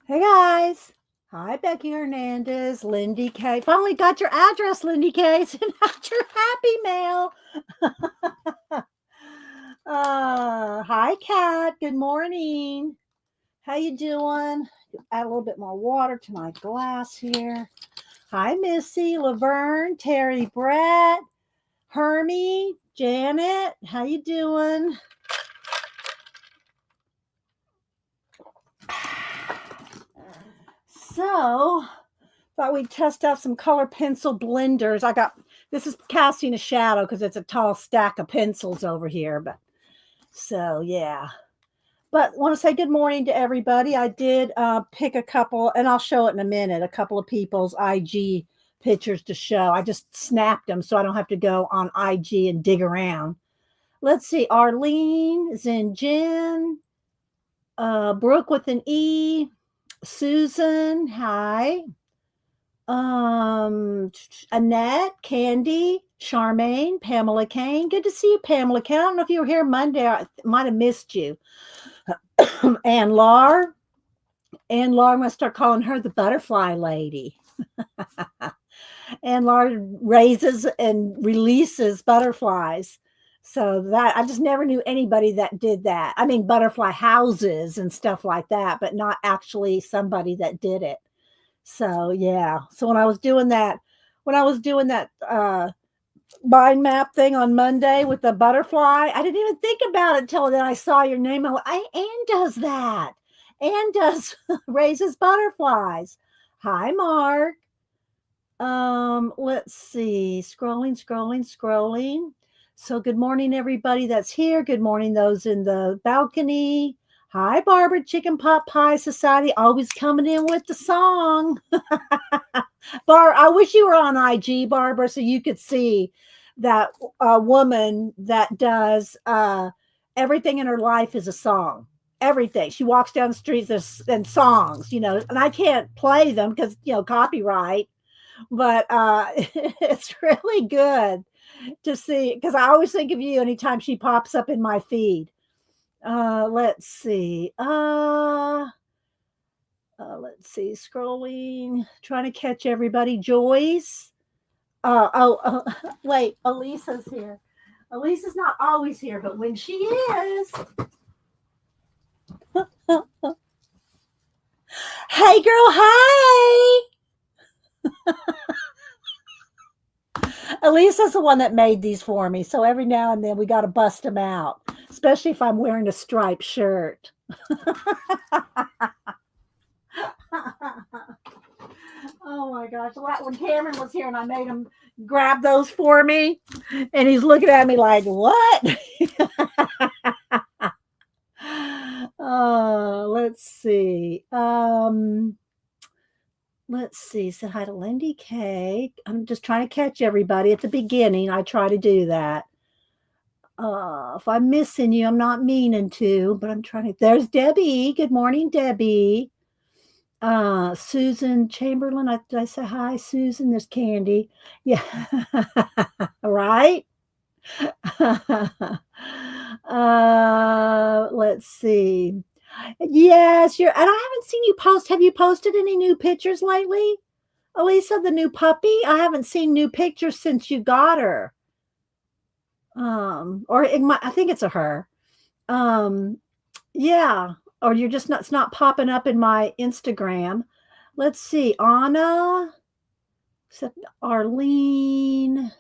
Hey guys. Hi, Becky Hernandez, Lindy K. Finally got your address, Lindy K. Send out your happy mail. Hi, Kat. Good morning. How you doing? Add a little bit more water to my glass here. Hi, Missy, Laverne, Terry, Brett, Hermie, Janet. How you doing? So, thought we'd test out some color pencil blenders. This is casting a shadow because it's a tall stack of pencils over here. But so yeah. But want to say good morning to everybody. I did pick a couple, and I'll show it in a minute. A couple of people's IG pictures to show. I just snapped them so I don't have to go on IG and dig around. Let's see, Arlene, Zinjin, Brooke with an E, Susan, hi. Annette, Candy, Charmaine, Pamela Kane. Good to see you, Pamela Kane. I don't know if you were here Monday. I might have missed you. Ann Lar. Ann Lar, I'm going to start calling her the butterfly lady. Ann Lar raises and releases butterflies. So that I just never knew anybody that did that. I mean, butterfly houses and stuff like that, but not actually somebody that did it. So yeah. So when I was doing that mind map thing on Monday with the butterfly, I didn't even think about it until then I saw your name. Anne does that. Anne does raises butterflies. Hi, Mark. Let's see. Scrolling. So good morning, everybody that's here. Good morning, those in the balcony. Hi, Barbara, Chicken Pot Pie Society, always coming in with the song. I wish you were on IG, Barbara, so you could see that woman that does everything in her life is a song. Everything. She walks down the streets and songs, and I can't play them because, copyright, but it's really good to see because I always think of you anytime she pops up in my feed. Let's see. Let's see. Scrolling, trying to catch everybody. Joyce. Wait. Elisa's here. Elisa's not always here, but when she is, hey, girl. Hi. Elisa's the one that made these for me, so every now and then we got to bust them out, especially if I'm wearing a striped shirt. Oh my gosh. When Cameron was here and I made him grab those for me, and he's looking at me like, what? Let's see. Let's see. Said hi to Lindy K. I'm just trying to catch everybody at the beginning. I try to do that. If I'm missing you, I'm not meaning to, but I'm trying to. There's Debbie. Good morning, Debbie. Susan Chamberlain. Did I say hi, Susan? There's Candy. Yeah. Right. Let's see. Yes, and I haven't seen you post. Have you posted any new pictures lately? Elisa, the new puppy? I haven't seen new pictures since you got her. I think it's a her. Yeah, or you're just not, it's not popping up in my Instagram. Let's see. Anna, Arlene,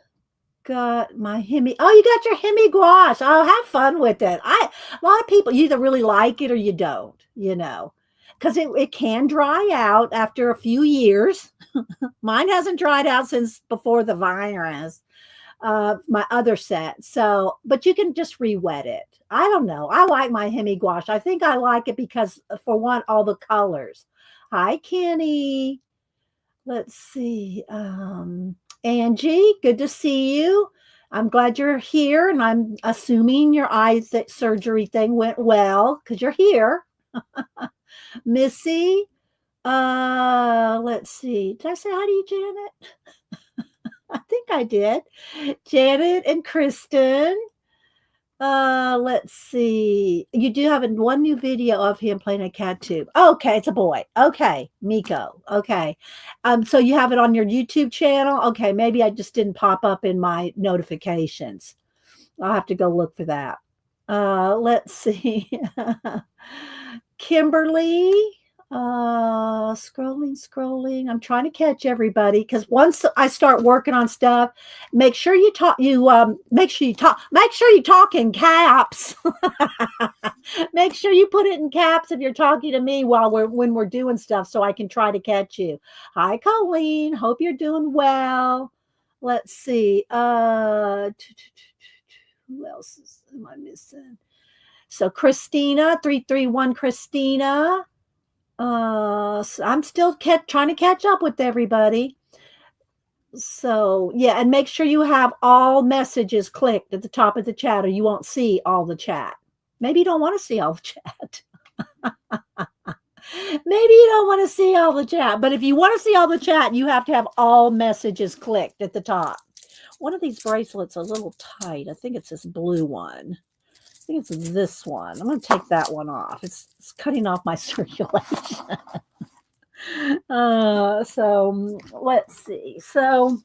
got my Hemi. Oh, you got your Hemi gouache. Oh, have fun with it. A lot of people, you either really like it or you don't, because it can dry out after a few years. Mine hasn't dried out since before the virus. My other set. So, but you can just re-wet it. I don't know. I like my Hemi gouache. I think I like it because, for one, all the colors. Hi, Kenny. Let's see. Angie, good to see you. I'm glad you're here, and I'm assuming your eye surgery thing went well because you're here. Missy, let's see. Did I say hi to you, Janet? I think I did. Janet and Kristen. Let's see. You do have one new video of him playing a cat tube. Okay, it's a boy. Okay, Miko. Okay. So you have it on your YouTube channel? Okay, maybe I just didn't pop up in my notifications. I'll have to go look for that. Let's see. Kimberly. Scrolling. I'm trying to catch everybody because once I start working on stuff, make sure you talk. Make sure you talk in caps. Make sure you put it in caps if you're talking to me when we're doing stuff, so I can try to catch you. Hi, Colleen. Hope you're doing well. Let's see. Who else am I missing? So Christina, 331 Christina. So I'm still trying to catch up with everybody. So yeah, and make sure you have all messages clicked at the top of the chat, or you won't see all the chat. Maybe you don't want to see all the chat. Maybe you don't want to see all the chat, but if you want to see all the chat, you have to have all messages clicked at the top. One of these bracelets is a little tight. I think it's this blue one. I think it's this one. I'm going to take that one off. It's cutting off my circulation. So let's see. So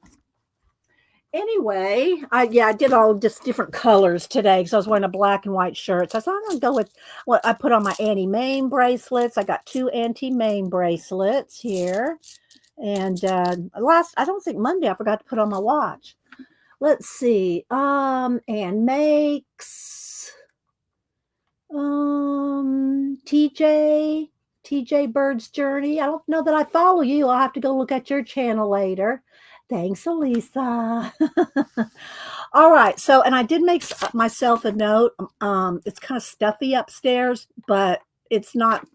anyway, I did all just different colors today because I was wearing a black and white shirt. So I thought I'm going to go with what I put on my Annie Main bracelets. I got 2 Auntie Main bracelets here. And I don't think Monday, I forgot to put on my watch. Let's see. And makes TJ Bird's Journey. I don't know that I follow you. I'll have to go look at your channel later. Thanks, Elisa. All right. So, and I did make myself a note. It's kind of stuffy upstairs, but it's not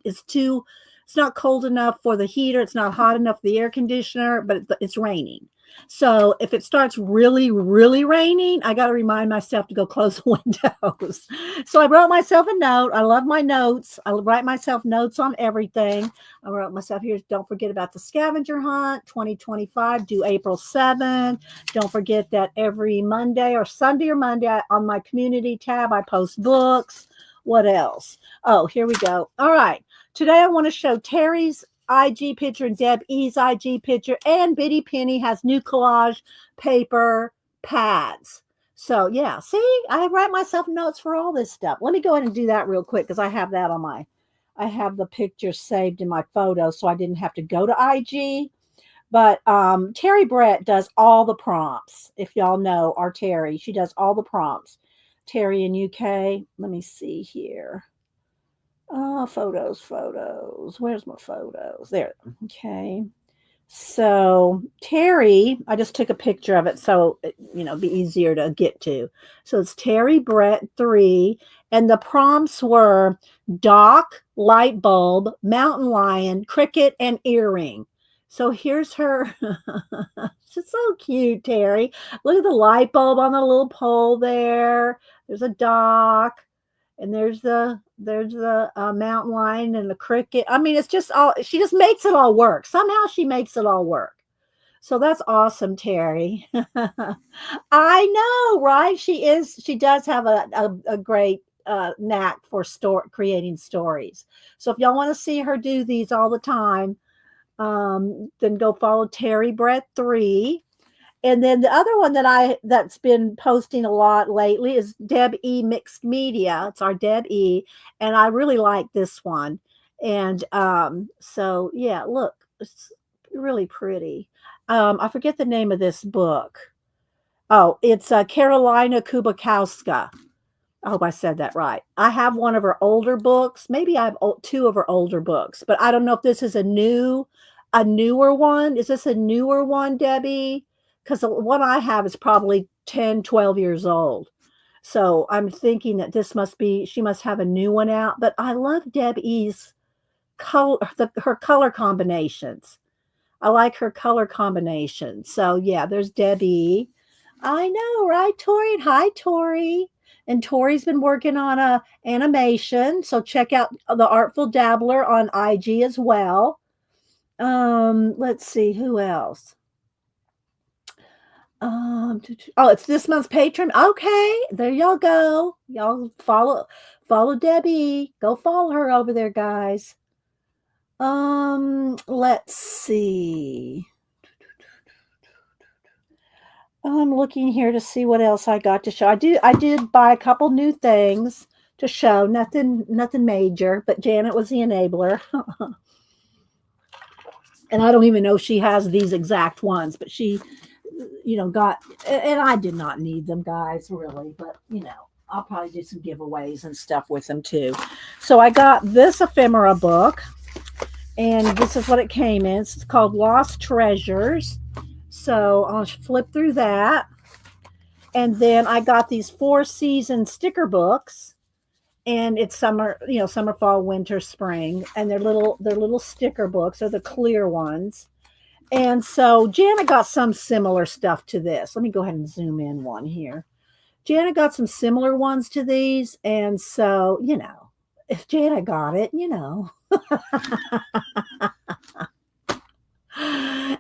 cold enough for the heater. It's not hot enough for the air conditioner, but it's raining. So if it starts really, really raining, I got to remind myself to go close the windows. So I wrote myself a note. I love my notes. I write myself notes on everything. I wrote myself here, don't forget about the scavenger hunt 2025, due April 7th. Don't forget that every Monday or Sunday or Monday on my community tab, I post books. What else? Oh, here we go. All right. Today I want to show Terry's IG picture and Deb E's IG picture, and Biddy Penny has new collage paper pads. So yeah, see, I write myself notes for all this stuff. Let me go ahead and do that real quick because I have that on I have the picture saved in my photos, so I didn't have to go to IG. But Terry Brett does all the prompts. If y'all know our Terry, she does all the prompts. Terry in UK. Let me see here. Photos. Where's my photos? There. Okay. So Terry, I just took a picture of it so be easier to get to. So it's Terry Brett 3, and the prompts were dock, light bulb, mountain lion, cricket, and earring. So here's her. She's so cute, Terry. Look at the light bulb on the little pole there. There's a dock. And there's the mountain lion and the cricket. I mean, it's just she just makes it all work. Somehow she makes it all work. So that's awesome, Terry. I know, right? She does have a great knack for creating stories. So if y'all want to see her do these all the time, then go follow Terry Brett 3. And then the other one that's been posting a lot lately is Deb E Mixed Media. It's our Deb E, and I really like this one. And so yeah, look, it's really pretty. I forget the name of this book. Oh, it's Carolina Kubakowska. I hope I said that right. I have one of her older books. Maybe I have 2 of her older books, but I don't know if this is a newer one. Is this a newer one, Debbie? Because the one I have is probably 10, 12 years old. So I'm thinking that she must have a new one out. But I love Deb E's her color combinations. I like her color combinations. So yeah, there's Debbie. I know, right, Tori? Hi, Tori. And Tori's been working on a animation. So check out the Artful Dabbler on IG as well. Let's see who else. Oh, it's this month's patron. Okay, there y'all go. Y'all follow Debbie. Go follow her over there, guys. Let's see. I'm looking here to see what else I got to show. I did buy a couple new things to show. Nothing major, but Janet was the enabler. And I don't even know if she has these exact ones, but she, got, and I did not need them, guys, really, but I'll probably do some giveaways and stuff with them too. So I got this ephemera book, and this is what it came in. It's called Lost Treasures. So I'll flip through that. And then I got these 4 season sticker books, and it's summer, summer, fall, winter, spring, and they're little sticker books. They're the clear ones. And so Janet got some similar stuff to this. Let me go ahead and zoom in one here. Janet got some similar ones to these. And so, if Janet got it,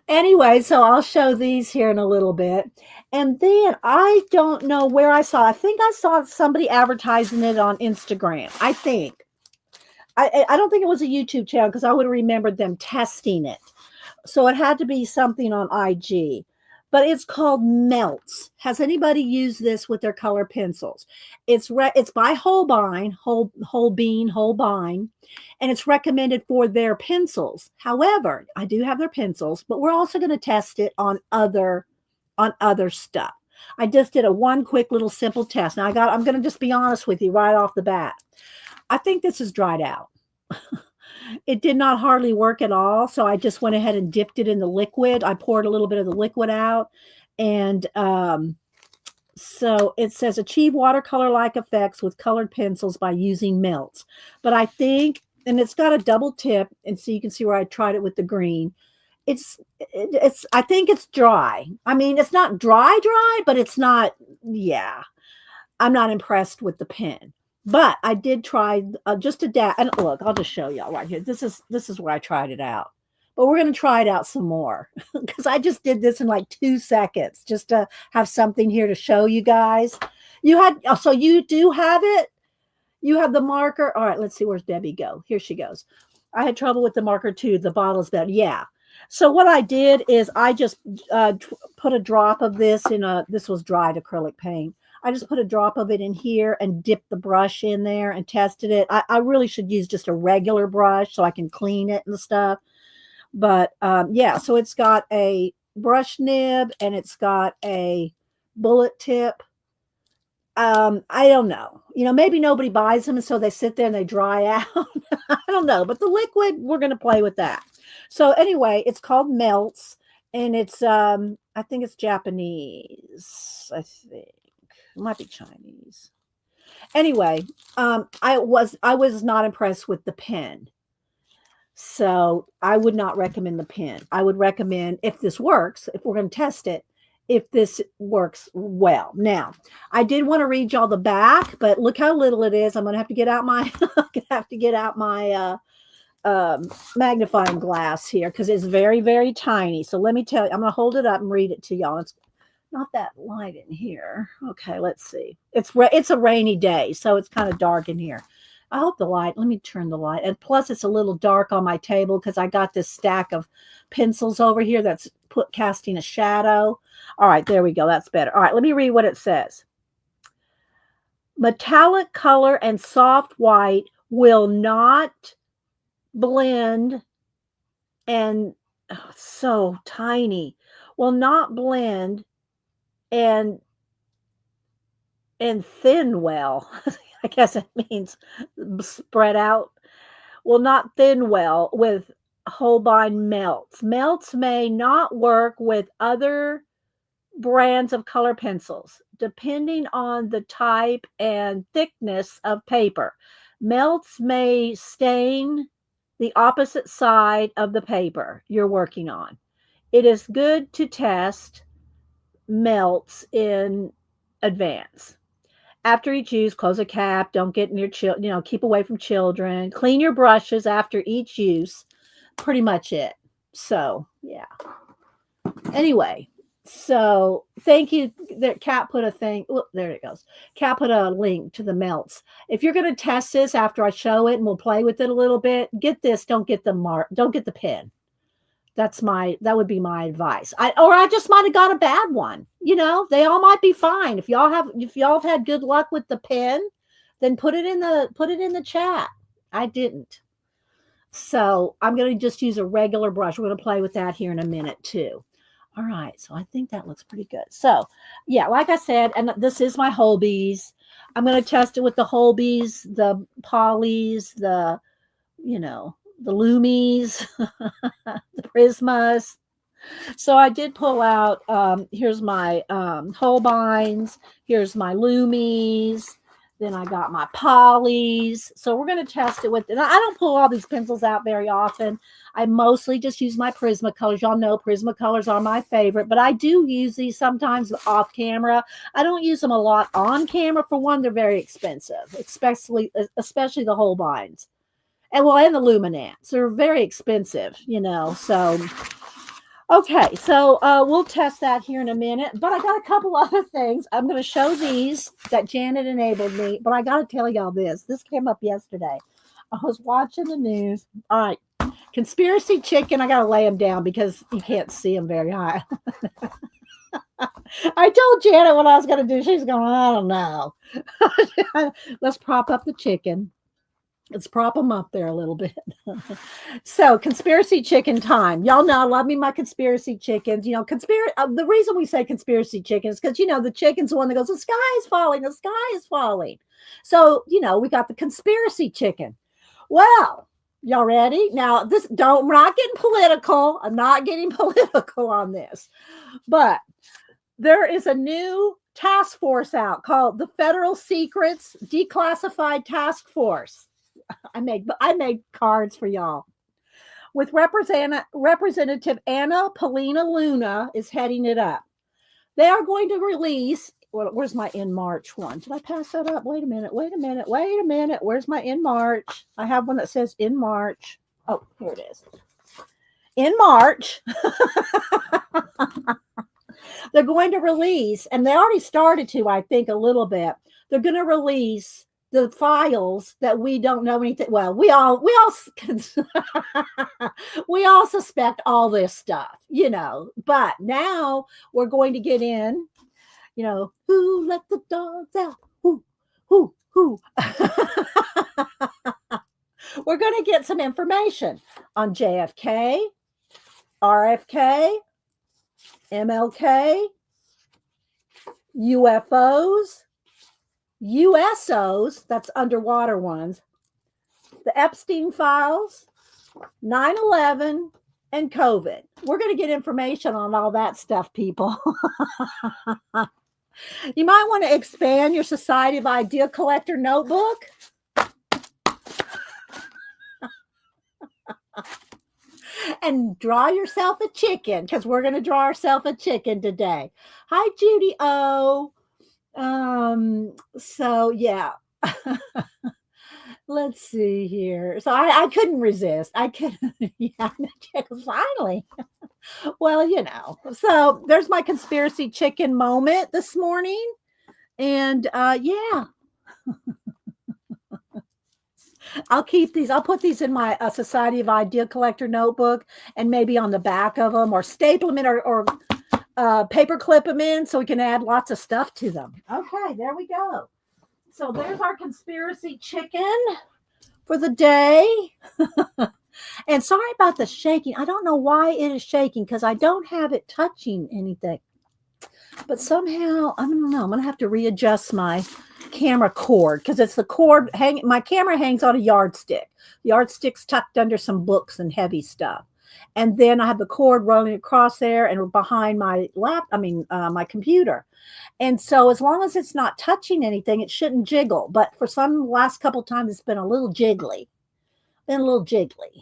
Anyway, so I'll show these here in a little bit. And then I don't know where I think I saw somebody advertising it on Instagram. I think. I don't think it was a YouTube channel because I would have remembered them testing it. So it had to be something on IG. But it's called Meltz. Has anybody used this with their color pencils? It's by Holbein, Holbein, and it's recommended for their pencils. However, I do have their pencils, but we're also going to test it on other stuff. I just did one quick little simple test. Now I'm going to just be honest with you right off the bat. I think this is dried out. It did not hardly work at all. So I just went ahead and dipped it in the liquid. I poured a little bit of the liquid out. And so it says achieve watercolor-like effects with colored pencils by using Meltz. But I think, and it's got a double tip. And so you can see where I tried it with the green. I think it's dry. I mean, it's not dry, but it's not, yeah. I'm not impressed with the pen. But I did try just a dab. And look, I'll just show y'all right here. This is where I tried it out. But we're going to try it out some more because I just did this in like 2 seconds just to have something here to show you guys. So you do have it. You have the marker. All right, let's see. Where's Debbie go? Here she goes. I had trouble with the marker too. The bottle's better. Yeah. So what I did is I just put a drop of this this was dried acrylic paint. I just put a drop of it in here and dipped the brush in there and tested it. I really should use just a regular brush so I can clean it and stuff. But yeah, so it's got a brush nib and it's got a bullet tip. I don't know. Maybe nobody buys them and so they sit there and they dry out. I don't know. But the liquid, we're going to play with that. So anyway, it's called Meltz, and it's I think it's Japanese. I think. It might be Chinese. Anyway, I was not impressed with the pen. So I would not recommend the pen. I would recommend, if this works, if we're going to test it, if this works well. Now, I did want to read y'all the back, but look how little it is. I'm going to have to get out my magnifying glass here because it's very, very tiny. So let me tell you, I'm going to hold it up and read it to y'all. It's not that light in here. Okay, let's see. It's a rainy day, so it's kind of dark in here. I hope let me turn the light. And plus it's a little dark on my table because I got this stack of pencils over here that's casting a shadow. All right, there we go. That's better. All right, let me read what it says. Metallic color and soft white will not blend, and so tiny, will not blend and thin well. I guess it means spread out. Will not thin well with Holbein Meltz. Meltz may not work with other brands of color pencils, depending on the type and thickness of paper. Meltz may stain the opposite side of the paper you're working on. It is good to test Meltz in advance. After each use, close a cap. Don't get near children. Keep away from children. Clean your brushes after each use. Pretty much it. So, yeah. Anyway, So thank you. Kat put a thing. Look, there it goes. Kat put a link to the Meltz. If you're going to test this after I show it and we'll play with it a little bit, get this. Don't get the Don't get the pen. That would be my advice. I just might have got a bad one. They all might be fine. If y'all have had good luck with the pen, then put it in the chat. I didn't. So I'm going to just use a regular brush. We're going to play with that here in a minute too. All right. So I think that looks pretty good. So yeah, like I said, and this is my Holbees. I'm going to test it with the Holbees, the Polys, the Loomies, the Prismas. So I did pull out, here's my Holbeins, here's my Loomies, then I got my Polys. So we're going to test it with, and I don't pull all these pencils out very often. I mostly just use my Prismacolors. Y'all know Prismacolors are my favorite, but I do use these sometimes off camera. I don't use them a lot on camera. For one, they're very expensive, especially the Holbeins. And the Luminants. They're very expensive, so... Okay, so we'll test that here in a minute, but I got a couple other things. I'm going to show these that Janet enabled me, but I got to tell y'all this. This came up yesterday. I was watching the news. All right, conspiracy chicken. I got to lay them down because you can't see them very high. I told Janet what I was going to do. She's going, I don't know. Let's prop up the chicken. Let's prop them up there a little bit. So, conspiracy chicken time. Y'all know I love me my conspiracy chickens. The reason we say conspiracy chicken is because, the chicken's the one that goes, the sky is falling, the sky is falling. So, we got the conspiracy chicken. Well, y'all ready? Now, we're not getting political. I'm not getting political on this. But there is a new task force out called the Federal Secrets Declassified Task Force. I made cards for y'all. With Representative Anna Paulina Luna is heading it up. They are going to release. Where's my in March one? Did I pass that up? Wait a minute. Where's my in March? I have one that says in March. Oh, here it is. In March, they're going to release, and they already started to, I think, a little bit. They're going to release the files that we don't know anything. Well, we all we all suspect all this stuff, but now we're going to get in, who let the dogs out? Who? We're going to get some information on JFK, RFK, MLK, UFOs, USOs, that's underwater ones, the Epstein files, 9/11, and COVID. We're going to get information on all that stuff, people. You might want to expand your Society of Idea Collector notebook. And draw yourself a chicken, because we're going to draw ourselves a chicken today. Hi, Judy O. So yeah. Let's see here. So I couldn't resist. Yeah, finally. Well, so there's my conspiracy chicken moment this morning. And yeah. I'll keep these. I'll put these in my Society of Idea Collector notebook, and maybe on the back of them, or staple them in, or paper clip them in, so we can add lots of stuff to them. Okay, there we go. So there's our conspiracy chicken for the day. And sorry about the shaking. I don't know why it is shaking, because I don't have it touching anything. But somehow, I don't know, I'm going to have to readjust my camera cord, because it's the cord my camera hangs on a yardstick. The yardstick's tucked under some books and heavy stuff. And then I have the cord running across there and behind my my computer. And so as long as it's not touching anything, it shouldn't jiggle. But for some last couple times, it's been a little jiggly.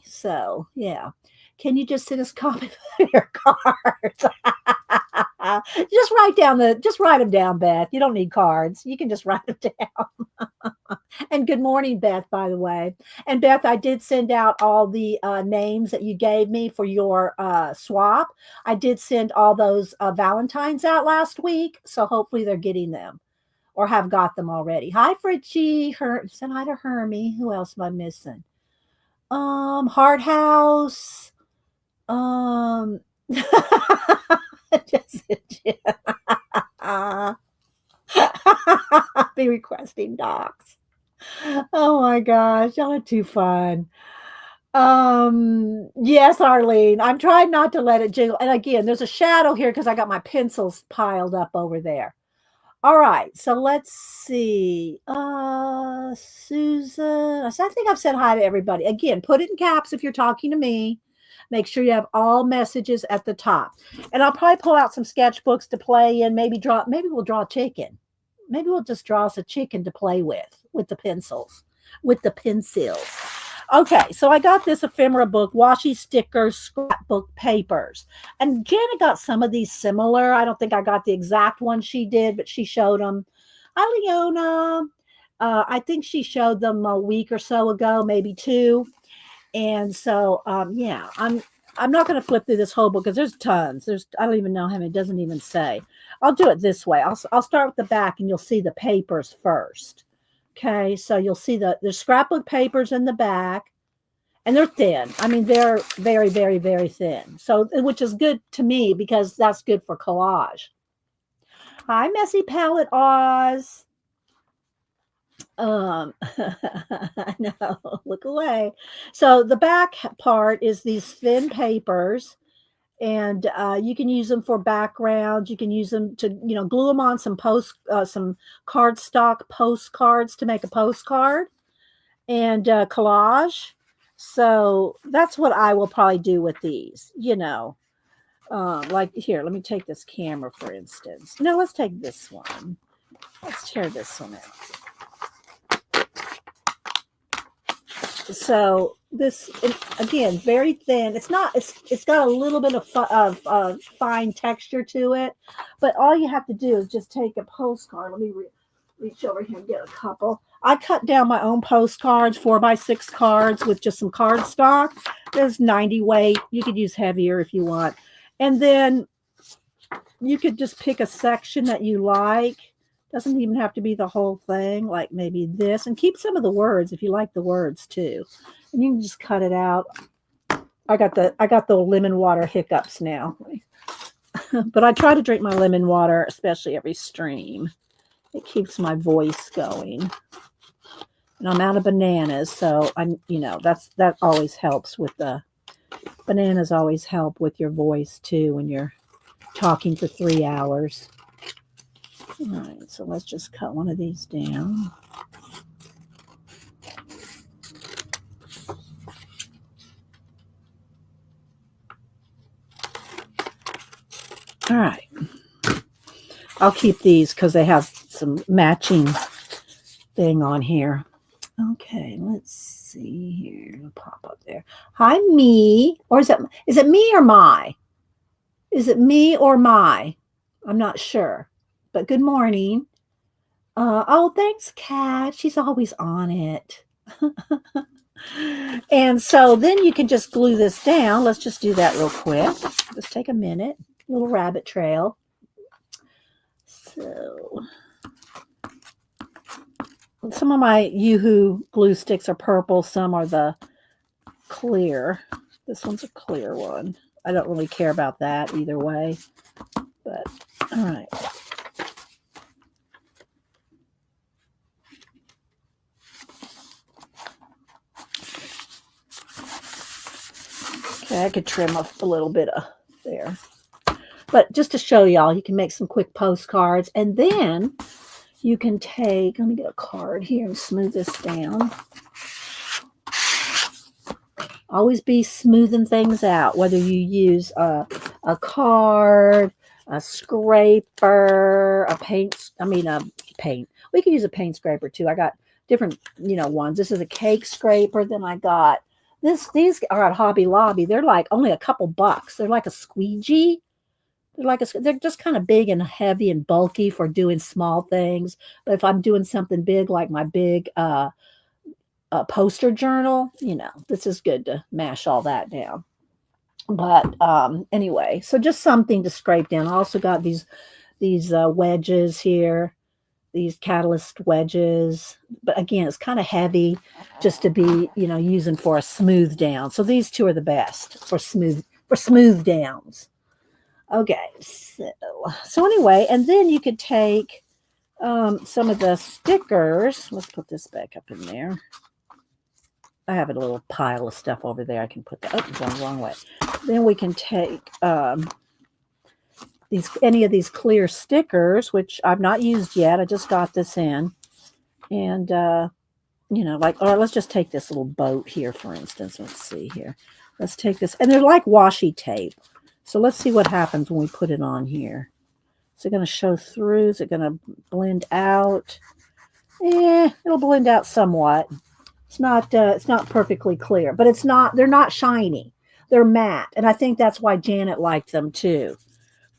So, yeah. Can you just send us copies of your cards? Just write them down, Beth. You don't need cards. You can just write them down. And good morning, Beth, by the way. And Beth, I did send out all the names that you gave me for your swap. I did send all those Valentines out last week. So hopefully they're getting them or have got them already. Hi, Fritchie. Send hi to Hermie. Who else am I missing? Hard House. Um, just be requesting docs. Oh my gosh, y'all are too fun. Yes, Arlene. I'm trying not to let it jiggle. And again, there's a shadow here because I got my pencils piled up over there. All right, so let's see. Susan. I think I've said hi to everybody. Again, put it in caps if you're talking to me. Make sure you have all messages at the top. And I'll probably pull out some sketchbooks to play in, maybe we'll draw a chicken. Maybe we'll just draw us a chicken to play with the pencils, with the pencils. Okay, so I got this ephemera book, washi stickers, scrapbook papers. And Janet got some of these similar. I don't think I got the exact one she did, but she showed them. Hi, Leona. I think she showed them a week or so ago, maybe 2. And so, yeah, I'm not going to flip through this whole book because there's tons. I don't even know how many. It doesn't even say. I'll do it this way. I'll start with the back, and you'll see the papers first. Okay, so you'll see there's scrapbook papers in the back, and they're thin. I mean, they're very, very, very thin. So, which is good to me because that's good for collage. Hi, Messy Palette Oz. I know, look away. So the back part is these thin papers, and you can use them for backgrounds. You can use them to, glue them on some some cardstock postcards to make a postcard and collage. So that's what I will probably do with these, like here, let me take this camera, for instance. No, let's take this one. Let's tear this one out. So this, again, very thin. It's got a little bit of fine texture to it, but all you have to do is just take a postcard. Let me reach over here and get a couple. I cut down my own postcards, 4x6 cards with just some cardstock. There's 90 weight. You could use heavier if you want. And then you could just pick a section that you like. Doesn't even have to be the whole thing, like maybe this, and keep some of the words if you like the words too. And you can just cut it out. I got the lemon water hiccups now. But I try to drink my lemon water, especially every stream. It keeps my voice going. And I'm out of bananas, so that always helps with the bananas always help with your voice too when you're talking for 3 hours. All right, so let's just cut one of these down. All right. I'll keep these because they have some matching thing on here. Okay, let's see here. It'll pop up there. Hi, me. Or is it me or my? Is it me or my? I'm not sure. But good morning. Oh, thanks, Kat. She's always on it. And so then you can just glue this down. Let's just do that real quick. Just take a minute. Little rabbit trail. So some of my Yoo-Hoo glue sticks are purple. Some are the clear. This one's a clear one. I don't really care about that either way. But, all right. Okay, I could trim off a little bit of there. But just to show y'all, you can make some quick postcards. And then you can take, let me get a card here and smooth this down. Always be smoothing things out, whether you use a card, a scraper, a paint. We can use a paint scraper too. I got different, ones. This is a cake scraper. Then I got These are at Hobby Lobby. They're like only a couple bucks. They're like a squeegee. They're just kind of big and heavy and bulky for doing small things. But if I'm doing something big like my big poster journal, this is good to mash all that down. But anyway, so just something to scrape down. I also got these wedges here, these catalyst wedges. But again, it's kind of heavy just to be, using for a smooth down. So these two are the best for smooth downs. Okay, so anyway, and then you could take some of the stickers. Let's put this back up in there. I have a little pile of stuff over there. I can put that. Oh, it's going the wrong way. Then we can take any of these clear stickers, which I've not used yet. I just got this in, and all right, let's just take this little boat here, for instance. Let's see here. Let's take this, and they're like washi tape. So let's see what happens when we put it on here. Is it going to show through? Is it going to blend out? It'll blend out somewhat. It's not perfectly clear, but they're not shiny. They're matte. And I think that's why Janet liked them too.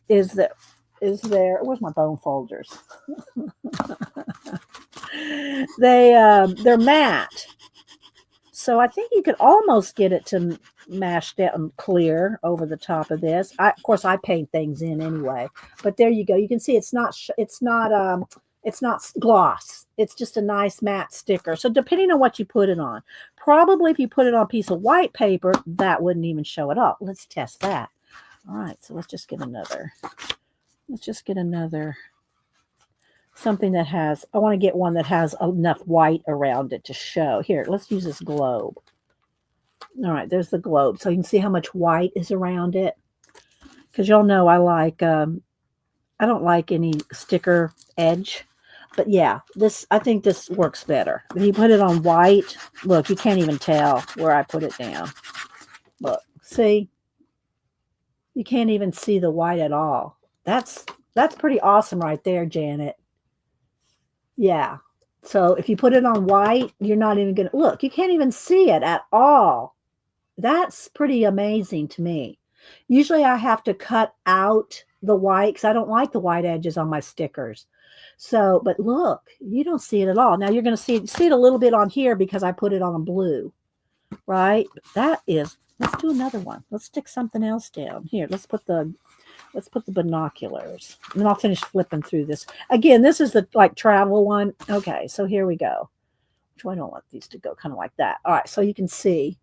Where's my bone folders? They're matte. So I think you could almost get it to mash down clear over the top of this. Of course, I paint things in anyway, but there you go. You can see it's not gloss. It's just a nice matte sticker. So depending on what you put it on, probably if you put it on a piece of white paper, that wouldn't even show it up. Let's test that. All right, so let's just get another. Something that has, I want to get one that has enough white around it to show. Here, let's use this globe. All right, there's the globe. So you can see how much white is around it. Because y'all know I don't like any sticker edge. But yeah, I think this works better. If you put it on white, look, you can't even tell where I put it down. Look, see? You can't even see the white at all. That's pretty awesome right there, Janet. Yeah. So if you put it on white, you're not even going to look. You can't even see it at all. That's pretty amazing to me. Usually I have to cut out the white because I don't like the white edges on my stickers. So, but look, you don't see it at all. Now you're going to see it a little bit on here because I put it on a blue, right? Let's do another one. Let's stick something else down here. Let's put the binoculars, and then I'll finish flipping through this. Again, this is the travel one. Okay, so here we go. Which one? I don't want these to go kind of like that. All right, so you can see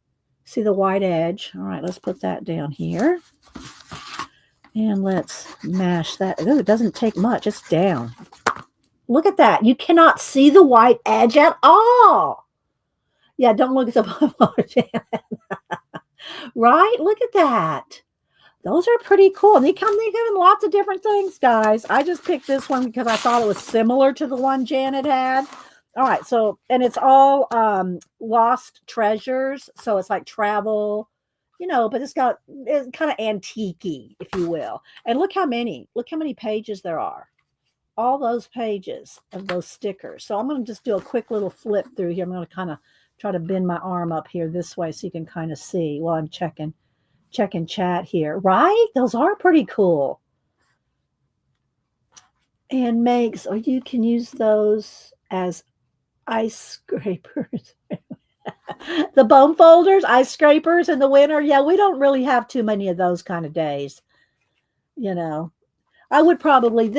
the white edge. All right, let's put that down here. And let's mash that. Oh, it doesn't take much. It's down. Look at that. You cannot see the white edge at all. Yeah, don't look at the right? Look at that. Those are pretty cool. They come in lots of different things, guys. I just picked this one because I thought it was similar to the one Janet had. All right, so, and it's all lost treasures. So it's like travel, but it's kind of antique-y, if you will. And look how many pages there are. All those pages of those stickers. So I'm going to just do a quick little flip through here. I'm going to kind of try to bend my arm up here this way so you can kind of see while I'm checking chat here, right? Those are pretty cool. And you can use those as ice scrapers. The bone folders, ice scrapers in the winter. Yeah, we don't really have too many of those kind of days. This would probably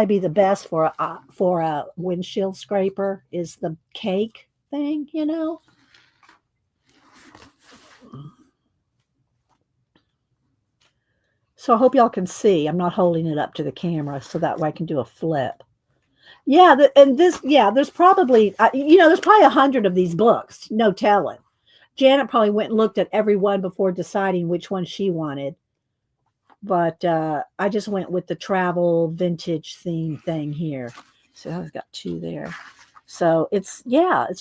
be the best for a windshield scraper is the cake thing, So I hope y'all can see. I'm not holding it up to the camera so that way I can do a flip. Yeah, there's probably, there's probably 100 of these books. No telling. Janet probably went and looked at every one before deciding which one she wanted. But I just went with the travel vintage theme thing here. So I've got 2 there. So it's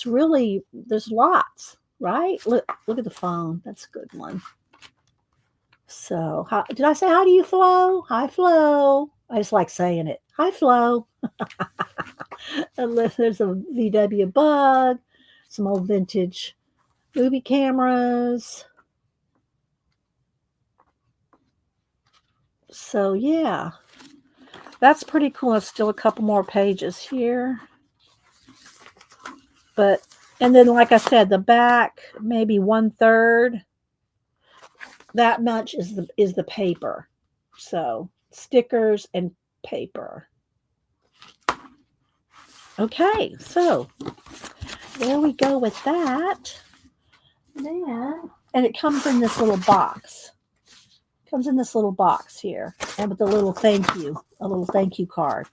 really, there's lots, right? Look at the phone. That's a good one. So, did I say hi to you, Flo? Hi, Flo. I just like saying it. Hi, Flo. There's a VW bug, some old vintage movie cameras. So yeah, that's pretty cool. There's still a couple more pages here. But, and then like I said, the back, maybe 1/3. That much is the paper. So stickers and paper. Okay, so there we go with that. Then, and it comes in this little box. Comes in this little box here, and with a little thank you card.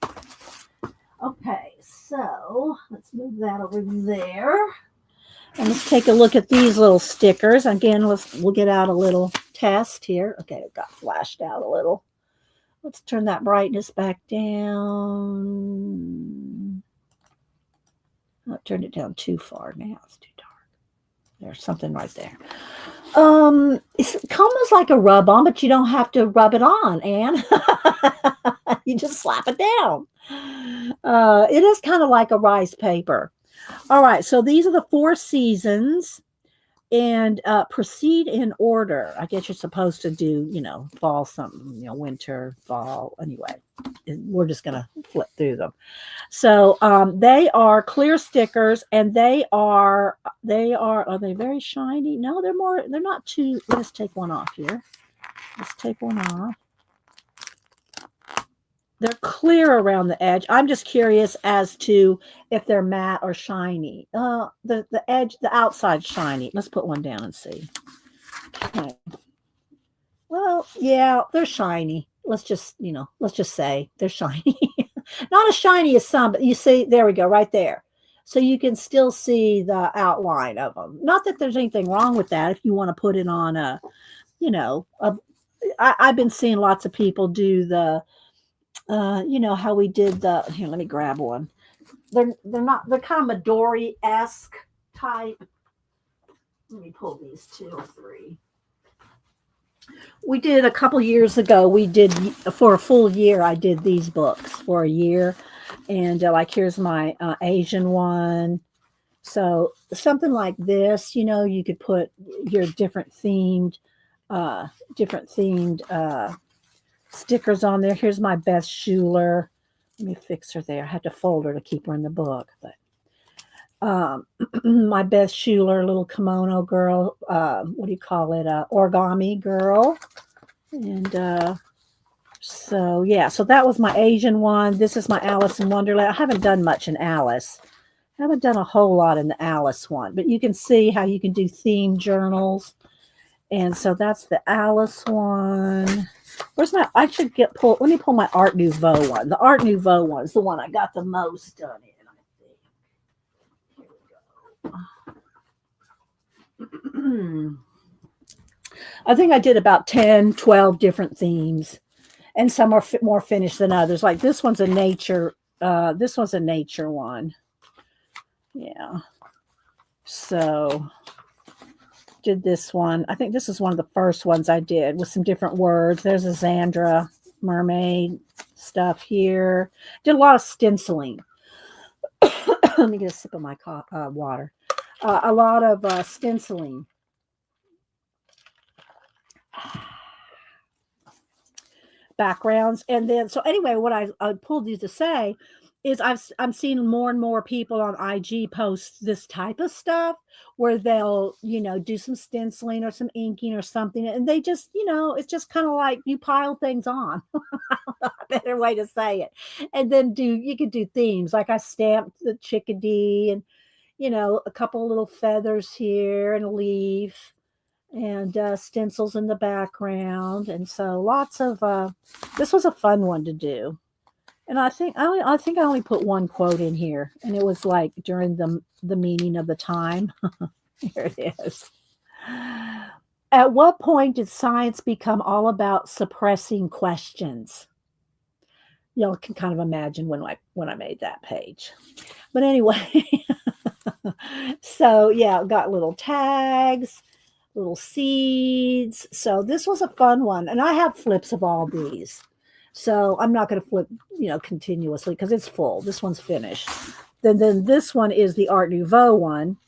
Okay, so let's move that over there. And let's take a look at these little stickers. Again, we'll get out a little test here. Okay, it got flashed out a little. Let's turn that brightness back down. I turned it down too far now. It's too dark. There's something right there. It's almost like a rub-on, but you don't have to rub it on, Anne. You just slap it down. It is kind of like a rice paper. All right, so these are the 4 seasons, and proceed in order. I guess you're supposed to do, fall something, winter, fall. Anyway, we're just going to flip through them. So they are clear stickers, and are they very shiny? No, they're not too. Let's take one off here. Let's take one off. They're clear around the edge. I'm just curious as to if they're matte or shiny. The edge, the outside shiny. Let's put one down and see. Okay. Well, yeah, they're shiny. Let's just say they're shiny. Not as shiny as some, but you see, there we go, right there. So you can still see the outline of them. Not that there's anything wrong with that. If you want to put it on I've been seeing lots of people do the, how we did here, let me grab one. They're kind of Midori-esque type. Let me pull these 2 or 3. We did a couple years ago, for a full year, I did these books for a year. And here's my Asian one. So something like this, you could put your different themed stickers on there. Here's my Beth Schuler. Let me fix her there. I had to fold her to keep her in the book. But my Beth Schuler, little kimono girl. What do you call it? Origami girl. And so that was my Asian one. This is my Alice in Wonderland. I haven't done much in Alice. I haven't done a whole lot in the Alice one, but you can see how you can do theme journals. And so that's the Alice one. Let me pull my Art Nouveau one. The Art Nouveau one is the one I got the most done in, I think. Here we go. I think I did about 10, 12 different themes, and some are more finished than others. Like this one's a nature. This one's a nature one. Yeah. So did this one. I think this is one of the first ones I did with some different words. There's a Xandra mermaid stuff here. Did a lot of stenciling. Let me get a sip of my water. A lot of stenciling. Backgrounds. And then, so anyway, what I pulled these to say is I'm seeing more and more people on IG post this type of stuff where they'll, do some stenciling or some inking or something. And they just, it's just kind of like you pile things on. A better way to say it. And then you could do themes. Like I stamped the chickadee and, a couple little feathers here and a leaf and stencils in the background. And so lots of, this was a fun one to do. And I think I only put one quote in here, and it was like during the meaning of the time. Here it is. At what point did science become all about suppressing questions? Y'all can kind of imagine when I made that page. But anyway, so yeah, got little tags, little seeds. So this was a fun one, and I have flips of all these. So I'm not going to flip, continuously because it's full. This one's finished. Then this one is the Art Nouveau one.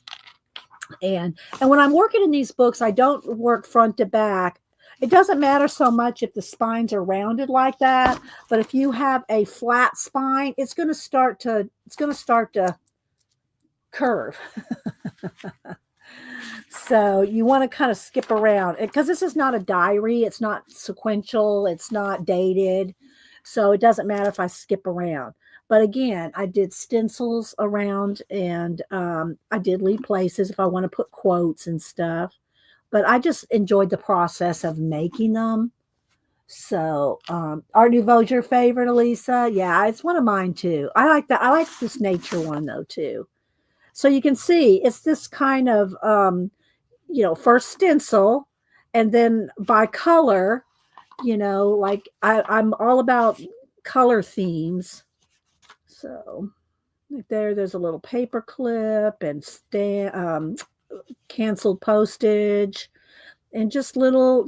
And when I'm working in these books, I don't work front to back. It doesn't matter so much if the spines are rounded like that, but if you have a flat spine, it's going to start to curve. So you want to kind of skip around because this is not a diary. It's not sequential. It's not dated. So it doesn't matter if I skip around. But again, I did stencils around and I did leave places if I want to put quotes and stuff. But I just enjoyed the process of making them. So Art Nouveau's your favorite, Elisa? Yeah, it's one of mine too. I like that. I like this nature one though too. So you can see it's this kind of first stencil and then by color, like I'm all about color themes. So like there's a little paper clip and canceled postage and just little,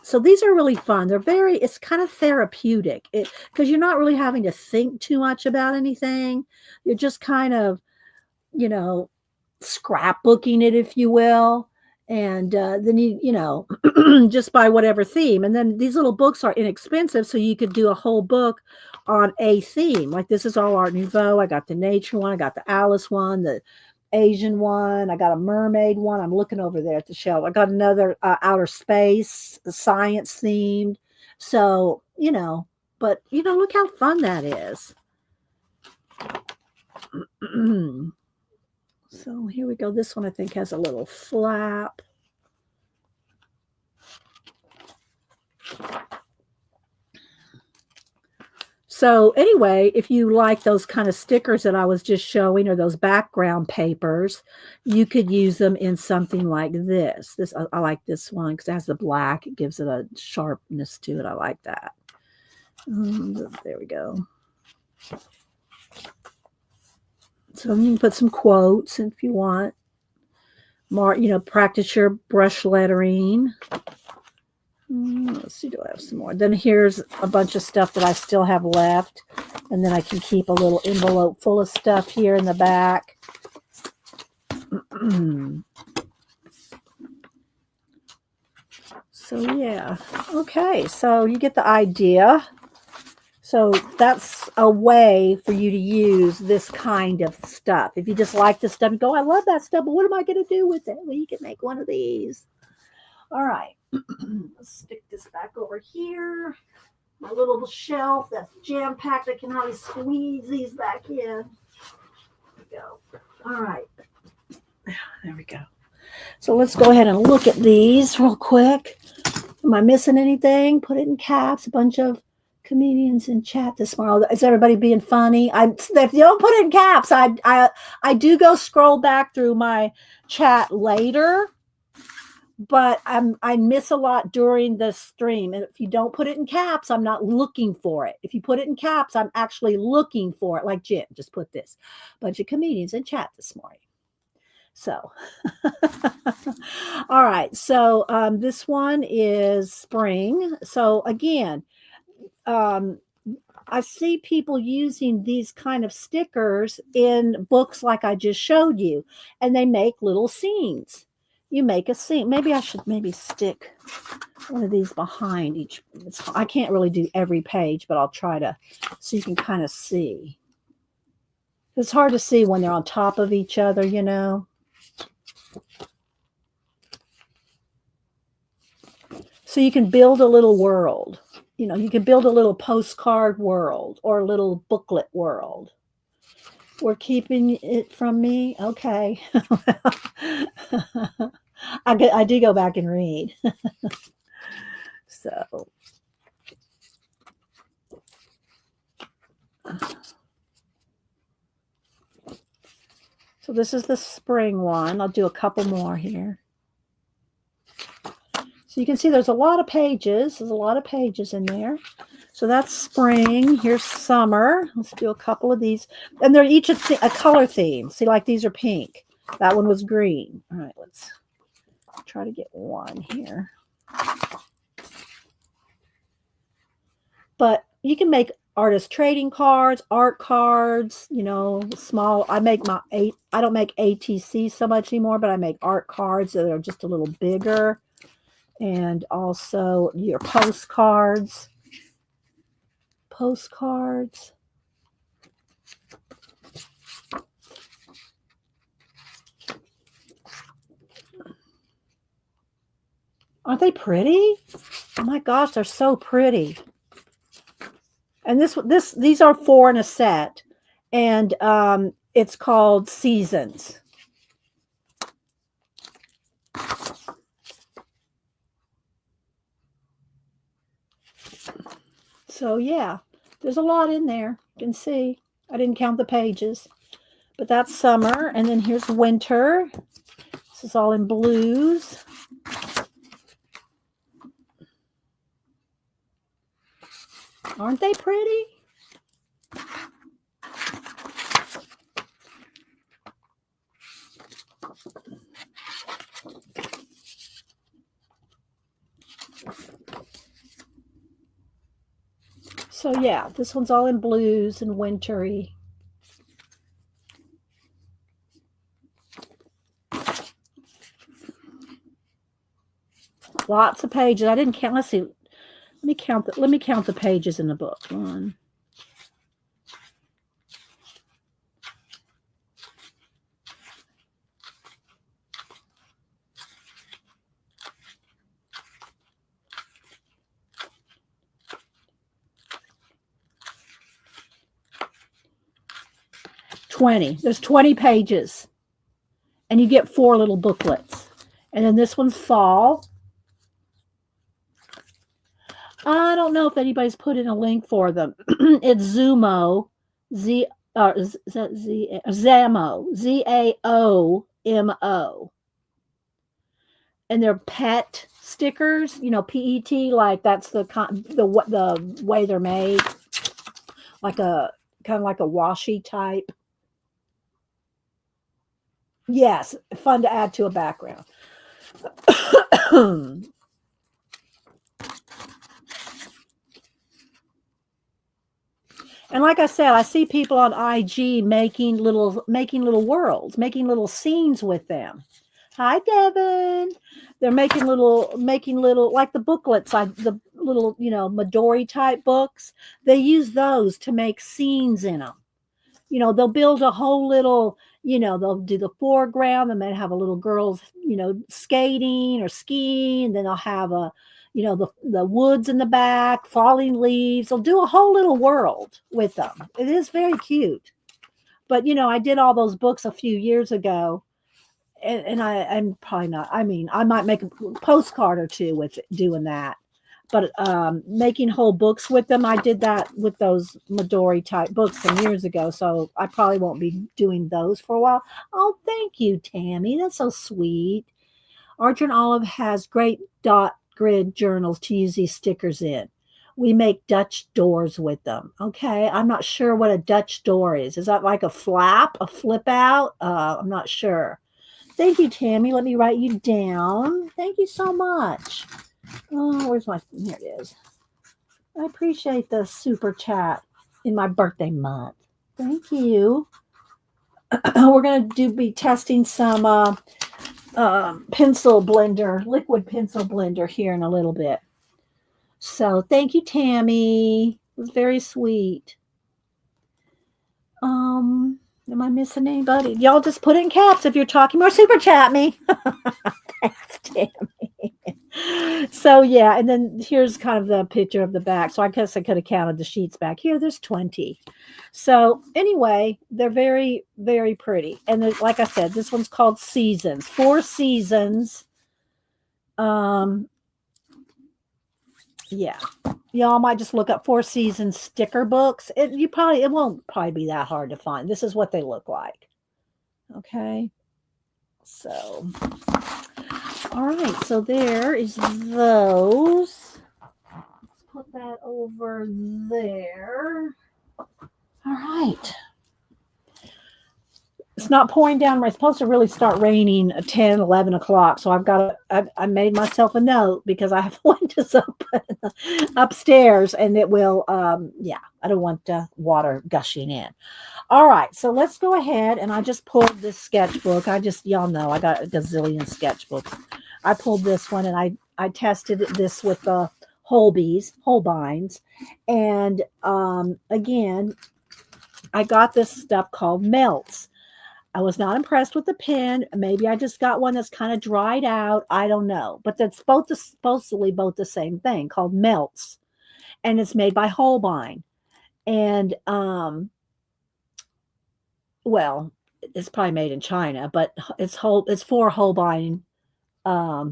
so these are really fun. It's kind of therapeutic because you're not really having to think too much about anything. You're just kind of, you know, scrapbooking it, if you will. And then just by whatever theme. And then these little books are inexpensive, so you could do a whole book on a theme. Like this is all Art Nouveau. I got the nature one, I got the Alice one, the Asian one, I got a mermaid one. I'm looking over there at the shelf. I got another outer space, science themed. So, but look how fun that is. So here we go. This one I think has a little flap. So anyway, if you like those kind of stickers that I was just showing or those background papers, you could use them in something like this. I like this one because it has the black. It gives it a sharpness to it. I like that. There we go. So you can put some quotes if you want. More, practice your brush lettering. Let's see, do I have some more? Then here's a bunch of stuff that I still have left. And then I can keep a little envelope full of stuff here in the back. So, yeah. Okay, so you get the idea. So that's a way for you to use this kind of stuff. If you just like this stuff, you go, I love that stuff, but what am I going to do with it? Well, you can make one of these. All right. Let's stick this back over here. My little shelf that's jam-packed. I can hardly squeeze these back in. There we go. All right. There we go. So let's go ahead and look at these real quick. Am I missing anything? Put it in caps. A bunch of comedians in chat this morning. Is everybody being funny? If you don't put it in caps, I do go scroll back through my chat later. But I miss a lot during the stream. And if you don't put it in caps, I'm not looking for it. If you put it in caps, I'm actually looking for it. Like Jim just put this. Bunch of comedians in chat this morning. So, all right. So this one is spring. So again, I see people using these kind of stickers in books like I just showed you, and they make little scenes. You make a scene. Maybe I should stick one of these behind each. I can't really do every page, but I'll try to so you can kind of see. It's hard to see when they're on top of each other, So you can build a little world. You can build a little postcard world or a little booklet world. We're keeping it from me? Okay. I do go back and read. So this is the spring one. I'll do a couple more here. So you can see there's a lot of pages. There's a lot of pages in there. So that's spring. Here's summer. Let's do a couple of these. And they're each a color theme. See, like these are pink. That one was green. All right, let's try to get one here. But you can make artist trading cards, art cards, you know, small. I don't make ATC so much anymore, but I make art cards that are just a little bigger. And also your postcards. Postcards. Aren't they pretty? Oh my gosh, they're so pretty. And these are 4 in a set. And it's called Seasons. So yeah, there's a lot in there. You can see. I didn't count the pages. But that's summer. And then here's winter. This is all in blues. Aren't they pretty? So yeah, this one's all in blues and wintry. Lots of pages. I didn't count. Let's see. Let me count the pages in the book. 1, 20. There's 20 pages. And you get 4 little booklets. And then this one's fall. I don't know if anybody's put in a link for them. It's Zumo, is that Zamo, ZAOMO, and they're pet stickers. You know, PET. Like that's the way they're made, like a kind of like a washi type. Yes, fun to add to a background. And like I said, I see people on IG making little worlds, making little scenes with them. Hi, Devin. They're making little like the booklets, like the little, you know, Midori type books. They use those to make scenes in them. You know, they'll build a whole little, you know, they'll do the foreground and then have a little girls, you know, skating or skiing. And then they'll have you know, the woods in the back, falling leaves. They'll do a whole little world with them. It is very cute. But, you know, I did all those books a few years ago. And I'm probably not, I mean, I might make a postcard or two with doing that. But making whole books with them, I did that with those Midori type books some years ago. So I probably won't be doing those for a while. Oh, thank you, Tammy. That's so sweet. Archer and Olive has great dot grid journals to use these stickers in. We make Dutch doors with them. Okay, I'm not sure what a Dutch door is. Is that like a flap, a flip out? I'm not sure. Thank you, Tammy. Let me write you down. Thank you so much. Oh, where's my, here it is. I appreciate the super chat in my birthday month. Thank you. We're going to be testing some pencil blender, liquid pencil blender here in a little bit. So thank you, Tammy. It was very sweet. Am I missing anybody? Y'all just put in caps if you're talking or super chat me. Thanks, Tammy. So yeah, and then here's kind of the picture of the back. So I guess I could have counted the sheets back here. There's 20. So anyway, they're very, very pretty. And like I said, this one's called Seasons. 4 seasons. Yeah, y'all might just look up 4 seasons sticker books. It won't probably be that hard to find. This is what they look like. Okay. So, all right. So there is those. Let's put that over there. All right. It's not pouring down. It's supposed to really start raining at 10, 11 o'clock. So I made myself a note because I have windows open upstairs and it will, yeah, I don't want water gushing in. All right. So let's go ahead. And I just pulled this sketchbook. Y'all know, I got a gazillion sketchbooks. I pulled this one and I tested this with the Holbeins. And again, I got this stuff called Meltz. I was not impressed with the pen. Maybe I just got one that's kind of dried out. I don't know. But that's supposedly both the same thing called Meltz. And it's made by Holbein. And well, it's probably made in China, but it's for Holbein. I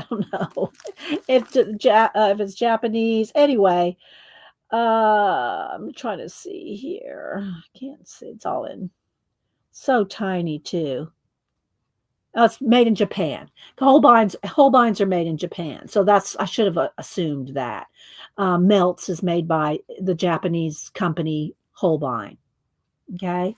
don't know if it's Japanese. Anyway, I'm trying to see here. I can't see. It's all in so tiny too. Oh, it's made in Japan. Holbeins are made in Japan, so I should have assumed that. Meltz is made by the Japanese company Holbein. Okay.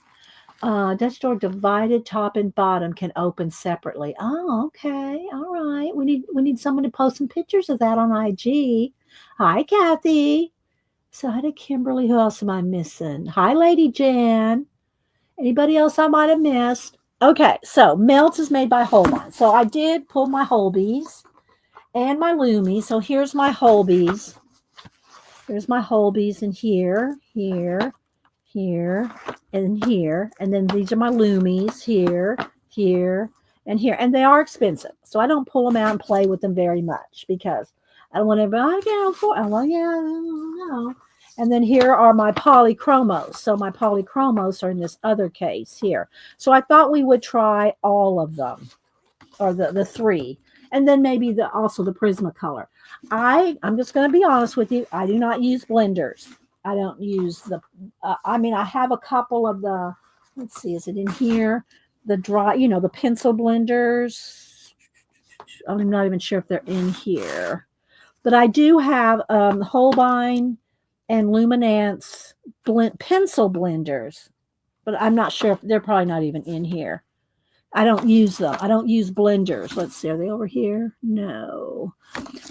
Dutch door divided top and bottom can open separately. Oh, okay. All right. We need someone to post some pictures of that on IG. Hi, Kathy. So hi to Kimberly. Who else am I missing? Hi, Lady Jan. Anybody else I might have missed? Okay, so Meltz is made by Holbein. So I did pull my Holbeis and my Lumi. So here's my Holbeis. There's my Holbeis in here, here, and here. And then these are my Lumis here, here, and here. And they are expensive. So I don't pull them out and play with them very much because I don't want everybody, yeah. And then here are my polychromos. So my polychromos are in this other case here. So I thought we would try all of them, or the three. And then maybe also the Prismacolor. I'm just going to be honest with you. I do not use blenders. I don't use I have a couple of let's see, is it in here? The dry, the pencil blenders. I'm not even sure if they're in here. But I do have Holbein and Luminance pencil blenders. But I'm not sure if they're probably not even in here. I don't use them. I don't use blenders. Let's see. Are they over here? No.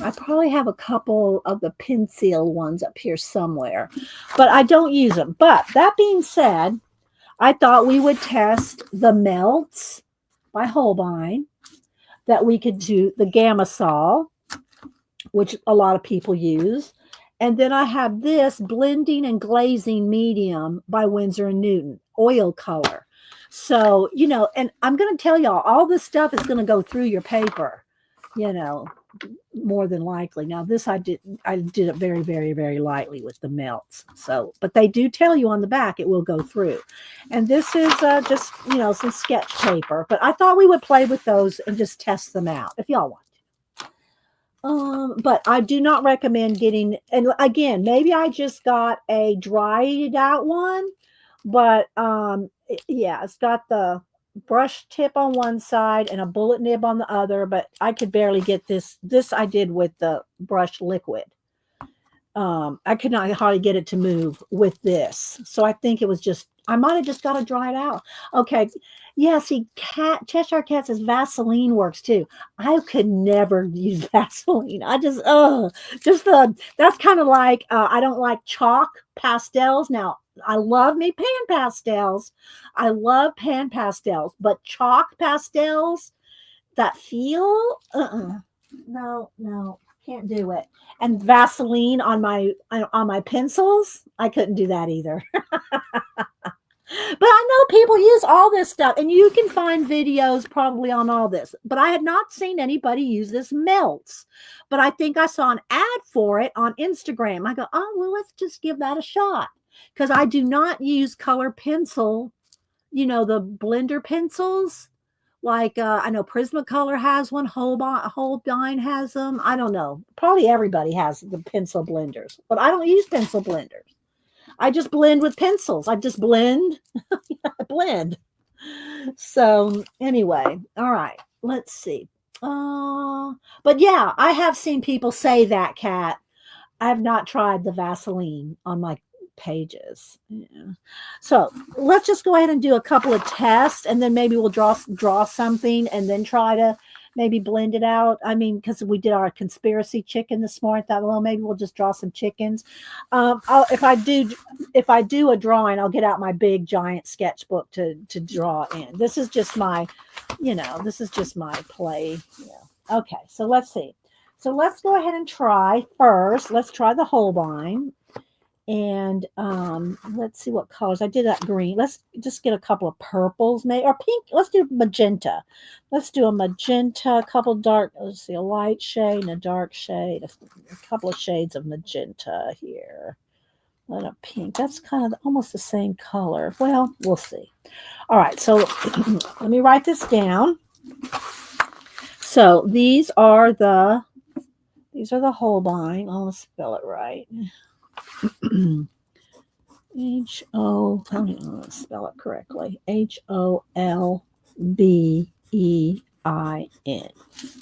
I probably have a couple of the pencil ones up here somewhere. But I don't use them. But that being said, I thought we would test the Meltz by Holbein. That we could do the Gamma Sol, which a lot of people use. And then I have this Blending and Glazing Medium by Winsor & Newton, oil color. So, and I'm going to tell y'all, all this stuff is going to go through your paper, more than likely. Now, this I did it very, very, very lightly with the Meltz. So, but they do tell you on the back it will go through. And this is just, some sketch paper. But I thought we would play with those and just test them out if y'all want. But I do not recommend getting, and again, maybe I just got a dried out one, but yeah, it's got the brush tip on one side and a bullet nib on the other, but I could barely get this. This I did with the brush liquid. I could not hardly get it to move with this. So I think it was I might have just got to dry it out. Okay. Yeah, see, Cheshire Cat says Vaseline works too. I could never use Vaseline. That's kind of like, I don't like chalk pastels. Now, I love me pan pastels. I love pan pastels, but chalk pastels that feel, no, can't do it. And Vaseline on my pencils, I couldn't do that either. But I know people use all this stuff, and you can find videos probably on all this. But I had not seen anybody use this Meltz. But I think I saw an ad for it on Instagram. I go, oh, well, let's just give that a shot. Because I do not use color pencil, the blender pencils. Like, I know Prismacolor has one, Holbein has them. I don't know. Probably everybody has the pencil blenders. But I don't use pencil blenders. I just blend with pencils. I just blend. Blend. So anyway, all right. Let's see. But yeah, I have seen people say that, Kat. I have not tried the Vaseline on my pages. Yeah. So let's just go ahead and do a couple of tests, and then maybe we'll draw something, and then try to maybe blend it out. I mean, because we did our conspiracy chicken this morning, I thought, well, maybe we'll just draw some chickens. If I do a drawing, I'll get out my big giant sketchbook to draw in. This is just my, this is just my play. Yeah. Okay, so let's see. So let's go ahead and try first. Let's try the Holbein. And let's see what colors. I did that green. Let's just get a couple of purples, maybe, or pink. Let's do magenta. Let's do a magenta, a couple dark, let's see, a light shade and a dark shade, a couple of shades of magenta here. And a pink. That's kind of almost the same color. Well, we'll see. All right, so let me write this down. So these are the Holbein. I'll spell it right. Let's spell it correctly. Holbein.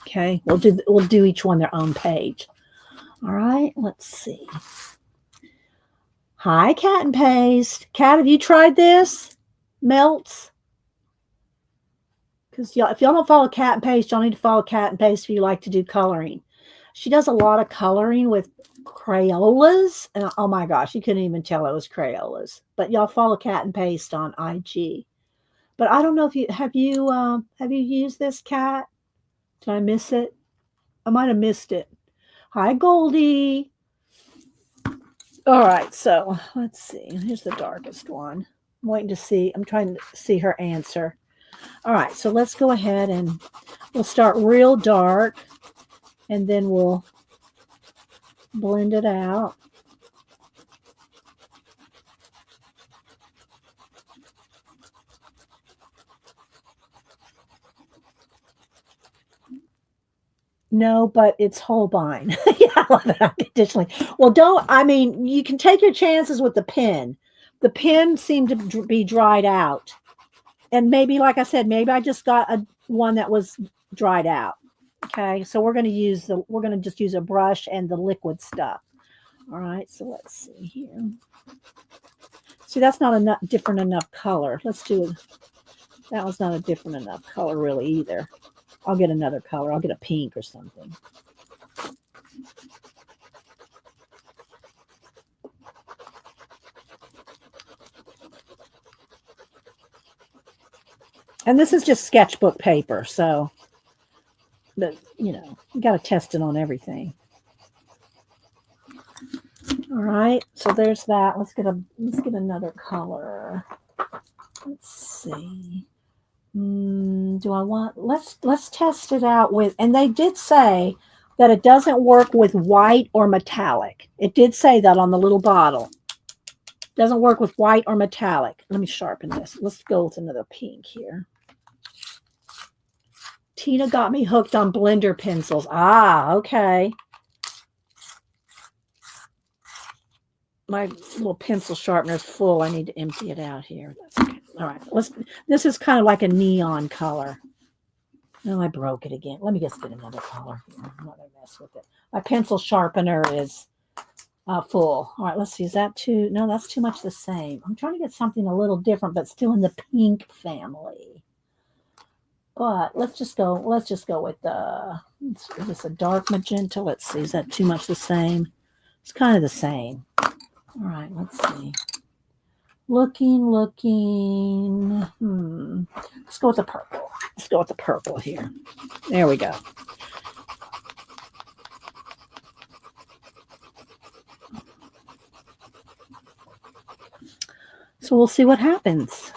Okay, we'll do each one their own page. All right, let's see. Hi, Cat and Paste. Cat, have you tried this? Meltz? Because if y'all don't follow Cat and Paste, y'all need to follow Cat and Paste if you like to do coloring. She does a lot of coloring with Crayolas. And oh my gosh, you couldn't even tell it was Crayolas. But y'all follow Cat and Paste on IG. But I don't know if you have you used this, Cat? Did I miss it? I might have missed it. Hi, Goldie. All right, so let's see. Here's the darkest one. I'm waiting to see. I'm trying to see her answer. All right, so let's go ahead and we'll start real dark, and then we'll blend it out. No, but it's Holbein. Yeah, I love it unconditionally. Well, you can take your chances with the pen. The pen seemed to be dried out. And maybe, like I said, maybe I just got one that was dried out. Okay, so we're going to just use a brush and the liquid stuff. All right, so let's see here. See, that's not enough different enough color. Let's do it. That was not a different enough color really either. I'll get another color. I'll get a pink or something. And this is just sketchbook paper, so but you got to test it on everything. All right, so there's that. Let's get another color. Let's see. Do I want? Let's test it out with. And they did say that it doesn't work with white or metallic. It did say that on the little bottle. Doesn't work with white or metallic. Let me sharpen this. Let's go with another pink here. Tina got me hooked on blender pencils. Ah, okay. My little pencil sharpener is full. I need to empty it out here. That's okay. All right. This is kind of like a neon color. No, I broke it again. Let me just get another color. I'm not going to mess with it. My pencil sharpener is full. All right, let's see. Is that too? No, that's too much the same. I'm trying to get something a little different, but still in the pink family. But let's just go with is this a dark magenta? Let's see. Is that too much the same? It's kind of the same. All right, let's see. Looking. Let's go with the purple. Let's go with the purple here. There we go. So we'll see what happens.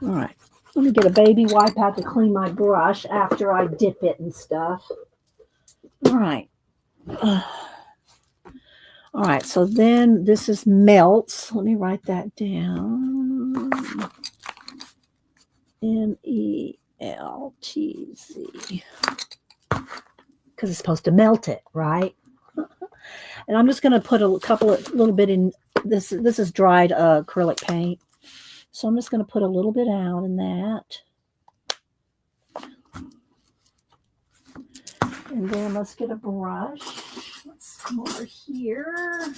All right. Let me get a baby wipe out to clean my brush after I dip it and stuff. All right. All right, so then this is Meltz. Let me write that down. Meltz. Because it's supposed to melt it, right? And I'm just going to put a little bit in this. This is dried acrylic paint. So I'm just going to put a little bit out in that. And then let's get a brush. Let's Over here.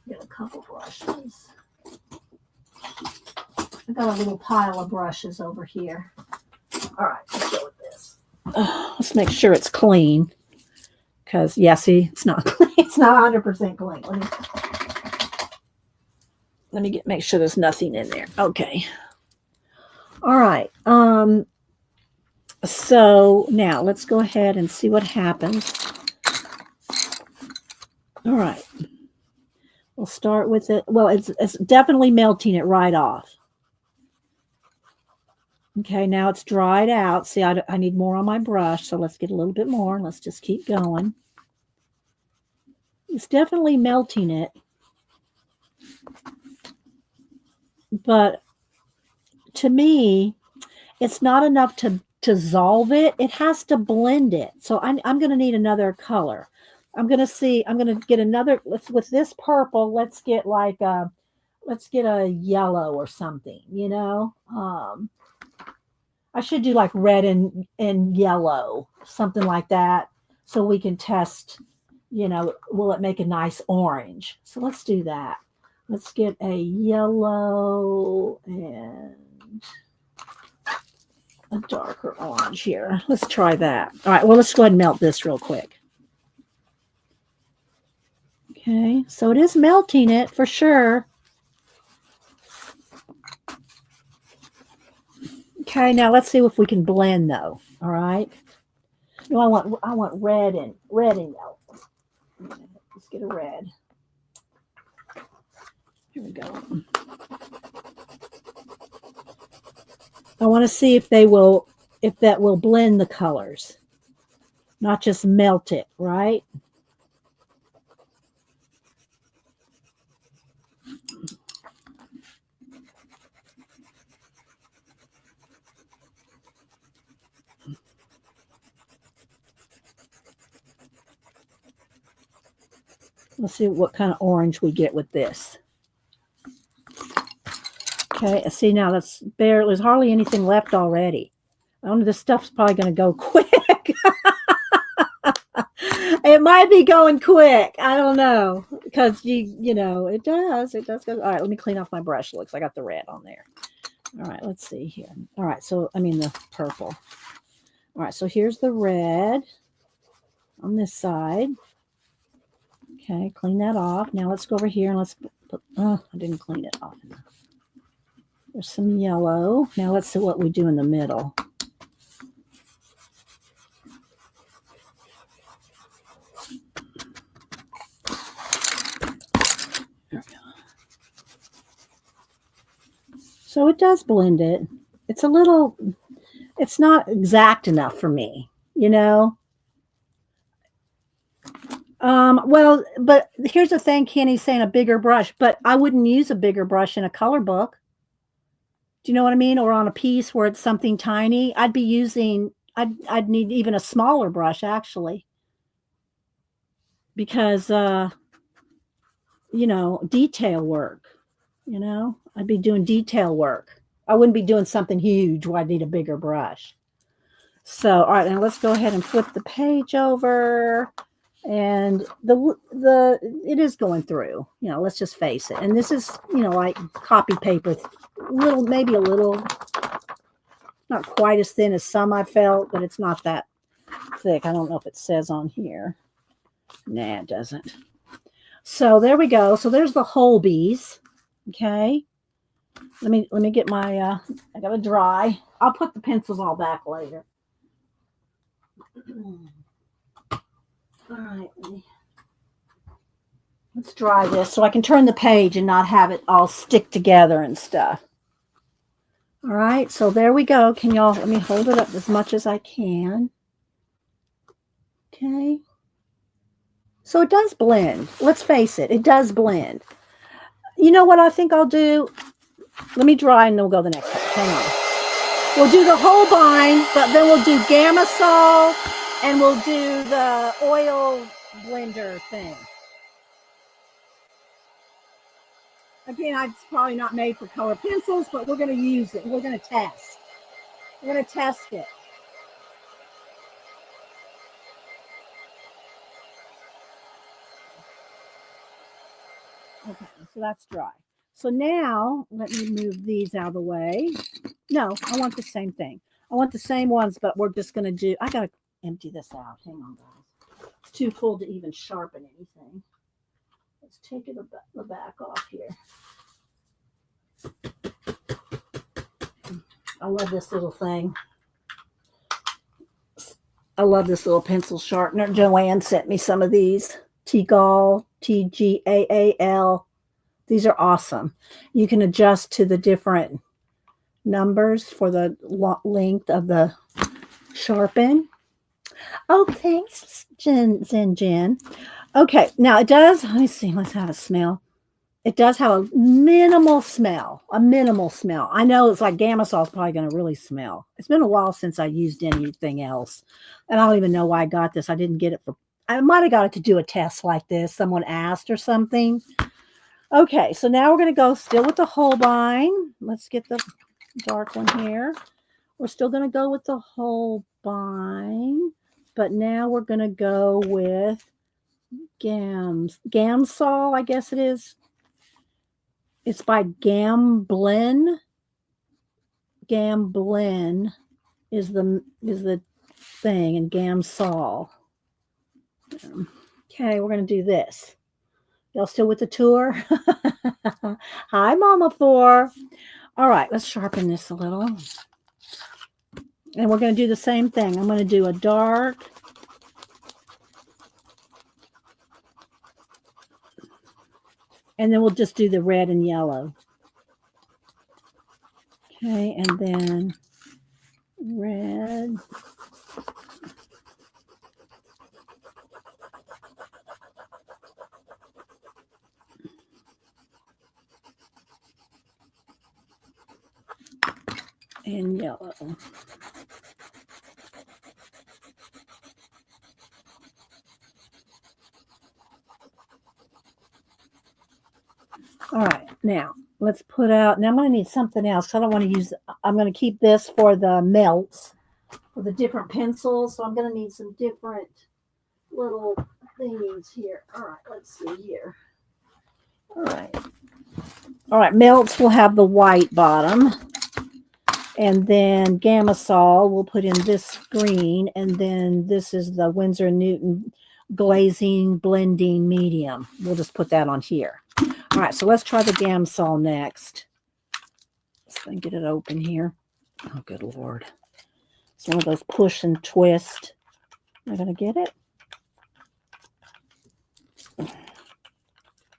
Get a couple brushes. I got a little pile of brushes over here. All right, let's go with this. Let's make sure it's clean. Because, yeah, see, it's not clean. It's not 100% clean. Let me make sure there's nothing in there. Okay. All right. So now let's go ahead and see what happens. All right. We'll start with it. Well, it's definitely melting it right off. Okay, now it's dried out. See, I need more on my brush, so let's get a little bit more. Let's just keep going. It's definitely melting it. But to me, it's not enough to dissolve it. It has to blend it. So I'm going to need another color. I'm going to get another, with this purple, let's get a yellow or something, you know? I should do like red and yellow, something like that. So we can test, you know, will it make a nice orange? So let's do that. Let's get a yellow and a darker orange here. Let's try that. All right, well, let's go ahead and melt this real quick. Okay, so it is melting it for sure. Okay, now let's see if we can blend though. All right. No, I want red and yellow. Let's get a red. Here we go. I want to see if that will blend the colors, not just melt it, right? Let's see what kind of orange we get with this. Okay, see now there's hardly anything left already. I don't know, this stuff's probably going to go quick. It might be going quick. I don't know, because you know it does go. All right, let me clean off my brush. It looks like I got the red on there. All right, let's see here. All right, so I mean the purple. All right, so here's the red on this side. Okay, clean that off. Now let's go over here and let's put, I didn't clean it off. There's some yellow. Now let's see what we do in the middle. There we go. So it does blend it. It's not exact enough for me, you know? Well, but here's the thing, Kenny's saying a bigger brush, but I wouldn't use a bigger brush in a color book. Do you know what I mean? Or on a piece where it's something tiny, I'd need even a smaller brush actually. Because, you know, detail work, you know, I'd be doing detail work. I wouldn't be doing something huge where I'd need a bigger brush. So, all right, now let's go ahead and flip the page over. And it is going through, you know, let's just face it. And this is, you know, like copy paper, maybe a little, not quite as thin as some I felt, but it's not that thick. I don't know if it says on here. Nah, it doesn't. So there we go. So there's the whole bees. Okay. Let me get my, I got to dry. I'll put the pencils all back later. All right, let's dry this so I can turn the page and not have it all stick together and stuff. All right, so there we go. Can y'all, let me hold it up as much as I can. Okay. So it does blend. Let's face it, it does blend. You know what I think I'll do? Let me dry and then we'll go the next time. Hang on. We'll do the whole bind, but then we'll do Gamasol and we'll do the oil blender thing. Again, it's probably not made for color pencils, but we're going to use it. We're going to test. We're going to test it. Okay, so that's dry. So now let me move these out of the way. No, I want the same thing. I want the same ones, but we're just going to do, I got to empty this out. Hang on, guys. It's too cold to even sharpen anything. Let's take the back off here. I love this little thing. I love this little pencil sharpener. Joanne sent me some of these. Tgaal, Tgaal. These are awesome. You can adjust to the different numbers for the length of the sharpen. Oh, thanks, Jen. Okay, now it does, let me see, let's have a smell. It does have a minimal smell. I know it's like Gamasol is probably going to really smell. It's been a while since I used anything else. And I don't even know why I got this. I didn't get it I might have got it to do a test like this. Someone asked or something. Okay, so now we're going to go still with the Holbein. Let's get the dark one here. We're still going to go with the Holbein. But now we're going to go with Gamsol, I guess it is. It's by Gamblin. Gamblin is the thing, and Gamsol. Okay, we're going to do this. Y'all still with the tour? Hi, Mama Thor. All right, let's sharpen this a little. And we're going to do the same thing. I'm going to do a dark. And then we'll just do the red and yellow. Okay, and then red. And yellow. All right, now let's put out. Now I'm going to need something else. I don't want to use. I'm going to keep this for the Meltz, for the different pencils. So I'm going to need some different little thingies here. All right, let's see here. All right. Meltz will have the white bottom, and then Gamasol will put in this green, and then this is the Winsor & Newton glazing blending medium. We'll just put that on here. All right, so let's try the Gamsol next. Let's go and get it open here. Oh, good Lord. It's one of those push and twist. Am I going to get it?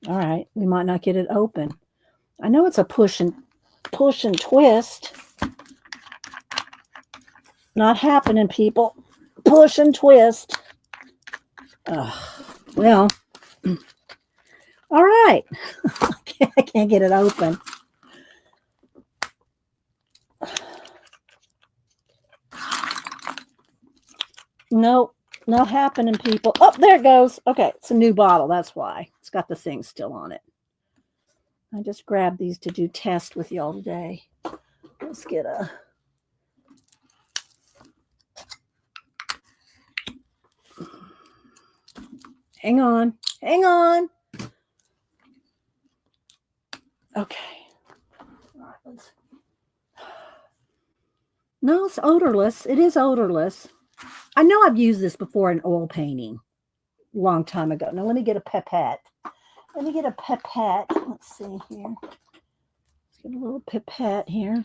All right, we might not get it open. I know it's a push and twist. Not happening, people. Push and twist. Well... All right. I can't get it open. Nope, not happening, people. Oh, there it goes. Okay, it's a new bottle. That's why. It's got the thing still on it. I just grabbed these to do test with y'all today. Let's get a... Hang on. Okay. All right, let's... No, it's odorless. It is odorless. I know I've used this before in oil painting a long time ago. Now let me get a pipette. Let's see here. Let's get a little pipette here.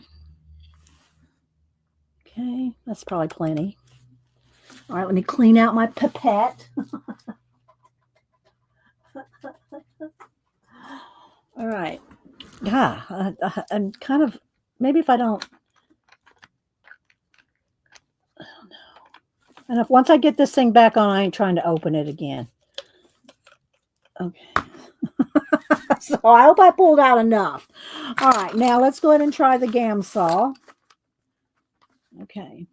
Okay, that's probably plenty. All right, let me clean out my pipette. All right. Yeah, I'm kind of, maybe if I don't, oh no. And if once I get this thing back on, I ain't trying to open it again. Okay. So I hope I pulled out enough. All right, now let's go ahead and try the Gamsol. Okay.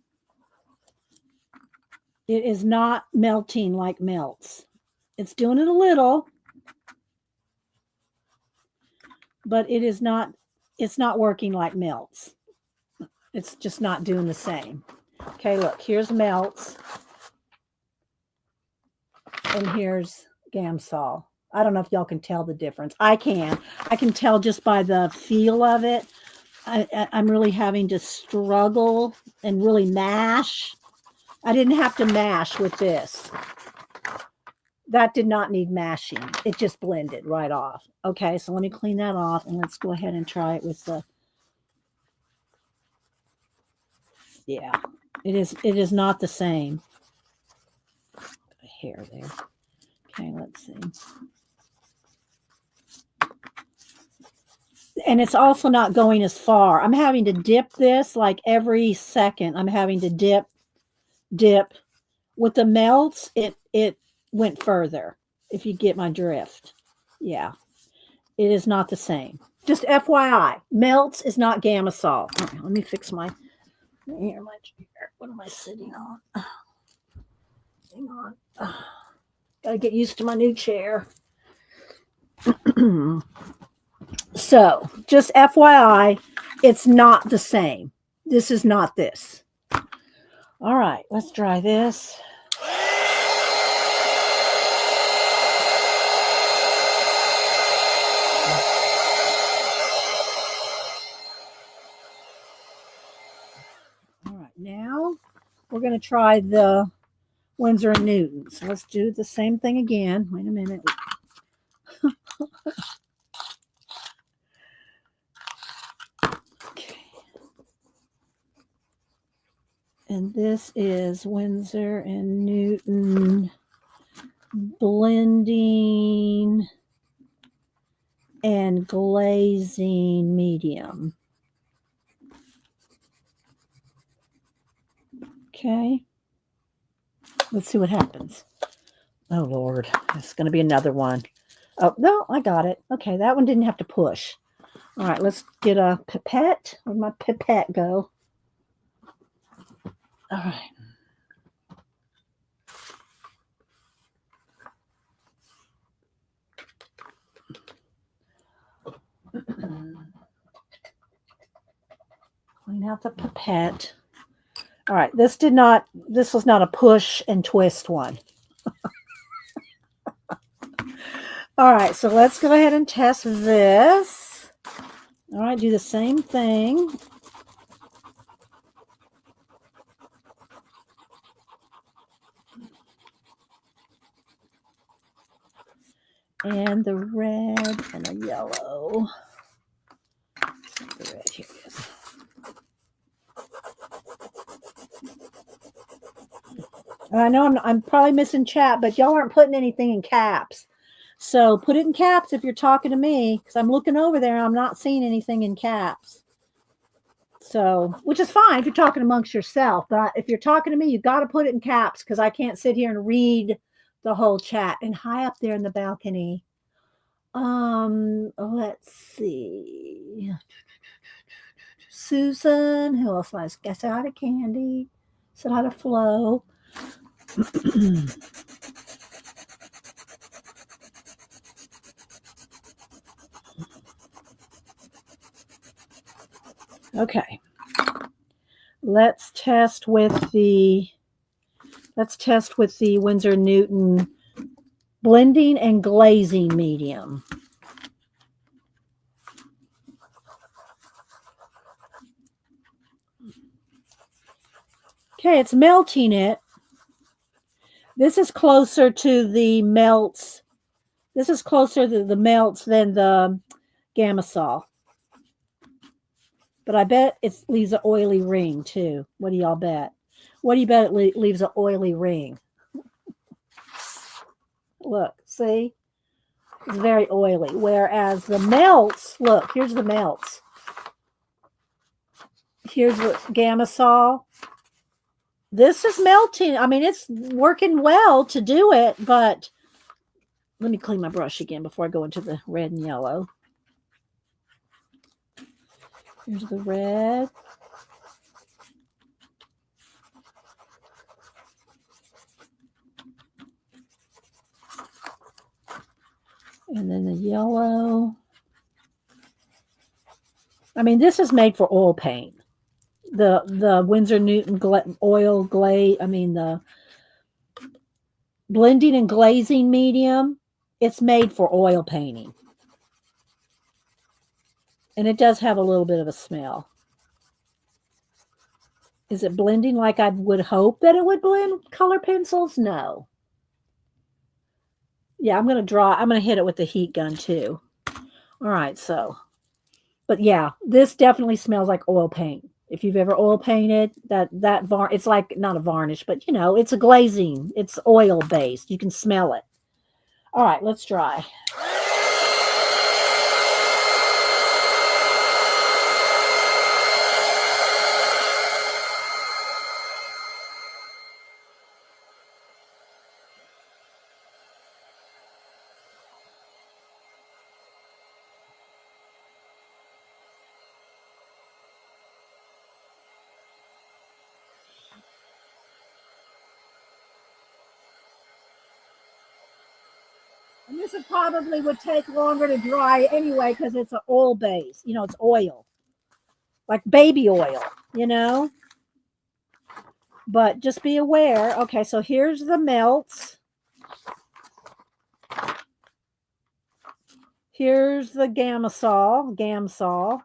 It is not melting like Meltz. It's doing it a little, but it is not, it's not working like Meltz. It's just not doing the same. Okay, look, here's Meltz. And here's Gamsol. I don't know if y'all can tell the difference. I can. I can tell just by the feel of it. I'm really having to struggle and really mash. I didn't have to mash with this. That did not need mashing. It just blended right off. Okay, so let me clean that off and let's go ahead and try it with the, yeah, it is not the same. Hair there. Okay, let's see. And it's also not going as far. I'm having to dip this like every second. I'm having to dip. With the Meltz, it went further, if you get my drift. Yeah, it is not the same. Just FYI, Meltz is not Gamasol. Okay, let me fix my chair. What am I sitting on? Hang on. Gotta get used to my new chair. So, just FYI, it's not the same. This is not this. All right, let's try this. All right, now we're going to try the Winsor & Newton. So let's do the same thing again. Wait a minute. Okay. And this is Winsor & Newton blending and glazing medium. Okay. Let's see what happens. Oh, Lord. It's going to be another one. Oh, no, I got it. Okay, that one didn't have to push. All right, let's get a pipette. Where'd my pipette go? All right. Clean out the pipette. All right, this was not a push and twist one. All right, so let's go ahead and test this. All right, do the same thing. And the red and the yellow. The red, here it is. I know I'm probably missing chat, but y'all aren't putting anything in caps. So put it in caps if you're talking to me, because I'm looking over there and I'm not seeing anything in caps. So, which is fine if you're talking amongst yourself, but if you're talking to me, you got to put it in caps because I can't sit here and read the whole chat. And high up there in the balcony. Let's see. Susan, who else was? Guess out of Candy. Said how to flow. Okay. Let's test with the Winsor & Newton blending and glazing medium. Okay, it's melting it. This is closer to the Meltz. This is closer to the Meltz than the Gamasol. But I bet it leaves an oily ring too. What do y'all bet? What do you bet it leaves an oily ring? Look, see? It's very oily. Whereas the Meltz, look, here's the Meltz. Here's the Gamasol. This is melting. I mean, it's working well to do it, but let me clean my brush again before I go into the red and yellow. Here's the red. And then the yellow. I mean, this is made for oil paint. The Winsor & Newton oil glaze, I mean, the blending and glazing medium It's made for oil painting. And it does have a little bit of a smell. Is it blending like I would hope that it would blend color pencils? No. Yeah, I'm going to hit it with the heat gun too. All right, so, but yeah, this definitely smells like oil paint. If you've ever oil painted, it's like not a varnish, but it's a glazing. It's oil based. You can smell it. All right, let's dry. And this probably would take longer to dry anyway because it's an oil base. It's oil, like baby oil. But just be aware. Okay, so here's the Meltz. Here's the Gamsol.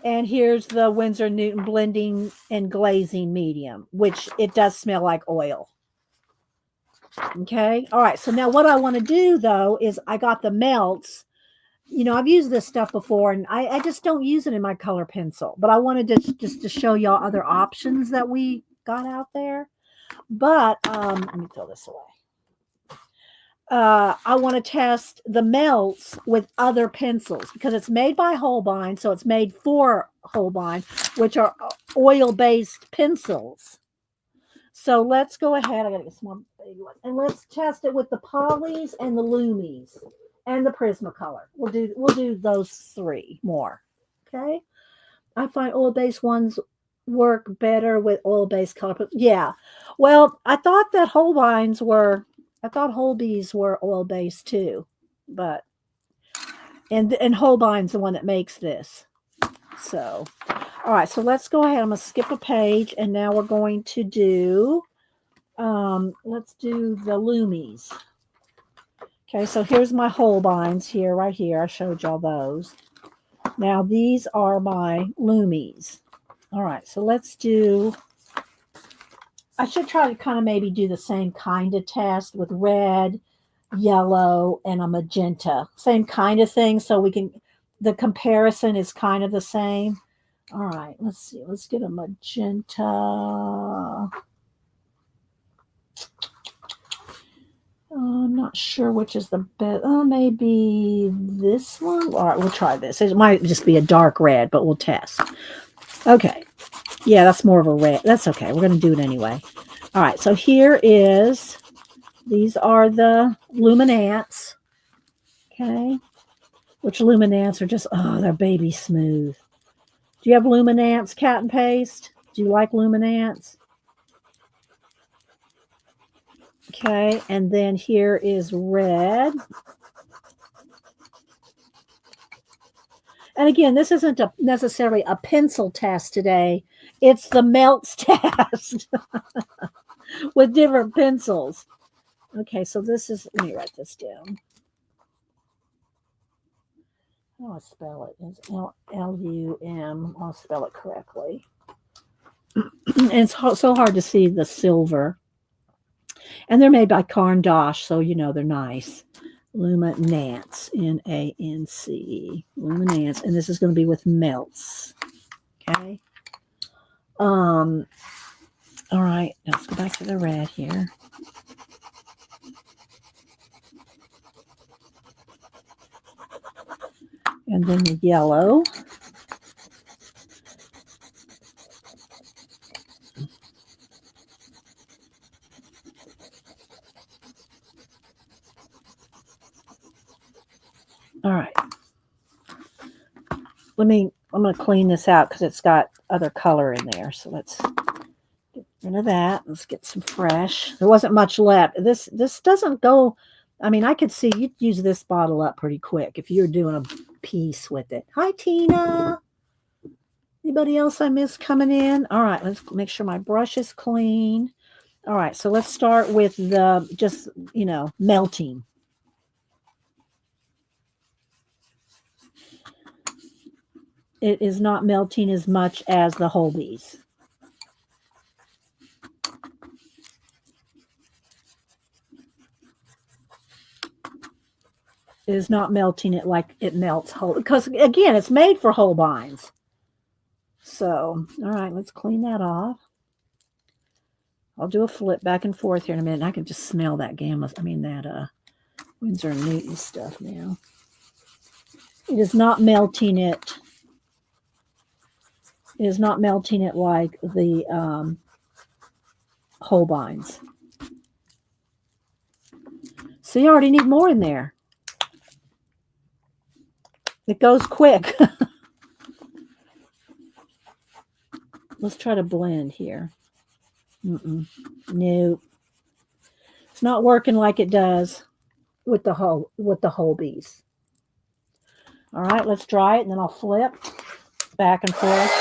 And here's the Winsor Newton blending and glazing medium, which it does smell like oil. Okay. All right. So now what I want to do though is I got the Meltz. I've used this stuff before and I just don't use it in my color pencil, but I wanted to just to show y'all other options that we got out there. But let me throw this away. I want to test the Meltz with other pencils because it's made by Holbein, so it's made for Holbein, which are oil-based pencils. So let's go ahead. I gotta get some more baby ones, and let's test it with the Polys and the Lumies and the Prismacolor. We'll do those three more. Okay. I find oil-based ones work better with oil-based color. Yeah. Well, I thought Holbeins were oil-based too, but and Holbein's the one that makes this. So, all right, so let's go ahead. I'm gonna skip a page, and now we're going to do let's do the Lumies. Okay, so here's my Holbeins right here. I showed y'all those. Now these are my Lumies. All right, so let's do. I should try to kind of maybe do the same kind of test with red, yellow, and a magenta. Same kind of thing, so the comparison is kind of the same. All right, let's see. Let's get a magenta. I'm not sure which is the best. Maybe this one. All right, we'll try this. It might just be a dark red, but we'll test. Okay. Yeah, that's more of a red. That's okay. We're going to do it anyway. All right, so these are the Luminance. Okay. Which Luminance are just, they're baby smooth. Do you have Luminance cat and paste? Do you like Luminance? Okay, and then here is red. And again, this isn't necessarily a pencil test today. It's the Meltz test with different pencils. Okay, so this is, let me write this down. How do I spell it? It's Lum. I'll spell it correctly. And it's so hard to see the silver. And they're made by Cairn d'Ache, so they're nice. Luminance, Nance, Luminance, and this is going to be with Meltz. Okay. All right, let's go back to the red here. And then the yellow. All right. I'm going to clean this out because it's got other color in there. So let's get rid of that. Let's get some fresh. There wasn't much left. This doesn't go. I mean, I could see you'd use this bottle up pretty quick if you're doing a piece with it. Hi, Tina. Anybody else I missed coming in? All right, let's make sure my brush is clean. All right, so let's start with the just, melting. It is not melting as much as the whole bees. It is not melting it like it melts whole, because again, it's made for whole binds. So, all right, let's clean that off. I'll do a flip back and forth here in a minute. And I can just smell that that Winsor & Newton stuff now. It is not melting it. It is not melting it like the whole binds. So you already need more in there. It goes quick. Let's try to blend here. Nope. It's not working like it does with the whole bees. All right, let's dry it, and then I'll flip back and forth.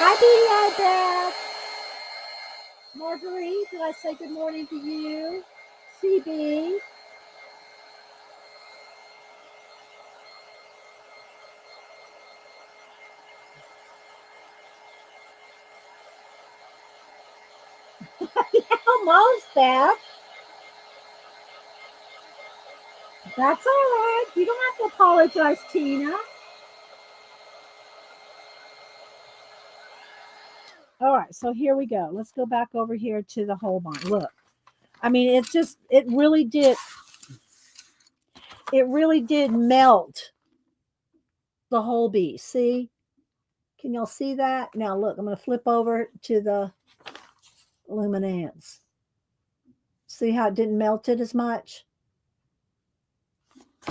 Hi, Beauty Eyebrow. Marguerite, did I say good morning to you? CB. Almost, Beth. That's all right. You don't have to apologize, Tina. All right, so here we go. Let's go back over here to the whole bind. Look, I mean, it really did melt the whole bee. See? Can y'all see that? Now look, I'm going to flip over to the luminance. See how it didn't melt it as much?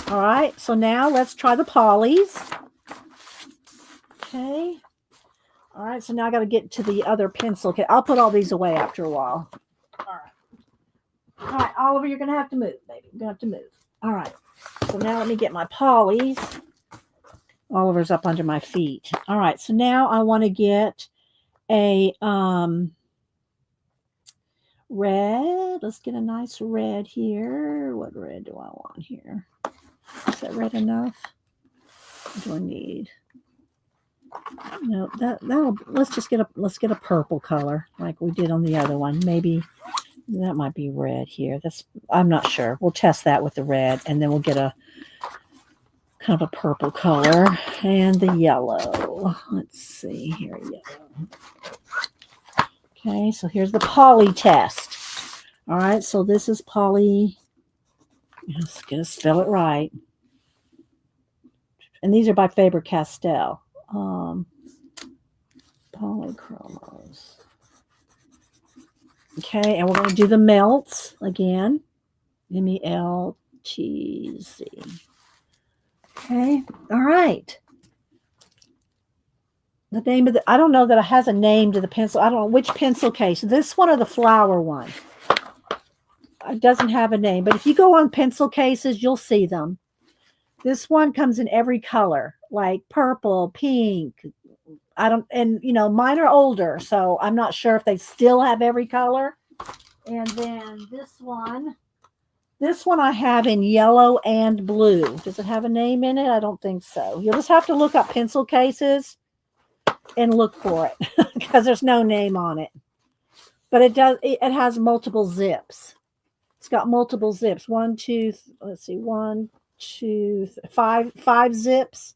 All right, so now let's try the polys. Okay. All right, so now I got to get to the other pencil. Okay, I'll put all these away after a while. All right. All right, Oliver, you're going to have to move, baby. You're going to have to move. All right. So now let me get my polys. Oliver's up under my feet. All right, so now I want to get a red. Let's get a nice red here. What red do I want here? Is that red enough? What do I need? No, let's get a purple color like we did on the other one. Maybe that might be red here. I'm not sure. We'll test that with the red, and then we'll get a kind of a purple color and the yellow. Let's see here, yellow. Okay, so here's the poly test. All right, so this is poly. Just gonna spell it right. And these are by Faber-Castell. Polychromos. Okay, and we're going to do the Meltz again. Meltz. Okay, all right. The name of I don't know that it has a name to the pencil. I don't know which pencil case. This one or the flower one. It doesn't have a name, but if you go on pencil cases, you'll see them. This one comes in every color, like purple, pink. Mine are older, so I'm not sure if they still have every color. And then this one I have in yellow and blue. Does it have a name in it? I don't think so. You'll just have to look up pencil cases and look for it because there's no name on it. But it has multiple zips. It's got multiple zips. 1, 2, let's see, 1, 2, 5 zips.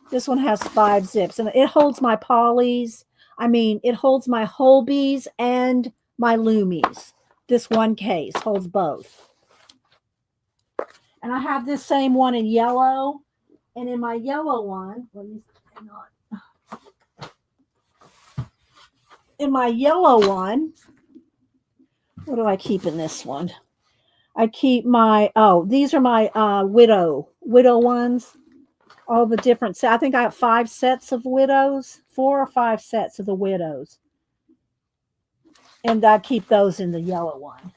This one has 5 zips, and it holds my polys. It holds my whole bees and my loomies. This one case holds both. And I have this same one in yellow, and in my yellow one, in my yellow one, what do I keep in this one? I keep these are my widow ones. All the different I think I have 5 sets of widows, 4 or 5 sets of the widows. And I keep those in the yellow one.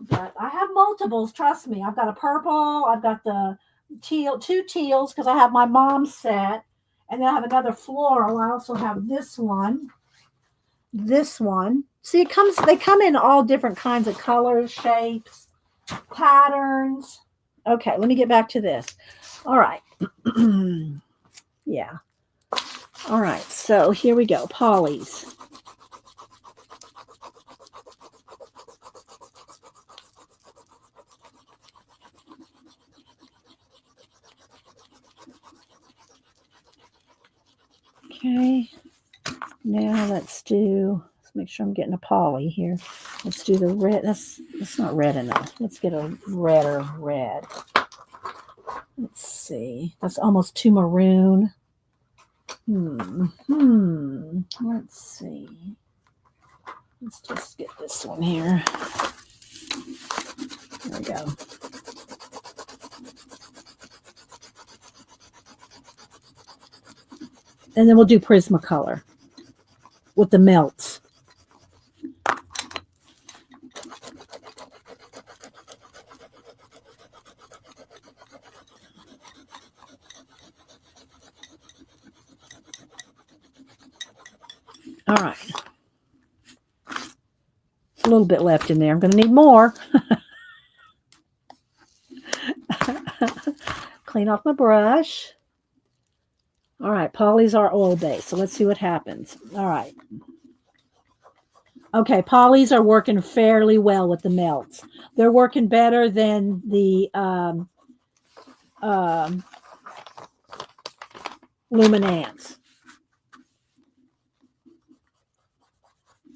But I have multiples, trust me. I've got a purple, I've got the two teals because I have my mom's set, and then I have another floral. I also have this one. This one. See, they come in all different kinds of colors, shapes, patterns. Okay, let me get back to this. All right. Yeah. All right. So here we go. Polys. Okay. Now let's make sure I'm getting a poly here. Let's do the red. That's not red enough. Let's get a redder red. Let's see. That's almost too maroon. Let's see. Let's just get this one here. There we go. And then we'll do Prismacolor with the Meltz. All right. A little bit left in there. I'm going to need more. Clean off my brush. All right, polys are oil-based, so let's see what happens. All right. Okay, polys are working fairly well with the Meltz. They're working better than the Luminance.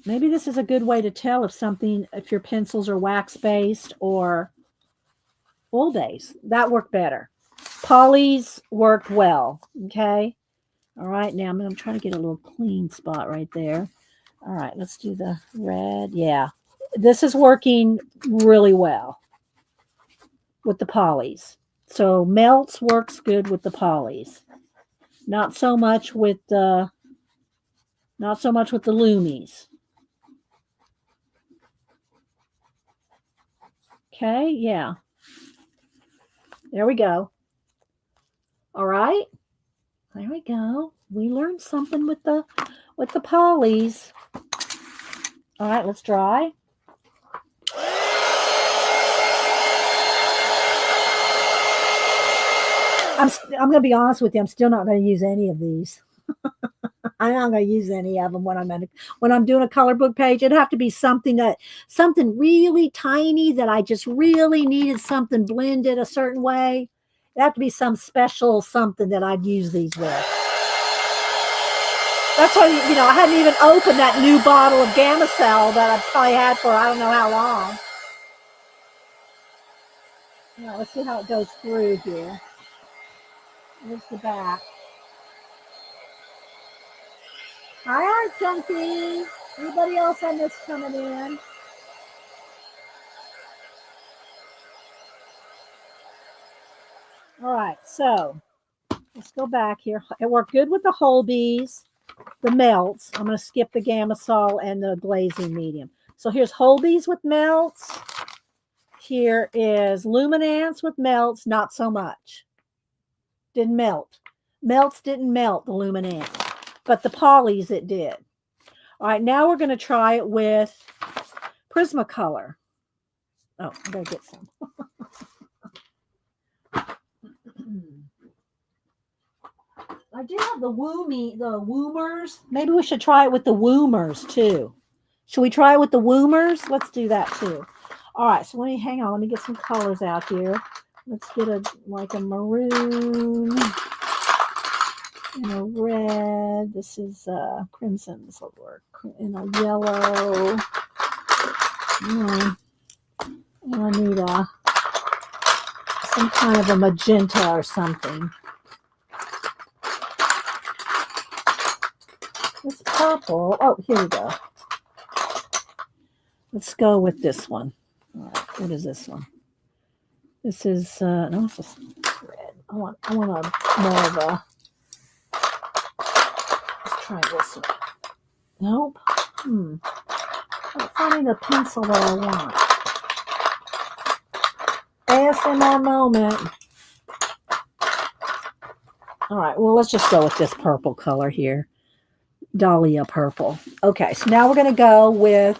Maybe this is a good way to tell if your pencils are wax-based or oil-based. That worked better. Polys worked well, okay? All right, now I'm trying to get a little clean spot right there. All right, let's do the red. Yeah, this is working really well with the polys. So Meltz works good with the polys. Not so much with the Lumies. Okay, yeah. There we go. All right. There we go. We learned something with the polys. All right, let's dry. I'm going to be honest with you. I'm still not going to use any of these. I'm not going to use any of them when I'm doing a color book page. It'd have to be something really tiny that I just really needed something blended a certain way. It'd have to be some special something that I'd use these with. That's why, I hadn't even opened that new bottle of Gamma-Cell that I've probably had for I don't know how long. Now, let's see how it goes through here. Here's the back. Hi, Art Junkie. Anybody else on this coming in? All right, so let's go back here. It worked good with the Holbees, the Meltz. I'm going to skip the Gamma-Sol and the glazing medium. So here's Holbees with Meltz. Here is Luminance with Meltz. Not so much. Didn't melt. Meltz didn't melt the Luminance, but the polys it did. All right, now we're going to try it with Prismacolor. Oh, I better get some. I do have the Woomers. Maybe we should try it with the Woomers too. Should we try it with the Woomers? Let's do that too. All right, so hang on. Let me get some colors out here. Let's get a maroon and a red. This is crimson. This will work. And a yellow. And I need some kind of a magenta or something. This purple. Oh, here we go. Let's go with this one. All right, what is this one? This is no, it's just red. I want a more of a. Let's try this one. Nope. I'm not finding the pencil that I want. ASMR moment. All right, well, let's just go with this purple color here. Dahlia purple. Okay, so now we're going to go with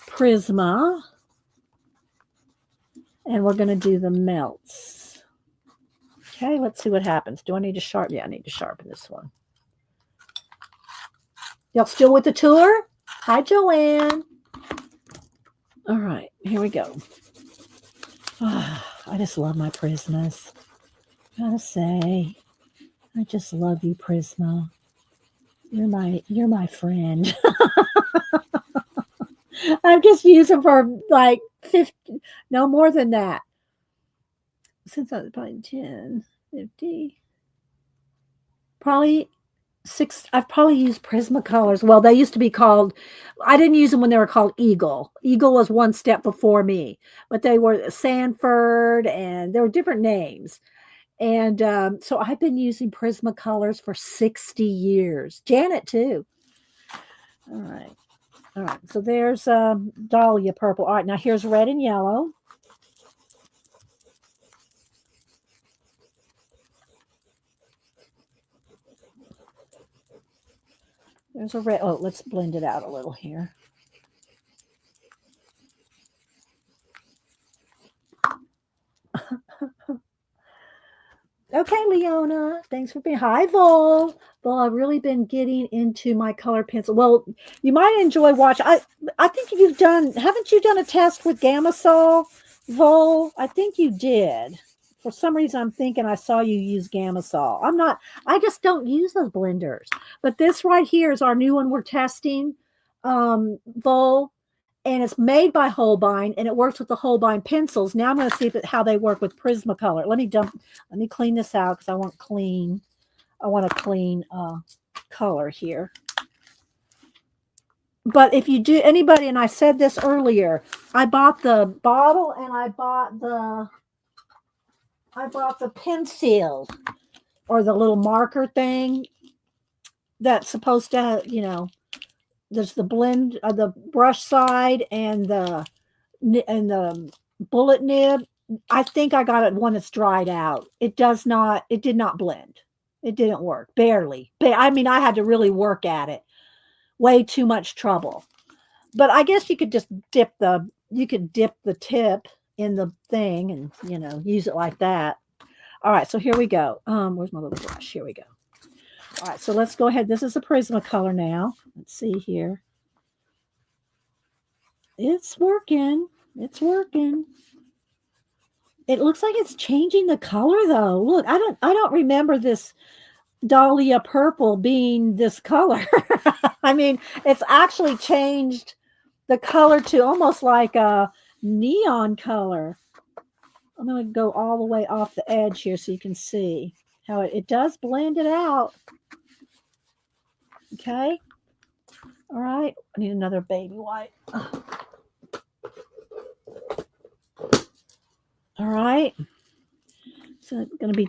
Prisma. And we're going to do the Meltz. Okay, let's see what happens. Do I need to sharpen? Yeah, I need to sharpen this one. Y'all still with the tour? Hi, Joanne. All right, here we go. Oh, I just love my Prismas. Gotta say, I just love you, Prisma. You're my friend. I've just used them for like 50, no more than that. Since I was probably 10, 50, probably 6. I've probably used Prismacolors. Well, they used to be called, I didn't use them when they were called Eagle. Eagle was one step before me, but they were Sanford and there were different names. And so I've been using Prismacolors for 60 years. Janet, too. All right. All right. So there's Dahlia purple. All right. Now here's red and yellow. There's a red. Oh, let's blend it out a little here. Okay, Leona. Thanks for being. Hi, Vol. Vol, I've really been getting into my color pencil. Well, you might enjoy watching. I think you've done. Haven't you done a test with Gamasol, Vol? I think you did. For some reason, I'm thinking I saw you use Gamasol. I'm not. I just don't use those blenders. But this right here is our new one we're testing, Vol, and it's made by Holbein, and it works with the Holbein pencils. Now I'm going to see how they work with Prismacolor. Let me clean this out because I want a clean color here. But if you do, anybody, and I said this earlier, I bought the bottle and I bought the pencil or the little marker thing that's supposed to, there's the blend of the brush side and the bullet nib. I think I got it one that's dried out. It did not blend. It didn't work. Barely. I mean, I had to really work at it. Way too much trouble. But I guess you could just dip the tip in the thing and, use it like that. All right, so here we go. Where's my little brush? Here we go. All right, so let's go ahead. This is a Prismacolor now. Let's see here. It's working. It's working. It looks like it's changing the color though. Look, I don't remember this Dahlia purple being this color. I mean, it's actually changed the color to almost like a neon color. I'm going to go all the way off the edge here so you can see how it does blend it out. Okay. All right. I need another baby white. All right. So it's going to be I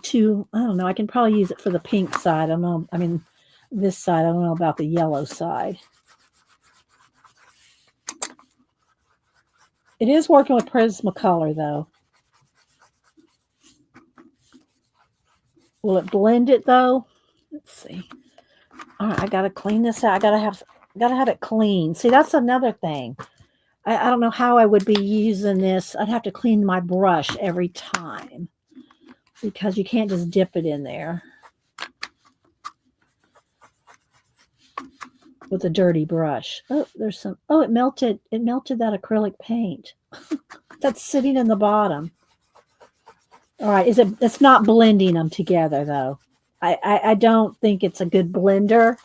don't know. I can probably use it for the pink side. I don't know. I mean, this side, I don't know about the yellow side. It is working with Prismacolor though. Will it blend it though? Let's see. All right, I got to clean this out. I got to have it clean. See, that's another thing. I don't know how I would be using this. I'd have to clean my brush every time because you can't just dip it in there with a dirty brush. Oh, there's some. Oh, it melted that acrylic paint that's sitting in the bottom. All right, it's not blending them together though. I don't think it's a good blender.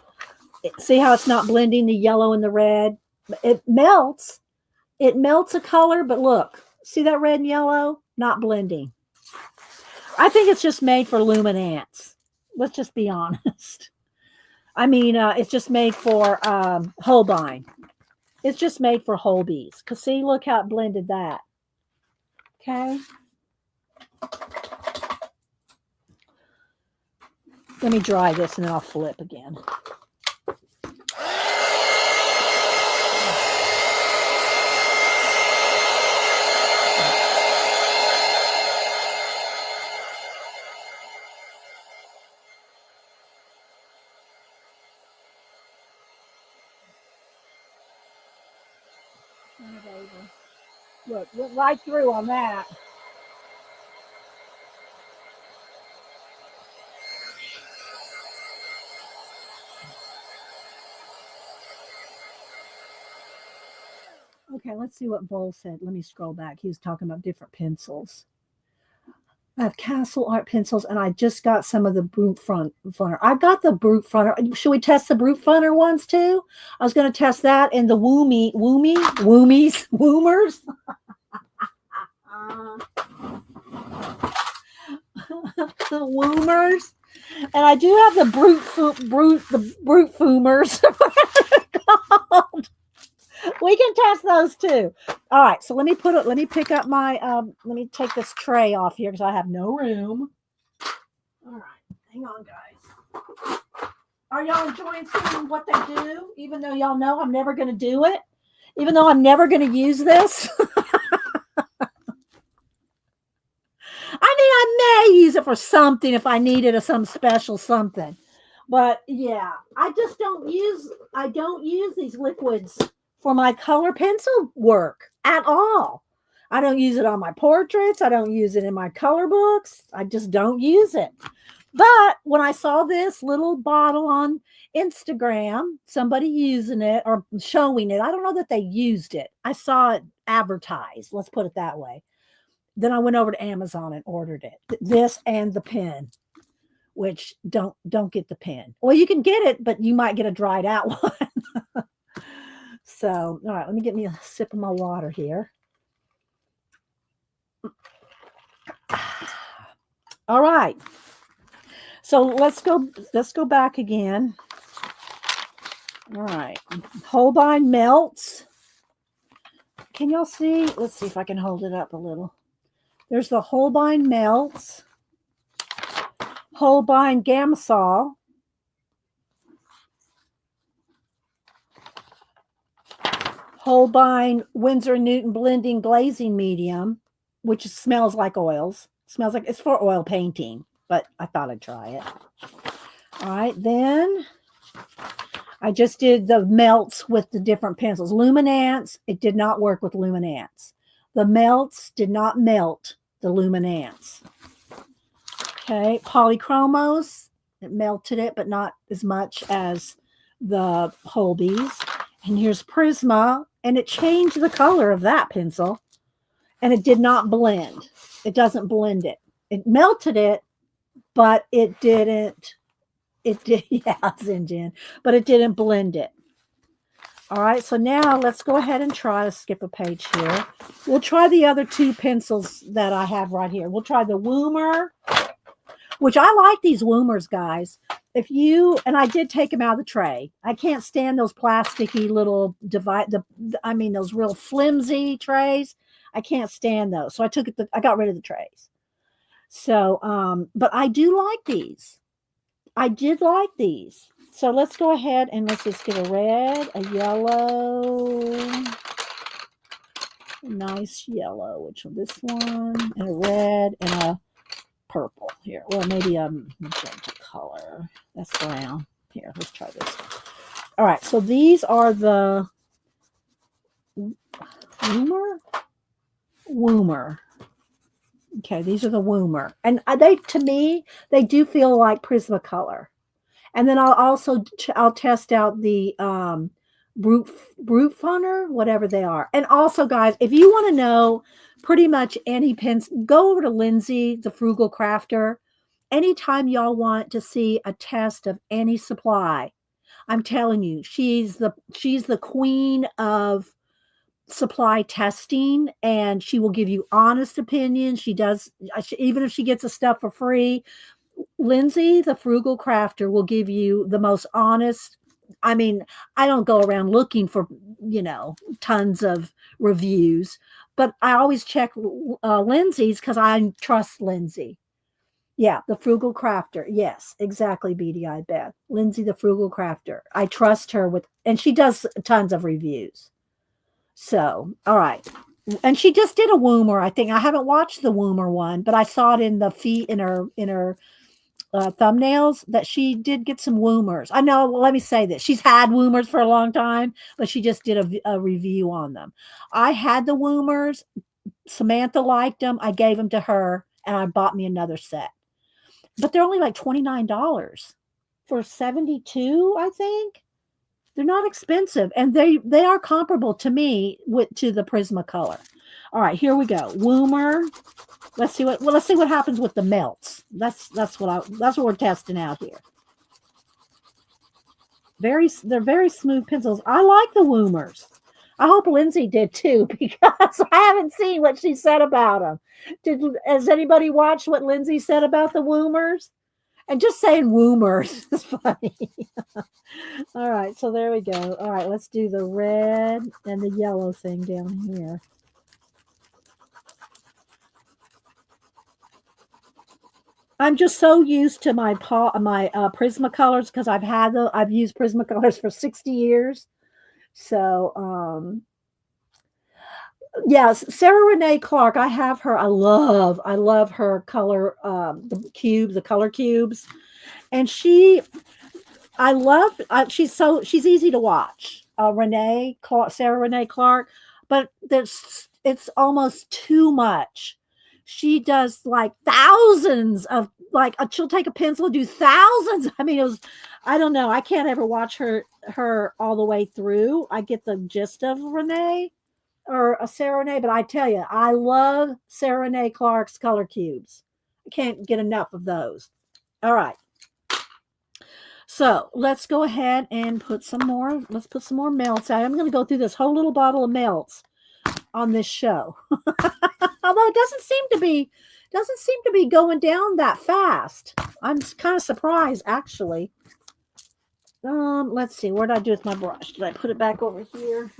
See how it's not blending the yellow and the red? It melts. It melts a color, but look, see that red and yellow? Not blending. I think it's just made for luminance. Let's just be honest. I mean, it's just made for Holbein. It's just made for Holbeis. Because see, look how it blended that. Okay. Let me dry this and then I'll flip again. Look, went right through on that. Okay, let's see what Vol said. Let me scroll back. He was talking about different pencils. I have Castle Art pencils, and I just got some of the Brute Funner. I got the Brute Funner. Should we test the Brute Funner ones too? I was going to test that and the Woomers. The Woomers. And I do have the Brute Foomers. We can test those too. All right, so let me pick up my let me take this tray off here because I have no room. All right, hang on, guys. Are y'all enjoying seeing what they do, even though y'all know I'm never going to do it, even though I'm never going to use this? I mean, I may use it for something if I needed some special something, but yeah, I don't use these liquids for my color pencil work at all. I don't use it on my portraits. I don't use it in my color books. I just don't use it. But when I saw this little bottle on Instagram, somebody using it or showing it, I don't know that they used it. I saw it advertised. Let's put it that way. Then I went over to Amazon and ordered it. This and the pen, which don't get the pen. Well, you can get it, but you might get a dried out one. So, all right, let me get me a sip of my water here. All right. So let's go back again. All right. Holbein Meltz. Can y'all see? Let's see if I can hold it up a little. There's the Holbein Meltz, Holbein Gamasol, Holbein Winsor Newton Blending Glazing Medium, which smells like oils. Smells like it's for oil painting, but I thought I'd try it. All right, then I just did the Meltz with the different pencils. Luminance, it did not work with Luminance. The Meltz did not melt the Luminance. Okay, Polychromos, it melted it, but not as much as the Holbeis. And here's Prisma, and it changed the color of that pencil, and it did not blend. It doesn't blend it. It melted it, but it didn't. It did, yeah, Zinjan, but it didn't blend it. All right, so now let's go ahead and try to skip a page here. We'll try the other two pencils that I have right here. We'll try the Woomer, which I like these Woomers, guys. If you, and I did take them out of the tray. I can't stand those plasticky little those real flimsy trays. I can't stand those. So I got rid of the trays. So, but I do like these. I did like these. So let's go ahead and let's just get a red, a yellow, a nice yellow, which one? This one, and a red and a purple here. Well, maybe a magenta color. That's brown. Here, let's try this. All right, so these are the Woomer. Okay, these are the Woomer. And they, to me, they do feel like Prismacolor. And then I'll test out the Brute Funner, whatever they are. And also, guys, if you want to know pretty much any pens, go over to Lindsay, the Frugal Crafter. Anytime y'all want to see a test of any supply, I'm telling you, she's the queen of supply testing, and she will give you honest opinions. She does, even if she gets the stuff for free. Lindsay, the Frugal Crafter, will give you the most honest. I mean, I don't go around looking for, tons of reviews, but I always check Lindsay's because I trust Lindsay. Yeah, the Frugal Crafter. Yes, exactly, Beady-Eyed Beth. Lindsay, the Frugal Crafter. I trust her and she does tons of reviews. So, all right. And she just did a Woomer, I think. I haven't watched the Woomer one, but I saw it in the feed in her thumbnails that she did get some woomers. I know, well, let me say this. She's had woomers for a long time, but she just did a review on them. I had the woomers. Samantha liked them. I gave them to her, and I bought me another set. But they're only like $29 for 72, I think. They're not expensive, and they are comparable to me to the Prismacolor. All right, here we go. Woomer. Let's see what happens with the Meltz. That's what we're testing out here. They're very smooth pencils. I like the Woomers. I hope Lindsay did too, because I haven't seen what she said about them. Has anybody watched what Lindsay said about the Woomers? And just saying Woomers is funny. All right, so there we go. All right, let's do the red and the yellow thing down here. I'm just so used to my Prismacolors because I've used Prismacolors for 60 years. So yes, Sarah Renee Clark. I have her. I love her color, the color cubes, and she's easy to watch. Sarah Renee Clark, but it's almost too much. She does like thousands of she'll take a pencil and do thousands. I mean, I don't know. I can't ever watch her all the way through. I get the gist of Renee or Sarah Renee, but I tell you, I love Sarah Renee Clark's color cubes. I can't get enough of those. All right. So let's go ahead and put some more. Let's put some more Meltz out. I'm going to go through this whole little bottle of Meltz on this show. Although it doesn't seem to be going down that fast. I'm kind of surprised, actually. Let's see. What did I do with my brush? Did I put it back over here?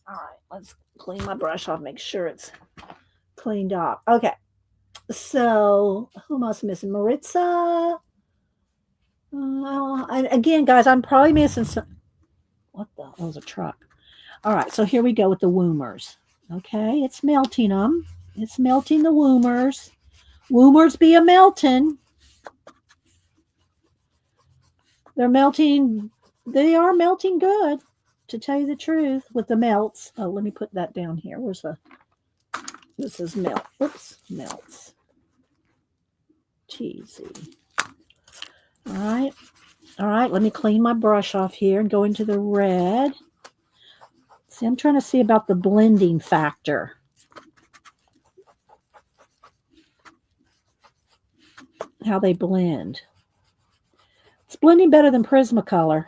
All right. Let's clean my brush off. Make sure it's cleaned off. Okay. So who am I missing? Maritza. And again, guys, I'm probably missing some. What the? That was a truck. All right. So here we go with the Woomers. Okay. It's melting them. It's melting the Woomers. Woomers be a melting. They're melting. They are melting good, to tell you the truth, with the Meltz. Oh, let me put that down here. This is Meltz. Oops, Meltz. Cheesy. All right. All right, let me clean my brush off here and go into the red. See, I'm trying to see about the blending factor. How they blend. It's blending better than Prismacolor,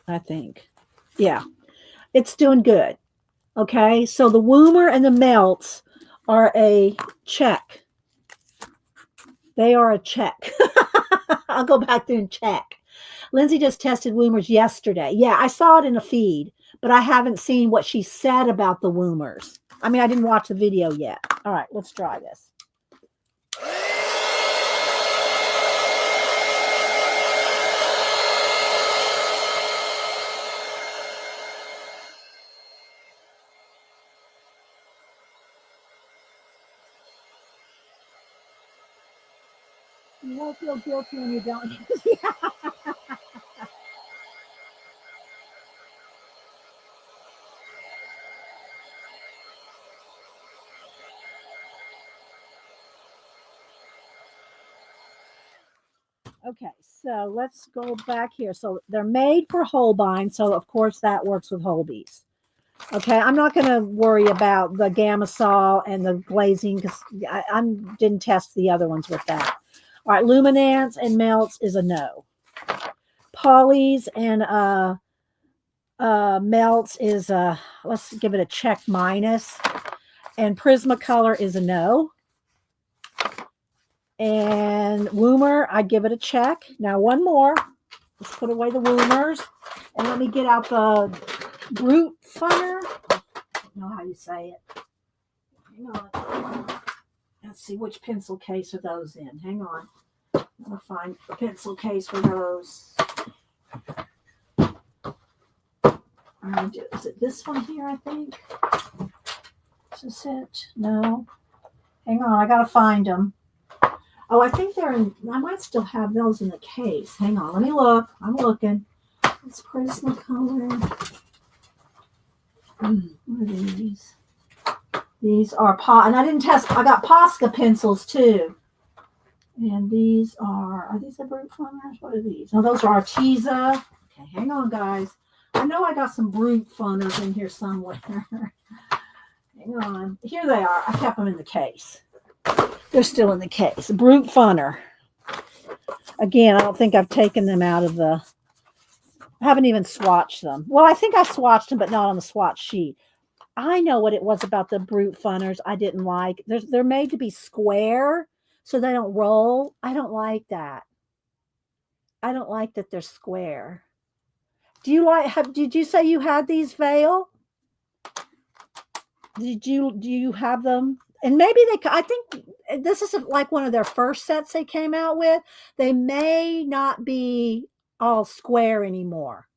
I think. Yeah, it's doing good. Okay, so the Woomer and the Meltz are a check. They are a check. I'll go back there and check. Lindsay just tested Woomers yesterday. Yeah, I saw it in a feed, but I haven't seen what she said about the Woomers. I mean, I didn't watch the video yet. All right, let's try this. You won't feel guilty when you don't. Yeah. Okay, so let's go back here. So they're made for Holbein, so of course that works with Holbeis. Okay, I'm not going to worry about the Gamasol and the glazing because I didn't test the other ones with that. All right, Luminance and Meltz is a no. Polys and Meltz is let's give it a check minus. And Prismacolor is a no. And Woomer, I give it a check. Now one more. Let's put away the Woomers. And let me get out the Brute Funner. I don't know how you say it. Hang on. Let's see, which pencil case are those in? Hang on. I'm going to find a pencil case for those. Is it this one here, I think? this it? No. Hang on, I gotta find them. Oh, I think they're in. I might still have those in the case. Hang on, let me look. I'm looking. It's Prismacolor. What are these? These are and I didn't test. I got Posca pencils too. And these are these the brute funners? What are these? Oh, those are Arteza. Okay, hang on, guys. I know I got some brute funners in here somewhere. Hang on. Here they are. I kept them in the case. They're still in the case. Brute funner. Again, I don't think I've taken them out of the... I haven't even swatched them. Well, I think I swatched them, but not on the swatch sheet. I know what it was about the brute funners I didn't like. They're made to be square so they don't roll. I don't like that. I don't like that they're square. Do you like... Did you say you had these, Vale? Do you have them? And maybe I think this is like one of their first sets they came out with. They may not be all square anymore.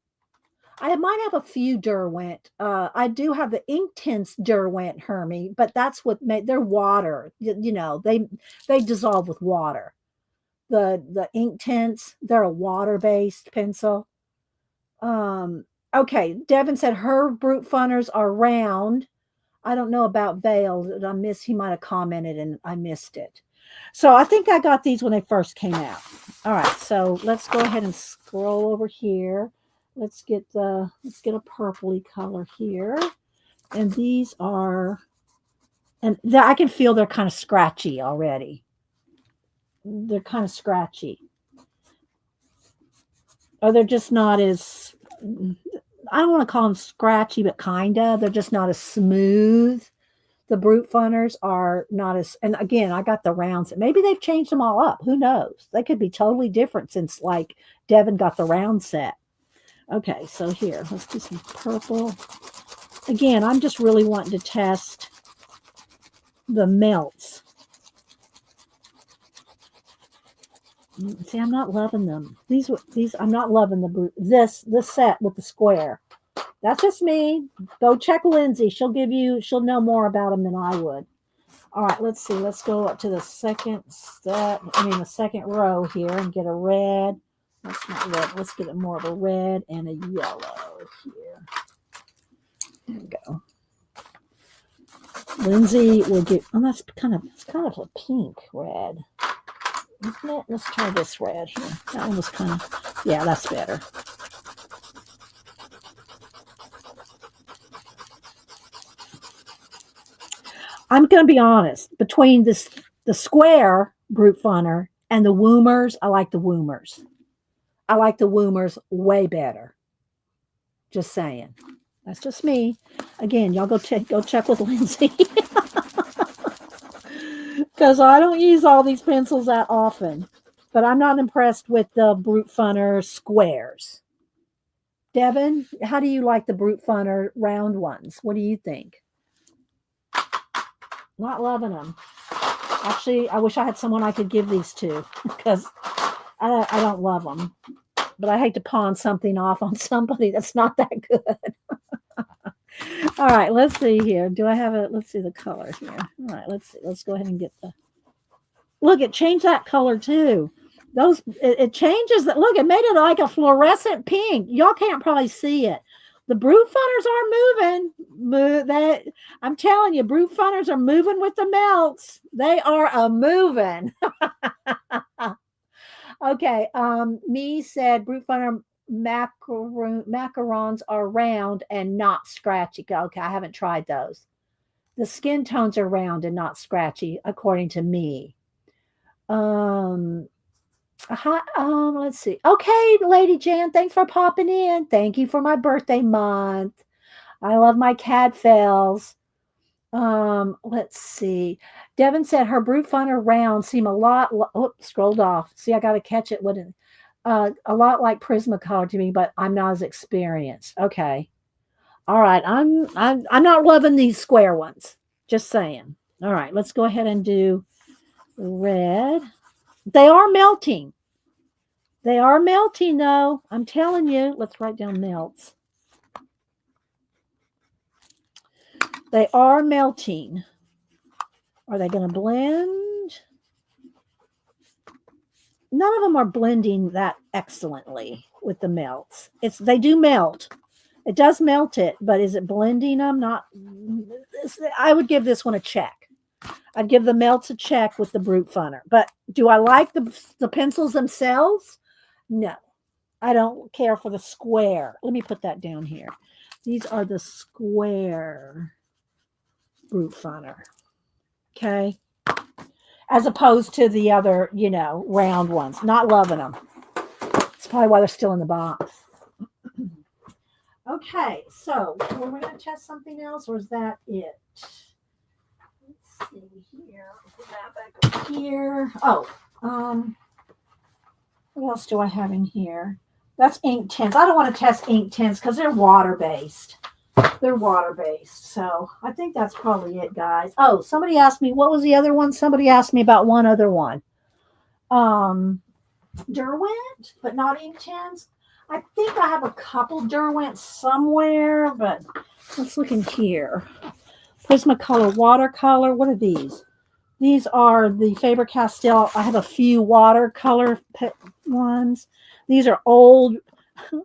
I might have a few Derwent. I do have the Inktense Derwent Hermie, but that's what made... They're water. You know, they dissolve with water. The Inktense, they're a water-based pencil. Okay, Devin said her brute funners are round. I don't know about Vale. He might have commented and I missed it. So I think I got these when they first came out. All right, so let's go ahead and scroll over here. Let's get a purpley color here. And these are, and I can feel they're kind of scratchy already. They're kind of scratchy. Or they're just not as... I don't want to call them scratchy, but kind of. They're just not as smooth. The brute funners are not as... And again, I got the rounds. Maybe they've changed them all up. Who knows? They could be totally different since, like, Devin got the round set. Okay, so here, let's do some purple. Again, I'm just really wanting to test the Meltz. See, I'm not loving them. These I'm not loving this set with the square. That's just me. Go check Lindsay. She'll know more about them than I would. All right, let's see. Let's go up to the second the second row here and get a red. That's not red. Let's get more of a red and a yellow here. There we go. Lindsay will get... Oh, it's kind of a pink red. Isn't it? Let's try this red here. That one was kind of... Yeah, that's better. I'm going to be honest. Between the square brute funner and the Woomers, I like the Woomers. I like the Woomers way better. Just saying. That's just me. Again, y'all go check with Lindsay. Because I don't use all these pencils that often. But I'm not impressed with the brute funner squares. Devin, how do you like the brute funner round ones? What do you think? Not loving them. Actually, I wish I had someone I could give these to because I don't love them. But I hate to pawn something off on somebody that's not that good. All right, let's see here. Do I have let's see the color here. All right, let's see. Let's go ahead and get look, it changed that color too. It changes that. Look, it made it like a fluorescent pink. Y'all can't probably see it. The brute funners are moving. I'm telling you, brute funners are moving with the Meltz. They are moving. Okay. Me said brute funner macarons are round and not scratchy. Okay, I haven't tried those. The skin tones are round and not scratchy, according to me. Let's see. Okay, Lady Jan, thanks for popping in. Thank you for my birthday month. I love my cat fells. Let's see. Devin said her brute funner rounds seem a lot. Scrolled off. See, I got to catch it. A lot like Prismacolor to me, but I'm not as experienced. Okay. All right. I'm not loving these square ones. Just saying. All right. Let's go ahead and do red. They are melting. They are melting, though. I'm telling you. Let's write down Meltz. They are melting. Are they going to blend? None of them are blending that excellently with the melts. They do melt. It does melt it, but is it blending them? Not. I would give this one a check. I'd give the melts a check with the Brute Funner. But do I like the pencils themselves? No. I don't care for the square. Let me put that down here. These are the square Brute Funner. Okay. As opposed to the other, round ones. Not loving them. That's probably why they're still in the box. Okay, so were we going to test something else, or is that it? Let's see here. Put that back up here. Oh, what else do I have in here? That's ink tints. I don't want to test ink tints because they're water-based. They're water-based, so I think that's probably it, guys. Oh, somebody asked me, what was the other one? Somebody asked me about one other one. Derwent, but not ink tints. I think I have a couple Derwent somewhere, but let's look in here. Prismacolor watercolor. What are these? These are the Faber-Castell. I have a few watercolor ones. These are old.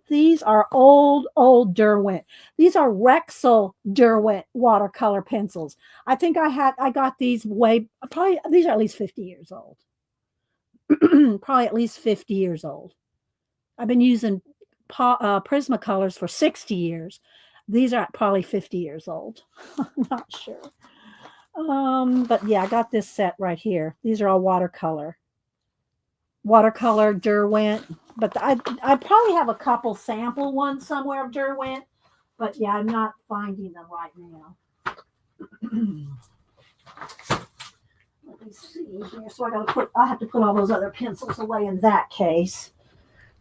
These are old Derwent. These are Rexel Derwent watercolor pencils. I think I got these probably, these are at least 50 years old. Probably at least 50 years old. I've been using Prismacolors for 60 years. These are probably 50 years old. I'm not sure. But yeah, I got this set right here. These are all watercolor Derwent. But I probably have a couple sample ones somewhere of Derwent. But yeah, I'm not finding them right now. Let me see here. So I have to put all those other pencils away in that case.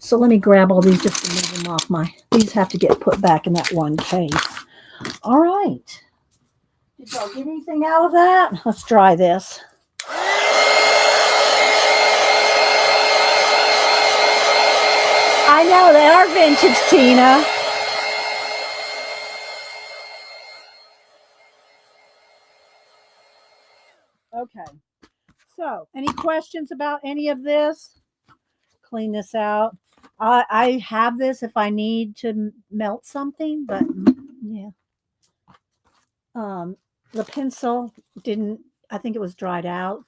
So let me grab all these just to move them off these have to get put back in that one case. All right. Did y'all get anything out of that? Let's try this. I know they are vintage, Tina. Okay. So, any questions about any of this? Clean this out. I have this if I need to melt something, but yeah. The pencil didn't, I think it was dried out.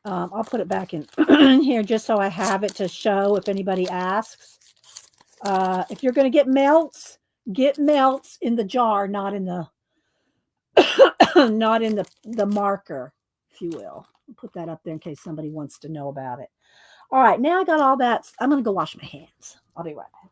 I'll put it back in here just so I have it to show if anybody asks. If you're going to get melts in the jar, not in the not in the marker, if you will. I'll put that up there in case somebody wants to know about it. All right, now I got all that. I'm going to go wash my hands. I'll be right back.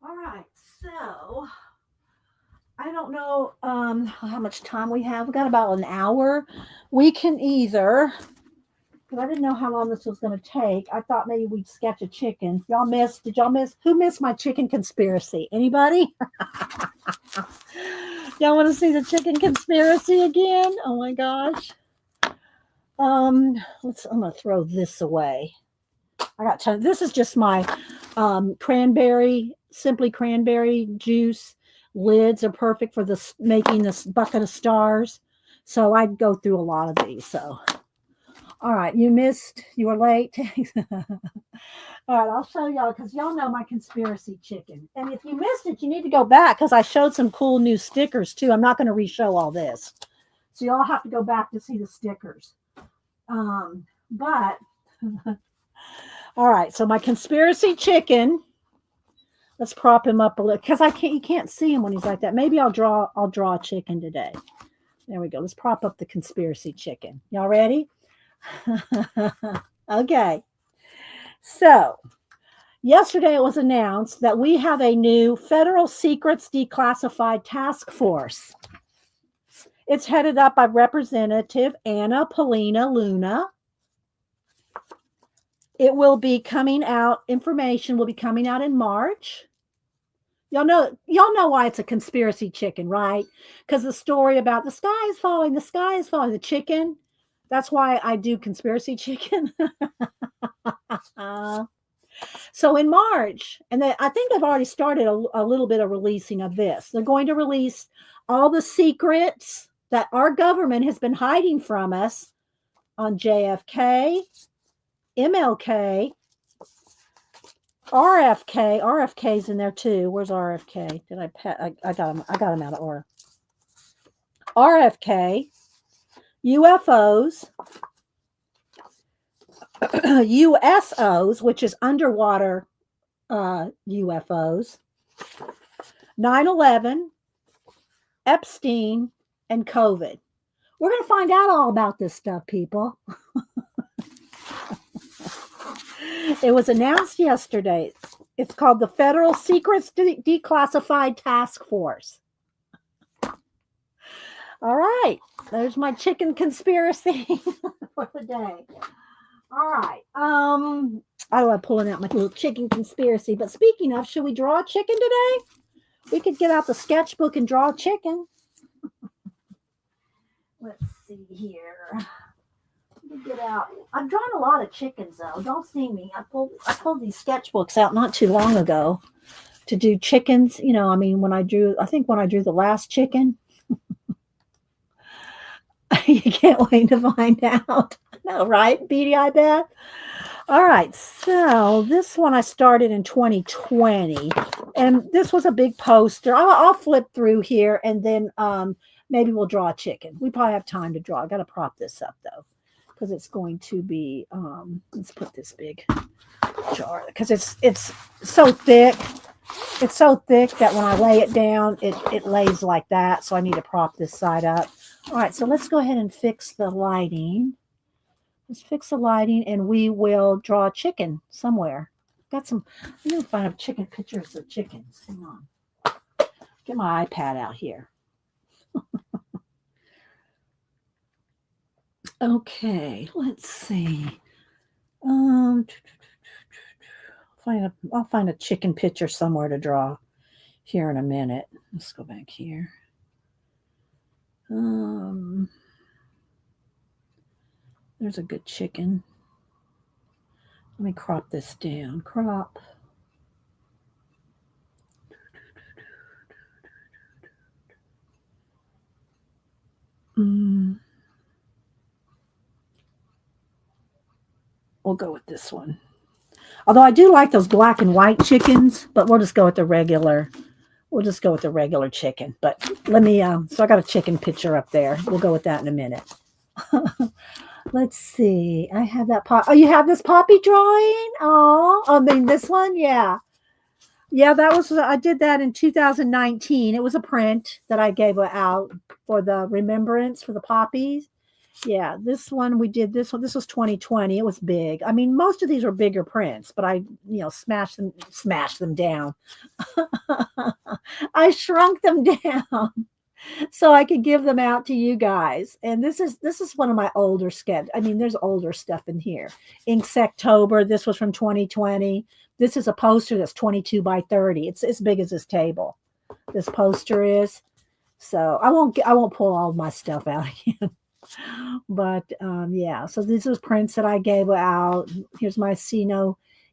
All right, so I don't know how much time we have. We got about an hour. We can either, because I didn't know how long this was going to take. I thought maybe we'd sketch a chicken. Did y'all miss? Who missed my chicken conspiracy? Anybody? Y'all want to see the chicken conspiracy again? Oh my gosh. I'm gonna throw this away. I got tons. This is just my simply cranberry juice. Lids are perfect for making this bucket of stars. So I'd go through a lot of these. So, all right, you were late. All right, I'll show y'all because y'all know my conspiracy chicken. And if you missed it, you need to go back because I showed some cool new stickers too. I'm not going to re-show all this. So y'all have to go back to see the stickers. But all right, so my conspiracy chicken. Let's prop him up a little because you can't see him when he's like that. Maybe I'll draw a chicken today. There we go. Let's prop up the conspiracy chicken. Y'all ready? Okay. So yesterday it was announced that we have a new Federal Secrets Declassified Task Force. It's headed up by Representative Anna Paulina Luna. It will be coming out, information will be coming out in March. Y'all know why it's a conspiracy chicken, right? Because the story about the sky is falling, the sky is falling, the chicken. That's why I do conspiracy chicken. Uh, so in March, and I think they've already started a little bit of releasing of this. They're going to release all the secrets that our government has been hiding from us on JFK, MLK, RFK. RFK's in there too. Where's RFK? Did I pet? I got him. I got him out of order. RFK, UFOs, USOs, which is underwater UFOs, 9/11, Epstein, and COVID. We're going to find out all about this stuff, people. It was announced yesterday. It's called the Federal Secrets Declassified Task Force. All right. There's my chicken conspiracy for the day. All right. I love pulling out my little chicken conspiracy. But speaking of, should we draw a chicken today? We could get out the sketchbook and draw a chicken. Let's see here. Get out. I've drawn a lot of chickens though. Don't see me. I pulled these sketchbooks out not too long ago to do chickens. You know, I mean, when I drew the last chicken, you can't wait to find out. No, right, Beady? I bet. All right, so this one I started in 2020, and this was a big poster. I'll flip through here, and then maybe we'll draw a chicken. We probably have time to draw. I got to prop this up though, because it's going to be. Let's put this big jar because it's so thick. It's so thick that when I lay it down, it lays like that. So I need to prop this side up. All right, so let's go ahead and fix the lighting. Let's fix the lighting, and we will draw a chicken somewhere. Got some. I'm gonna find chicken pictures of chickens. Hang on. Get my iPad out here. Okay, let's see. I'll find a chicken picture somewhere to draw here in a minute. Let's go back here. There's a good chicken. Let me crop this down. Crop. We'll go with this one. Although I do like those black and white chickens, but we'll just go with the regular. We'll just go with the regular chicken. But let me, so I got a chicken picture up there. We'll go with that in a minute. Let's see. I have that pop. Oh, you have this poppy drawing? Oh, I mean, this one? Yeah. Yeah, I did that in 2019. It was a print that I gave out for the remembrance for the poppies. Yeah, this one we did this one. This was 2020. It was big. I mean, most of these were bigger prints, but I, smashed them down. I shrunk them down so I could give them out to you guys. And this is one of my older sketch. I mean, there's older stuff in here. Inksektober. This was from 2020. This is a poster that's 22 by 30. It's as big as this table. This poster is. So I won't pull all of my stuff out again. But yeah, so these are prints that I gave out. Here's my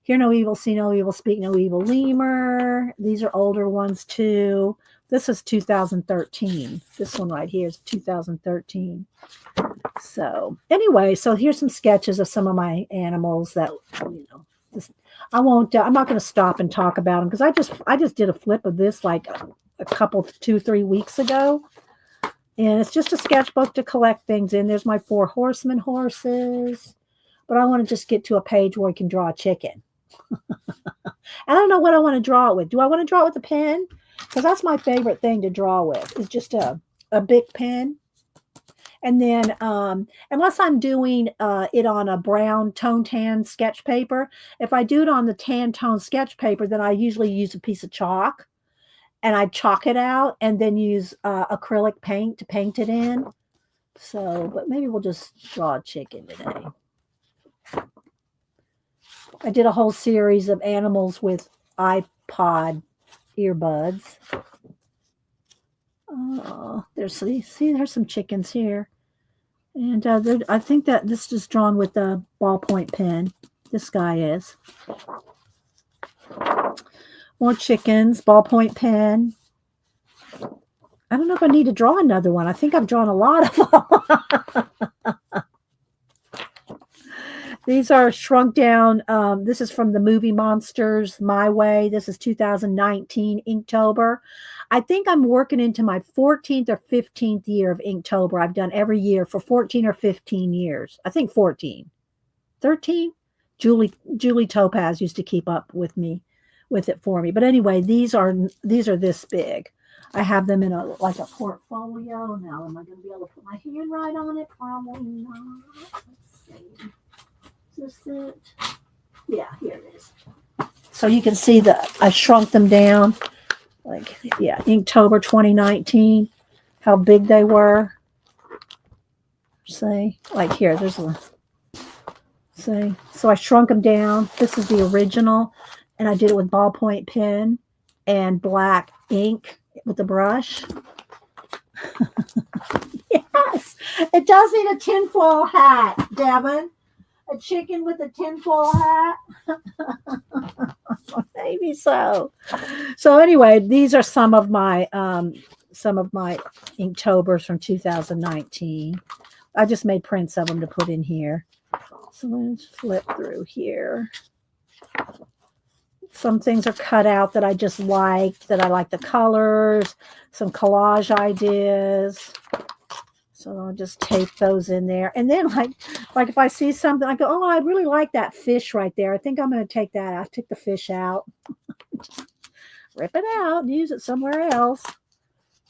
hear no evil, see no evil, speak no evil lemur. These are older ones too. This is 2013. This one right here is 2013. So anyway, so here's some sketches of some of my animals that I won't. I'm not going to stop and talk about them because I just did a flip of this like a couple 2-3 weeks ago. And it's just a sketchbook to collect things in. There's my 4 horsemen horses. But I want to just get to a page where I can draw a chicken. I don't know what I want to draw it with. Do I want to draw it with a pen? Because that's my favorite thing to draw with. Is just a big pen. And then unless I'm doing it on a brown tone tan sketch paper. If I do it on the tan tone sketch paper, then I usually use a piece of chalk. And I chalk it out and then use acrylic paint to paint it in. So, but maybe we'll just draw a chicken today. I did a whole series of animals with iPod, earbuds. There's some chickens here. And I think that this is drawn with a ballpoint pen. This guy is. More chickens, ballpoint pen. I don't know if I need to draw another one. I think I've drawn a lot of them. These are shrunk down. This is from the movie Monsters, My Way. This is 2019, Inktober. I think I'm working into my 14th or 15th year of Inktober. I've done every year for 14 or 15 years. I think 14. 13? Julie Topaz used to keep up with it for me. But anyway, these are this big. I have them in a portfolio. Now, am I going to be able to put my hand right on it? Probably not. Let's see. Is this it? Yeah, here it is. So you can see that I shrunk them down. Inktober 2019. How big they were. See, like here, there's one. See, so I shrunk them down. This is the original, and I did it with ballpoint pen and black ink with the brush. Yes, it does need a tinfoil hat, Devin. A chicken with a tinfoil hat. Maybe so. So anyway, these are some of my Inktober's from 2019. I just made prints of them to put in here. So let's flip through here. Some things are cut out that I just liked, that I like the colors, some collage ideas. So I'll just tape those in there. And then like if I see something, I go, oh, I really like that fish right there. I think I'm going to take that out. Take the fish out. Just rip it out and use it somewhere else.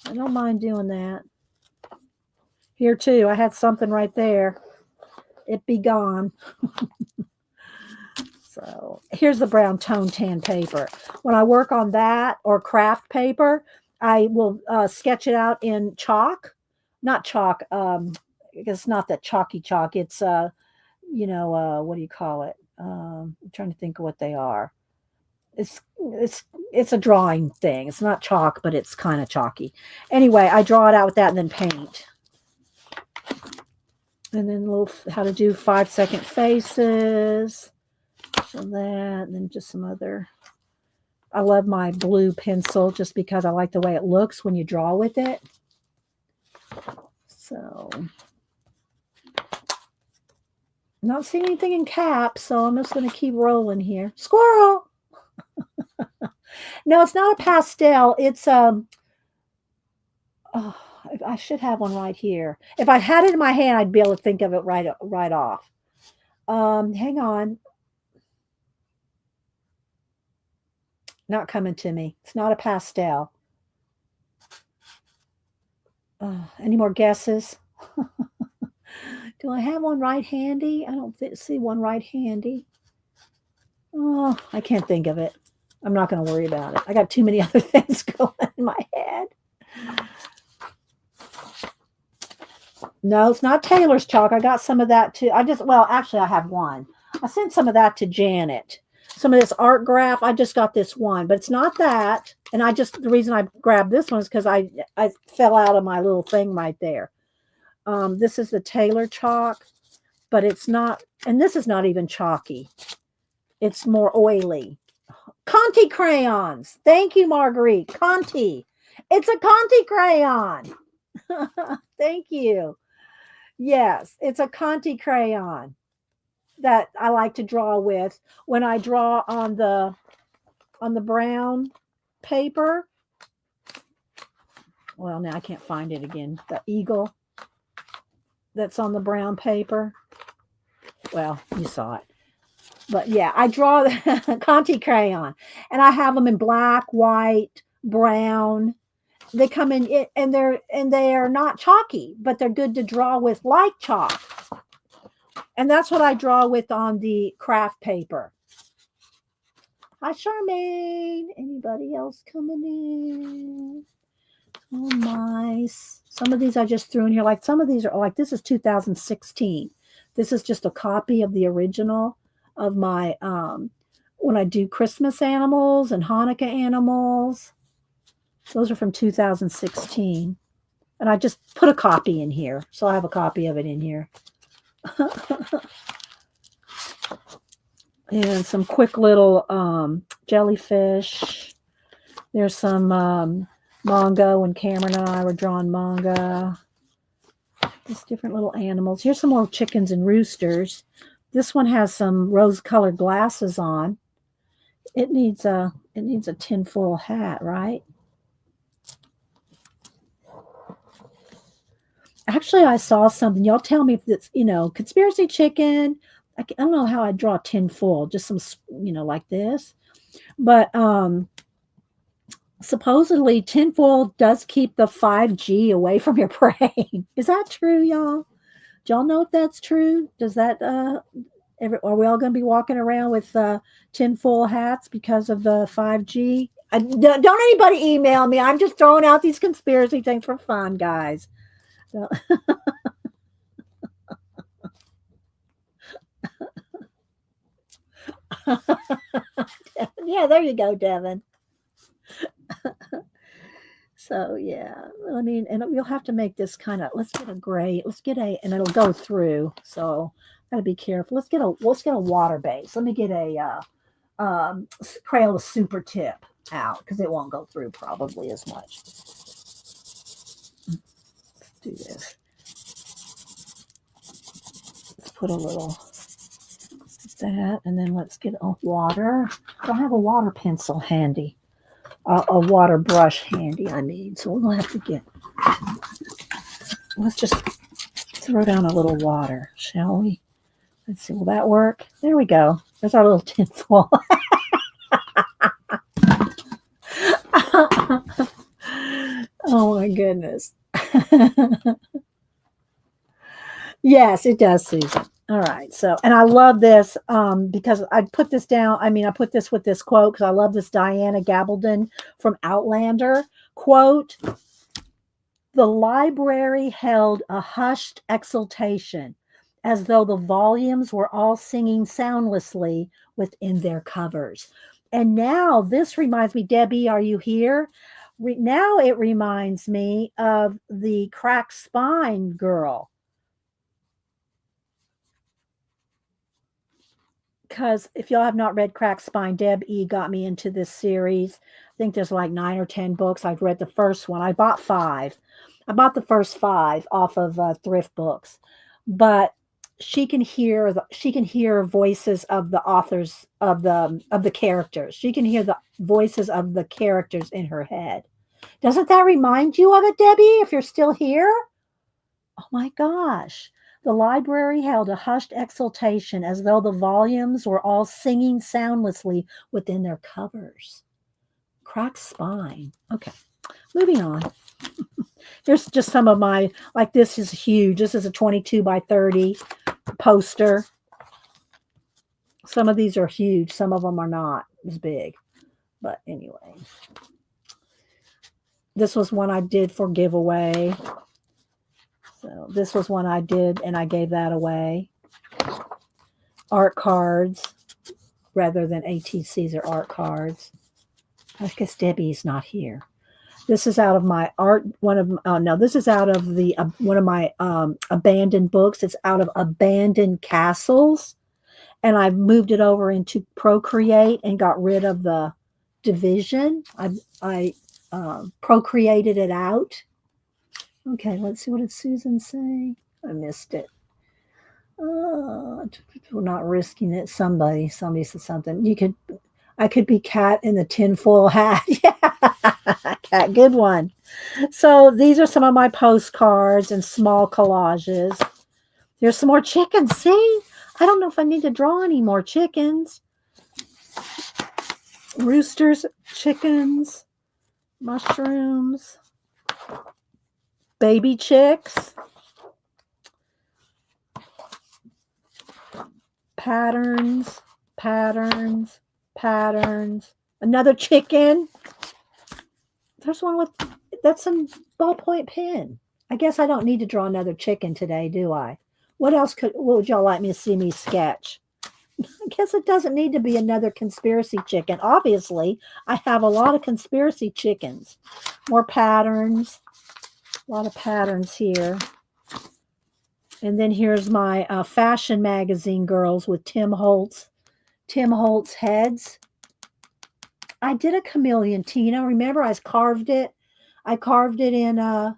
I don't mind doing that. Here too, I had something right there. It be gone. So here's the brown tone tan paper. When I work on that or craft paper, I will sketch it out in chalk. Not chalk. It's not that chalky chalk. It's what do you call it? I'm trying to think of what they are. It's a drawing thing. It's not chalk, but it's kind of chalky. Anyway, I draw it out with that and then paint. And then how to do 5-second faces. So that, and then just some other. I love my blue pencil just because I like the way it looks when you draw with it. So, not seeing anything in caps, so I'm just going to keep rolling here. Squirrel! No, it's not a pastel. It's I should have one right here. If I had it in my hand, I'd be able to think of it right off. Hang on. Not coming to me. It's not a pastel. Any more guesses? Do I have one right handy? I don't see one right handy. Oh, I can't think of it. I'm not going to worry about it. I got too many other things going in my head. No, it's not Taylor's chalk. I got some of that too. Actually, I have one. I sent some of that to Janet. Some of this art graph, I just got this one, but it's not that. And the reason I grabbed this one is because I fell out of my little thing right there. This is the Taylor chalk, but it's not, and this is not even chalky. It's more oily. Conti crayons. Thank you, Marguerite. Conti. It's a Conti crayon. Thank you. Yes, it's a Conti crayon that I like to draw with. When I draw on the brown paper. Well, now I can't find it again. The eagle that's on the brown paper. Well, you saw it. But yeah, I draw the Conti crayon, and I have them in black, white, brown. They come in it, and they are not chalky, but they're good to draw with like chalk. And that's what I draw with on the craft paper. Hi, Charmaine. Anybody else coming in? Oh, nice. Some of these I just threw in here. Like some of these are like, this is 2016. This is just a copy of the original of my, when I do Christmas animals and Hanukkah animals. Those are from 2016. And I just put a copy in here. So I have a copy of it in here. And some quick little jellyfish. There's some manga when Cameron and I were drawing manga. Just different little animals. Here's some more chickens and roosters. This one has some rose-colored glasses on. It needs a tinfoil hat, right? Actually, I saw something. Y'all tell me if it's, conspiracy chicken. I don't know how I draw tinfoil, just some, like this. But supposedly tinfoil does keep the 5G away from your brain. Is that true, y'all? Do y'all know if that's true? Does that, are we all going to be walking around with tinfoil hats because of the 5G? Don't anybody email me. I'm just throwing out these conspiracy things for fun, guys. So. Yeah, there you go, Devin. So yeah, I mean, and we'll have to make this kind of. Let's get and it'll go through. So gotta be careful. Let's get a water base. Let me get a Crayola super tip out because it won't go through probably as much. Let's do this. Let's put a little that, and then let's get a water. I don't have a water pencil handy. A water brush handy, I mean. So we'll have to get, let's just throw down a little water, shall we? Let's see, will that work? There we go. There's our little tinfoil. Oh my goodness. Yes, it does, Susan. All right. So, and I love this because I put this down. I mean, I put this with this quote because I love this Diana Gabaldon from Outlander quote. The library held a hushed exultation as though the volumes were all singing soundlessly within their covers. And now this reminds me, Debbie, are you here? Now it reminds me of the cracked spine girl. Because if y'all have not read Cracked Spine, Deb E. got me into this series. I think there's like 9 or 10 books. I've read the first one. I bought 5. I bought the first 5 off of Thrift Books. But she can hear voices of the authors of the characters. She can hear the voices of the characters in her head. Doesn't that remind you of it, Debbie? If you're still here? Oh my gosh. The library held a hushed exultation as though the volumes were all singing soundlessly within their covers. Cracked spine. Okay, moving on. Here's just some of my, like this is huge. This is a 22 by 30 poster. Some of these are huge. Some of them are not as big. But anyway. This was one I did for giveaway. So this was one I did, and I gave that away. Art cards, rather than ATCs or art cards. I guess Debbie's not here. This is out of my art. This is out of the one of my abandoned books. It's out of Abandoned Castles, and I've moved it over into Procreate and got rid of the division. I procreated it out. Okay, let's see, what did Susan say? I missed it. We're not risking it. Somebody said something. I could be Cat in the tinfoil hat. Yeah, Cat, good one. So these are some of my postcards and small collages. There's some more chickens. See, I don't know if I need to draw any more chickens. Roosters, chickens, mushrooms. Baby chicks, patterns, another chicken. There's one that's a ballpoint pen. I guess I don't need to draw another chicken today, do I? What would y'all like me to see me sketch? I guess it doesn't need to be another conspiracy chicken. Obviously, I have a lot of conspiracy chickens. More patterns. A lot of patterns here. And then here's my fashion magazine girls with Tim Holtz heads. I did a chameleon, Tina. Remember, I carved it. I carved it in I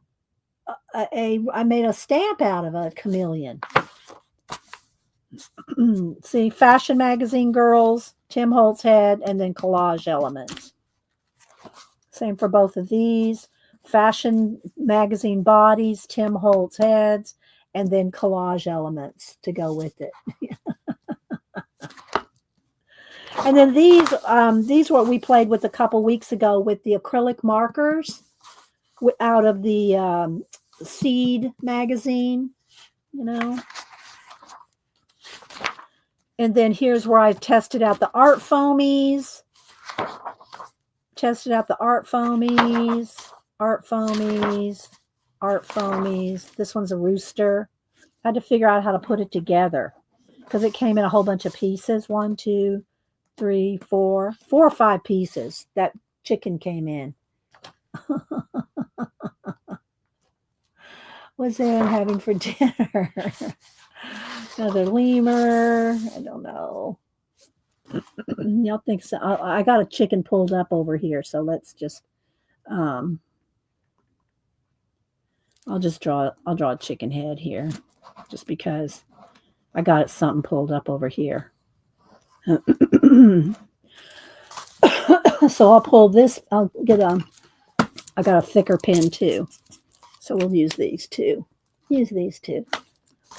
made a stamp out of a chameleon. See, fashion magazine girls, Tim Holtz head, and then collage elements. Same for both of these. Fashion magazine bodies, Tim Holtz heads, and then collage elements to go with it. And then these what we played with a couple weeks ago with the acrylic markers out of the Seed magazine, you know. And then here's where I tested out the art foamies. Tested out the art foamies, art foamies, art foamies. This one's a rooster. I had to figure out how to put it together because it came in a whole bunch of pieces. 1, 2, 3, 4 or 5 pieces. That chicken came in. What's Anne having for dinner? Another lemur. I don't know. Y'all think so? I got a chicken pulled up over here, so let's just I'll draw a chicken head here just because I got it something pulled up over here. So I'll pull this. I'll get I got a thicker pen too, so we'll use these two. Use these two.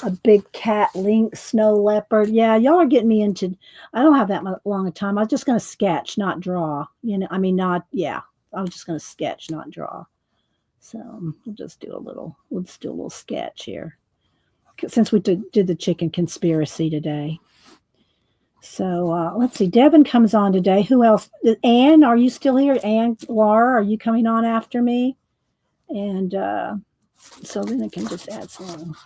A big cat, lynx, snow leopard. Yeah, y'all are getting me into. I don't have that long a time. I'm just going to sketch, not draw. You know, I mean, not. Yeah, I'm just going to sketch, not draw. So we'll just do a little. Let's do a little sketch here, since we did the chicken conspiracy today. So let's see. Devin comes on today. Who else? Anne, are you still here? Anne, Laura, are you coming on after me? And so then I can just add some.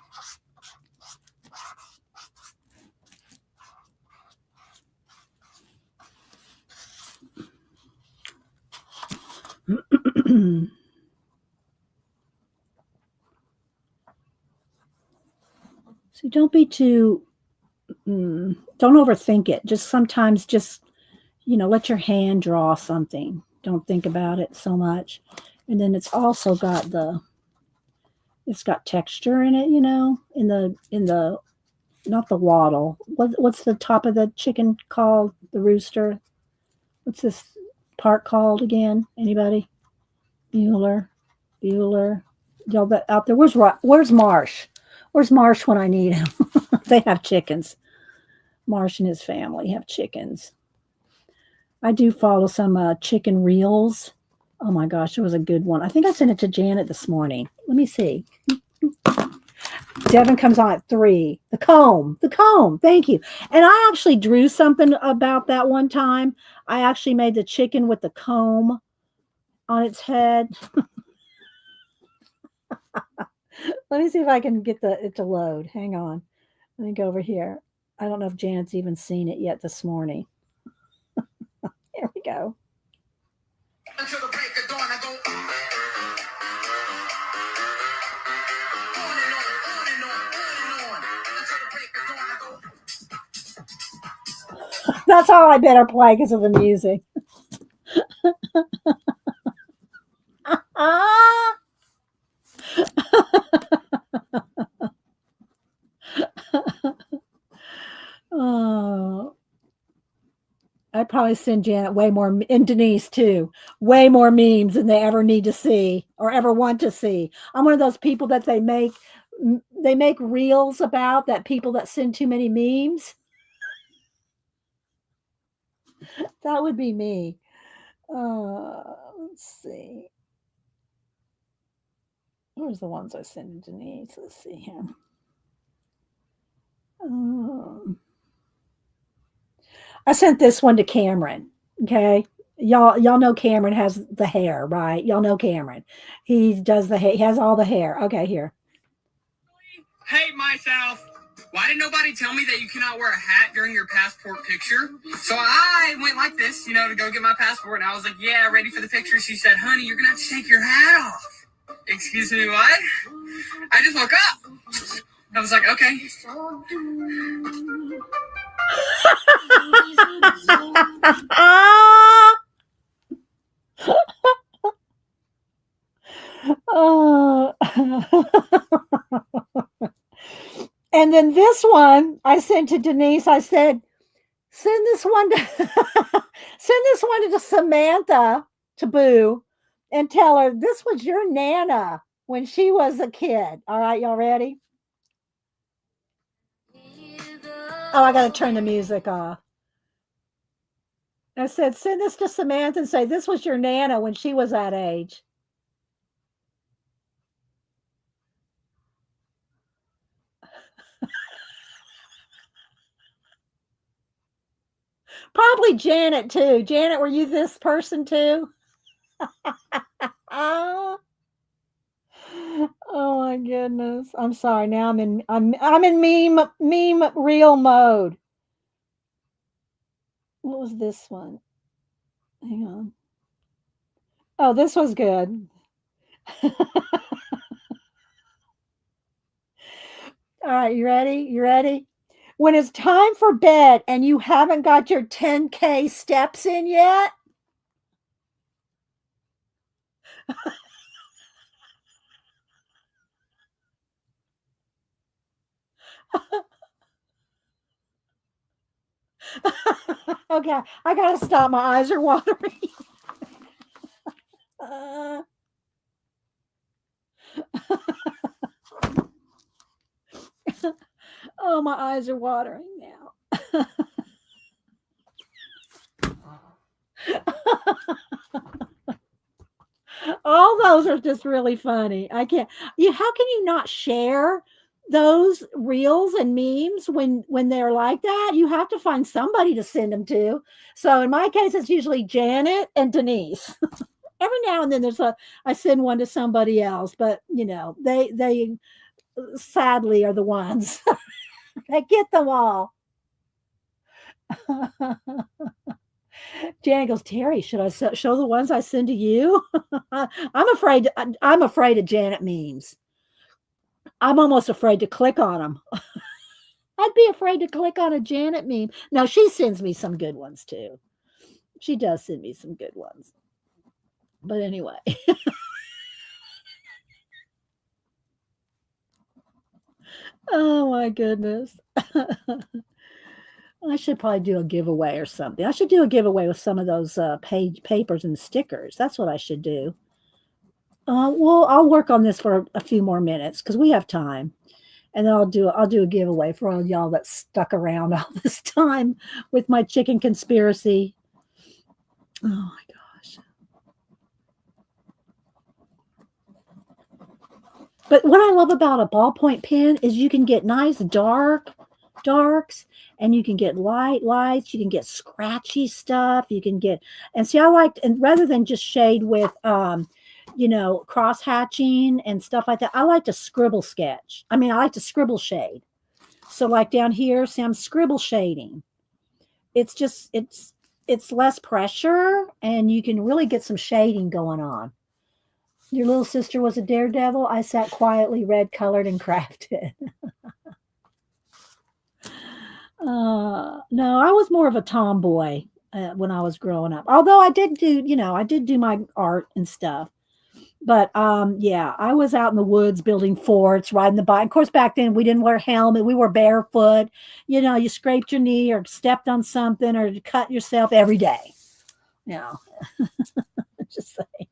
So don't be too, don't overthink it. Just sometimes let your hand draw something. Don't think about it so much. And then it's also got it's got texture in it, in the, not the waddle. What's the top of the chicken called? The rooster. What's this part called again? Anybody? Bueller. Y'all that out there. Where's Marsh? Where's Marsh when I need him? They have chickens. Marsh and his family have chickens. I do follow some chicken reels. Oh my gosh, it was a good one. I think I sent it to Janet this morning. Let me see. Devin comes on at 3. The comb. Thank you. And I actually drew something about that one time. I actually made the chicken with the comb on its head. Let me see if I can get it to load. Hang on. Let me go over here. I don't know if Janet's even seen it yet this morning. Here we go. Until the break of dawn, I go on and on until the break of dawn. I go. That's all I better play because of the music. Oh, I'd probably send Janet way more, and Denise too, way more memes than they ever need to see or ever want to see. I'm one of those people that they make reels about, that people that send too many memes. That would be me. Let's see. Where's the ones I send to Denise? Let's see here. I sent this one to Cameron. Okay. Y'all know Cameron has the hair, right? Y'all know Cameron. He does the hair. He has all the hair. Okay, here. Hate myself. Why did nobody tell me that you cannot wear a hat during your passport picture? So I went like this, to go get my passport. And I was like, yeah, ready for the picture. She said, honey, you're going to have to take your hat off. Excuse me, what? I just woke up. I was like, okay. Oh. And then this one I sent to Denise. I said, send this one to Samantha, to Boo, and tell her this was your Nana when she was a kid. All right, y'all ready? Oh, I got to turn the music off. I said, send this to Samantha and say this was your Nana when she was that age. Probably Janet too. Janet, were you this person too? Oh my goodness. I'm sorry. Now I'm in meme reel mode. What was this one? Hang on. Oh, this was good. All right, you ready? You ready? When it's time for bed and you haven't got your 10K steps in yet, okay, I gotta stop. My eyes are watering. uh, oh, my eyes are watering now. All those are just really funny. I can't. How can you not share those reels and memes when they're like that? You have to find somebody to send them to. So in my case, it's usually Janet and Denise. Every now and then I send one to somebody else, but they sadly are the ones that get them all. Janet goes, Terry, should I show the ones I send to you? I'm afraid of Janet memes. I'm almost afraid to click on them. I'd be afraid to click on a Janet meme. No, she sends me some good ones too. She does send me some good ones. But anyway. Oh my goodness. I should probably do a giveaway or something. I should do a giveaway with some of those papers and stickers. That's what I should do. Well, I'll work on this for a few more minutes because we have time, and then I'll do a giveaway for all y'all that stuck around all this time with my chicken conspiracy. Oh my gosh! But what I love about a ballpoint pen is you can get nice darks, and you can get lights, you can get scratchy stuff, you can get, and see, and rather than just shade with cross hatching and stuff like that, I like to scribble sketch. I mean, I like to scribble shade. So like down here, see, I'm scribble shading. It's just it's less pressure, and you can really get some shading going on. Your little sister was a daredevil. I sat quietly, red colored, and crafted. No, I was more of a tomboy when I was growing up. Although I did do my art and stuff. But yeah, I was out in the woods building forts, riding the bike. Of course, back then we didn't wear a helmet. We were barefoot. You scraped your knee or stepped on something or cut yourself every day. Just saying.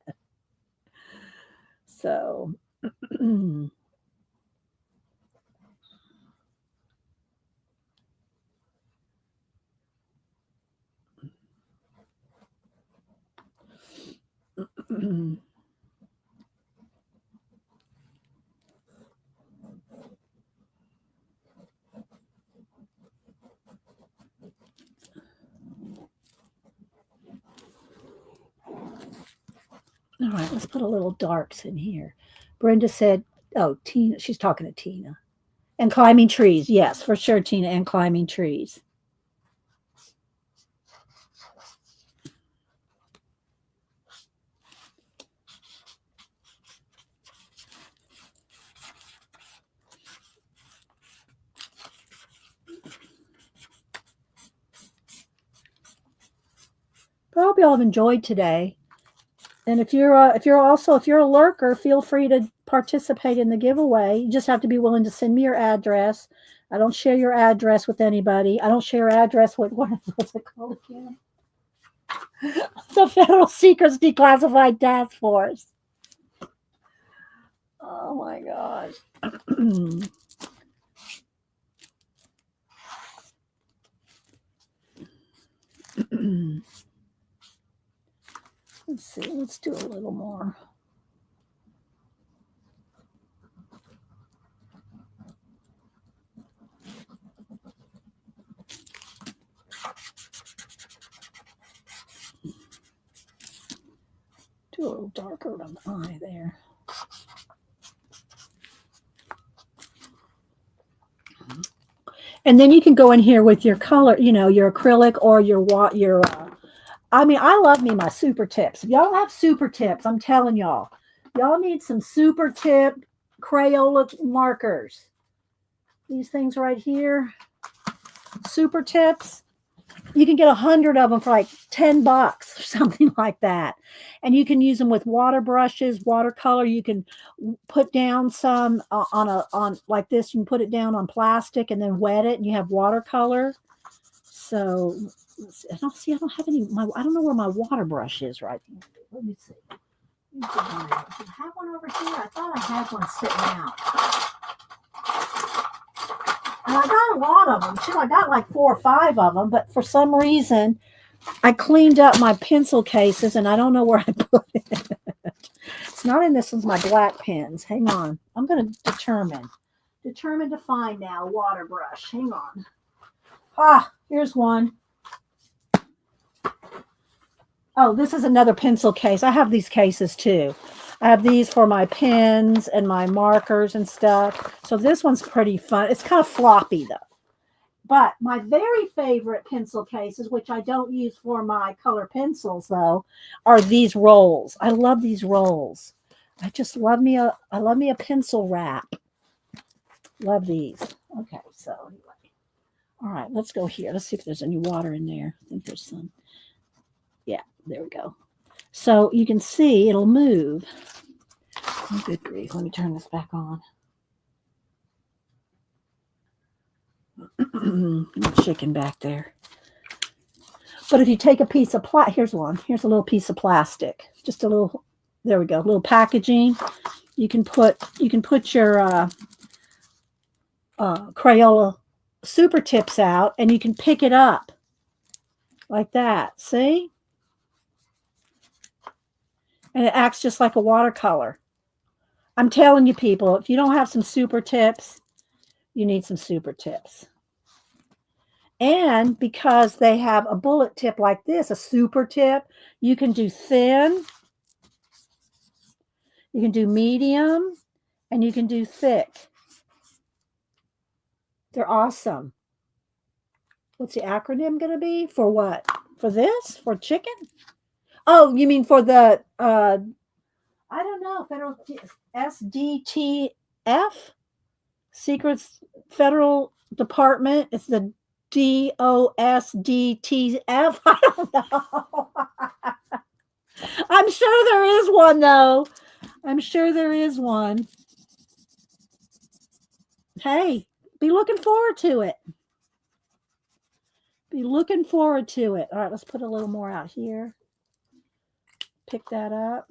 So. All right, let's put a little darks in here. Brenda said, oh, Tina, she's talking to Tina. And climbing trees. Yes, for sure, Tina. And climbing trees. But I hope you all have enjoyed today. And if you're a lurker, feel free to participate in the giveaway. You just have to be willing to send me your address. I don't share your address with anybody. I don't share your address with what's it called again? The Federal Secrets Declassified Task Force. Oh my gosh. Let's see. Let's do a little more. Do a little darker on the eye there. And then you can go in here with your color, your acrylic or your I mean, I love me my super tips. If y'all don't have super tips, I'm telling y'all need some super tip Crayola markers. These things right here, super tips. You can get 100 of them for like $10 or something like that. And you can use them with water brushes, watercolor. You can put down some on like this. You can put it down on plastic and then wet it, and you have watercolor. So I don't have any. I don't know where my water brush is right now. Let me see. Do I have one over here? I thought I had one sitting out. And I got a lot of them too. I got like 4 or 5 of them, but for some reason, I cleaned up my pencil cases and I don't know where I put it. It's not in this one's my black pens. Hang on. I'm going to determine to find now a water brush. Hang on. Ah, here's one. Oh, this is another pencil case. I have these cases too. I have these for my pens and my markers and stuff. So this one's pretty fun. It's kind of floppy though. But my very favorite pencil cases, which I don't use for my color pencils though, are these rolls. I love these rolls. I just love me a pencil wrap. Love these. Okay, so anyway. All right, let's go here. Let's see if there's any water in there. I think there's some. Yeah, there we go. So you can see it'll move. Oh, good grief. Let me turn this back on. Chicken back there. But if you take a piece of here's one. Here's a little piece of plastic. Just a little. There we go. A little packaging. You can put your Crayola super tips out, and you can pick it up like that. See? And it acts just like a watercolor. I'm telling you, people, if you don't have some super tips, you need some super tips. And because they have a bullet tip like this, a super tip, you can do thin, you can do medium, and you can do thick. They're awesome. What's the acronym going to be? For what? For this? For chicken? Oh, you mean for the, I don't know, Federal SDTF? Secrets Federal Department. It's the DOSDTF. I don't know. I'm sure there is one, though. I'm sure there is one. Hey, be looking forward to it. Be looking forward to it. All right, let's put a little more out here. Pick that up.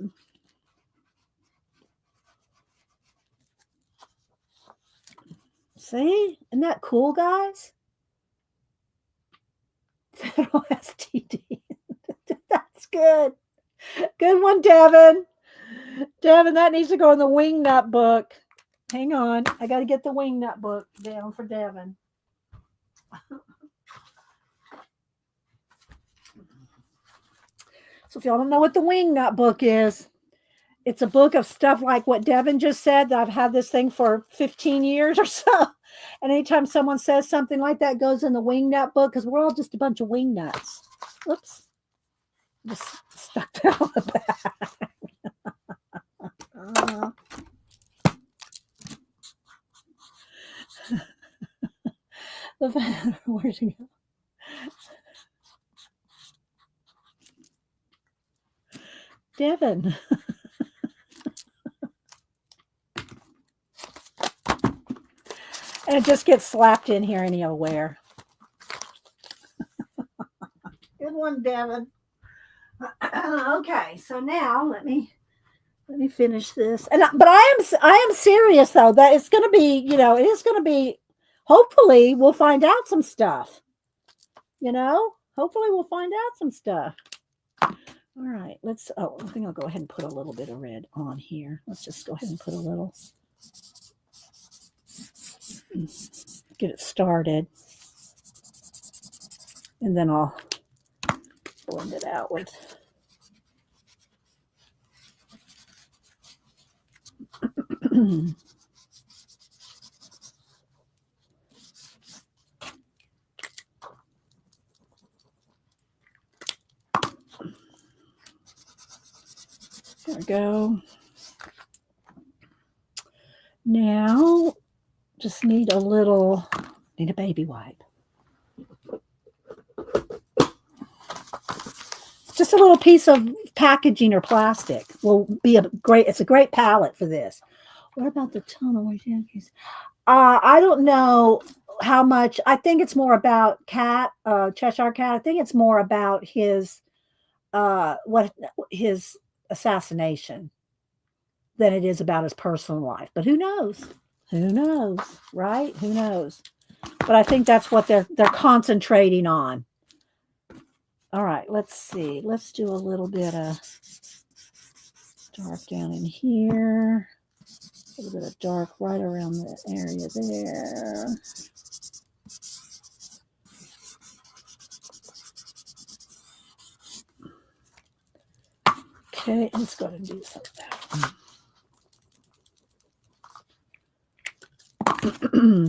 See? Isn't that cool, guys? Federal STD. That's good. Good one, Devin. Devin, that needs to go in the wingnut book. Hang on. I got to get the wingnut book down for Devin. So if y'all don't know what the wingnut book is, it's a book of stuff like what Devin just said. That I've had this thing for 15 years or so. And anytime someone says something like that, goes in the wingnut book because we're all just a bunch of wingnuts. Oops. Just stuck that on the back. Where'd you go? Devin. And it just gets slapped in here anywhere. Good one, Devin. Okay, so now let me finish this. But I am serious though that it's going to be, it is going to be. Hopefully, we'll find out some stuff. Hopefully we'll find out some stuff. All right, I think I'll go ahead and put a little bit of red on here. Let's just go ahead and put a little. Get it started. And then I'll blend it out with. There we go. Now, just need a baby wipe. Just a little piece of packaging or plastic will be it's a great palette for this. What about the tonal? I don't know how much. I think it's more about Cheshire Cat. I think it's more about his his assassination than it is about his personal life. But who knows? Who knows, right? Who knows? But I think that's what they're concentrating on. All right, let's see. Let's do a little bit of dark down in here. A little bit of dark right around the area there. Okay, let's go ahead and do some of that.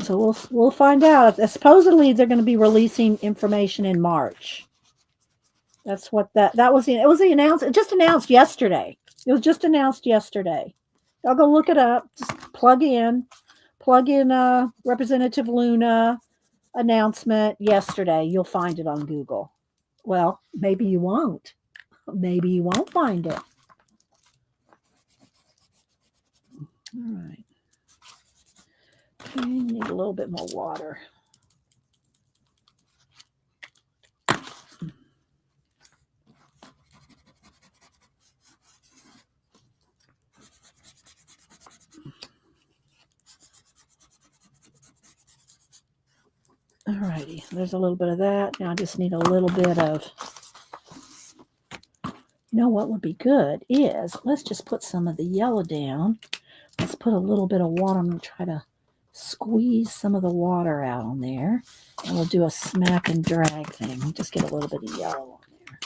So we'll find out. Supposedly they're going to be releasing information in March. That's what that was. It was just announced yesterday. It was just announced yesterday. I'll go look it up. Just plug in Representative Luna announcement yesterday. You'll find it on Google. Well, maybe you won't. Maybe you won't find it. All right. Okay, need a little bit more water. All righty, there's a little bit of that. Now I just need a little bit of, what would be good is, let's just put some of the yellow down. Let's put a little bit of water. I'm going to try to squeeze some of the water out on there. And we'll do a smack and drag thing. Just get a little bit of yellow on there.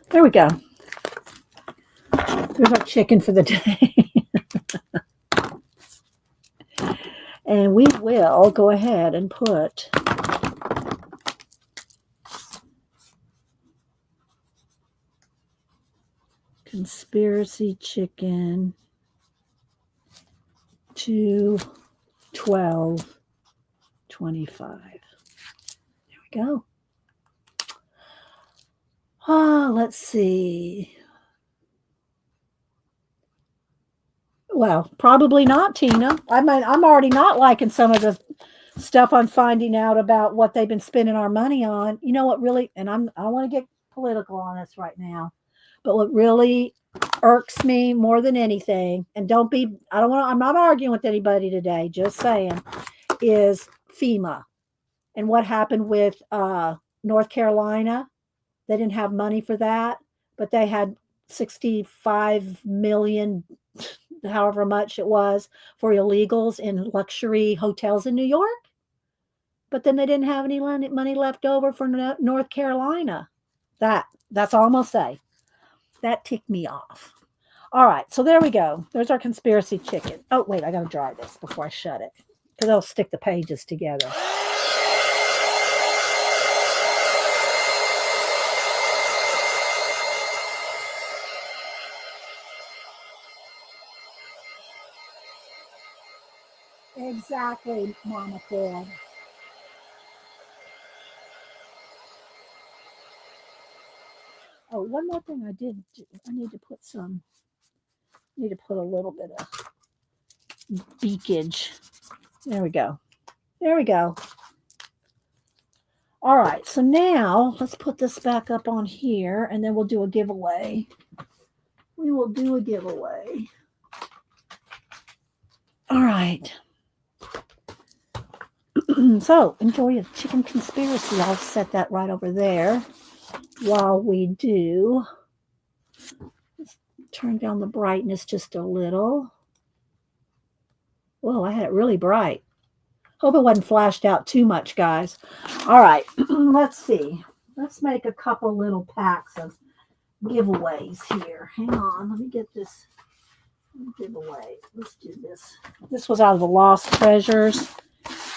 There we go. There's our chicken for the day. And we will go ahead and put conspiracy chicken to 12.25. There we go. Let's see. Well, probably not, Tina. I'm already not liking some of the stuff I'm finding out about what they've been spending our money on. You know what really, and I don't want to get political on this right now, but what really irks me more than anything, and I'm not arguing with anybody today, just saying, is FEMA and what happened with North Carolina. They didn't have money for that, but they had 65 million, however much it was, for illegals in luxury hotels in New York. But then they didn't have any money left over for North Carolina. That That's all I'm going to say. That ticked me off. All right, so there we go. There's our conspiracy chicken. Oh, wait, I got to dry this before I shut it because I'll stick the pages together. Exactly, Mama Ford. Oh, one more thing I did. I need to put some. Need to put a little bit of beakage. There we go. There we go. All right, so now let's put this back up on here and then we'll do a giveaway. We will do a giveaway. All right. So enjoy a chicken conspiracy. I'll set that right over there while we do. Let's turn down the brightness just a little. Whoa, I had it really bright. Hope it wasn't flashed out too much, guys. All right, let's see. Let's make a couple little packs of giveaways here. Hang on, let me get this giveaway. Let's do this. This was out of the Lost Treasures,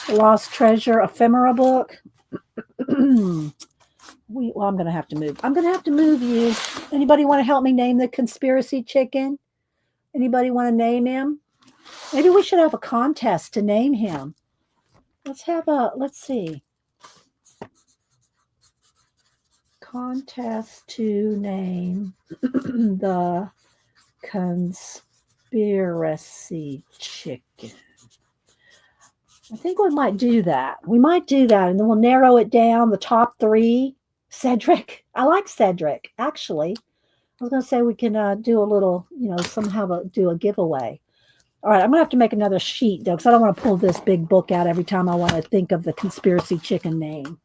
the Lost Treasure Ephemera book. Well, I'm going to have to move. I'm going to have to move you. Anybody want to help me name the conspiracy chicken? Anybody want to name him? Maybe we should have a contest to name him. Let's see. Contest to name the conspiracy chicken. I think we might do that. We might do that, and then we'll narrow it down, the top 3. Cedric. I like Cedric, actually. I was going to say we can do a little, somehow do a giveaway. All right, I'm going to have to make another sheet, though, because I don't want to pull this big book out every time I want to think of the conspiracy chicken name.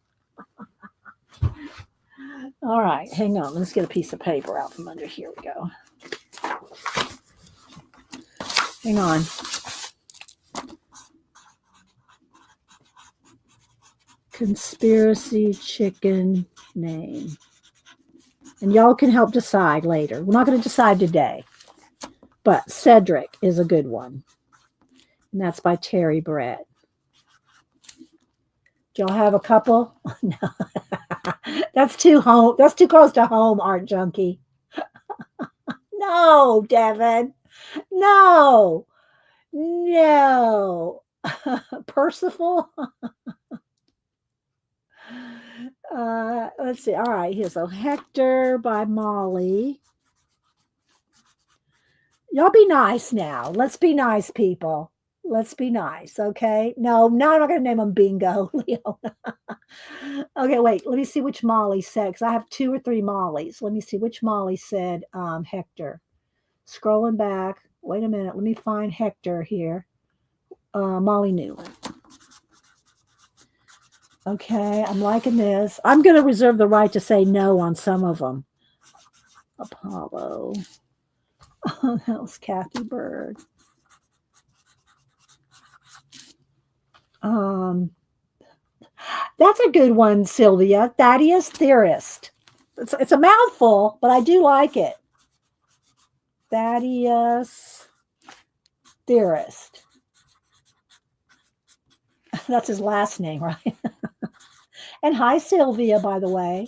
All right, hang on. Let's get a piece of paper out from under here. We go. Hang on. Conspiracy chicken name. And y'all can help decide later. We're not going to decide today. But Cedric is a good one. And that's by Terry Brett. Do y'all have a couple? No. That's too close to home, Art Junkie. No, Devin. No. Percival. Let's see. All right, here's Hector by Molly. Y'all be nice now. Let's be nice, people. Let's be nice, okay? No, I'm not going to name him Bingo, Leona. Okay, wait. Let me see which Molly said, because I have 2 or 3 Mollys. Let me see which Molly said Hector. Scrolling back. Wait a minute. Let me find Hector here. Molly Newland. Okay, I'm liking this. I'm going to reserve the right to say no on some of them. Apollo. Oh, that was Kathy Bird. That's a good one, Sylvia. Thaddeus Theorist. It's a mouthful, but I do like it. Thaddeus Theorist. That's his last name, right? And hi, Sylvia, by the way.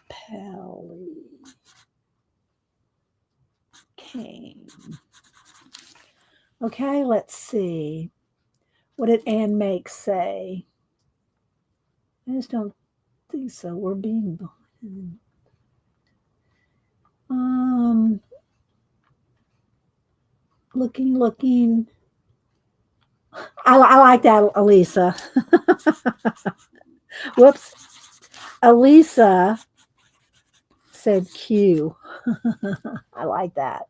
Pelly Kane. Okay, let's see. What did Ann Make say? I just don't think so. We're being looking. I like that, Elisa. Whoops. Elisa said Q. I like that.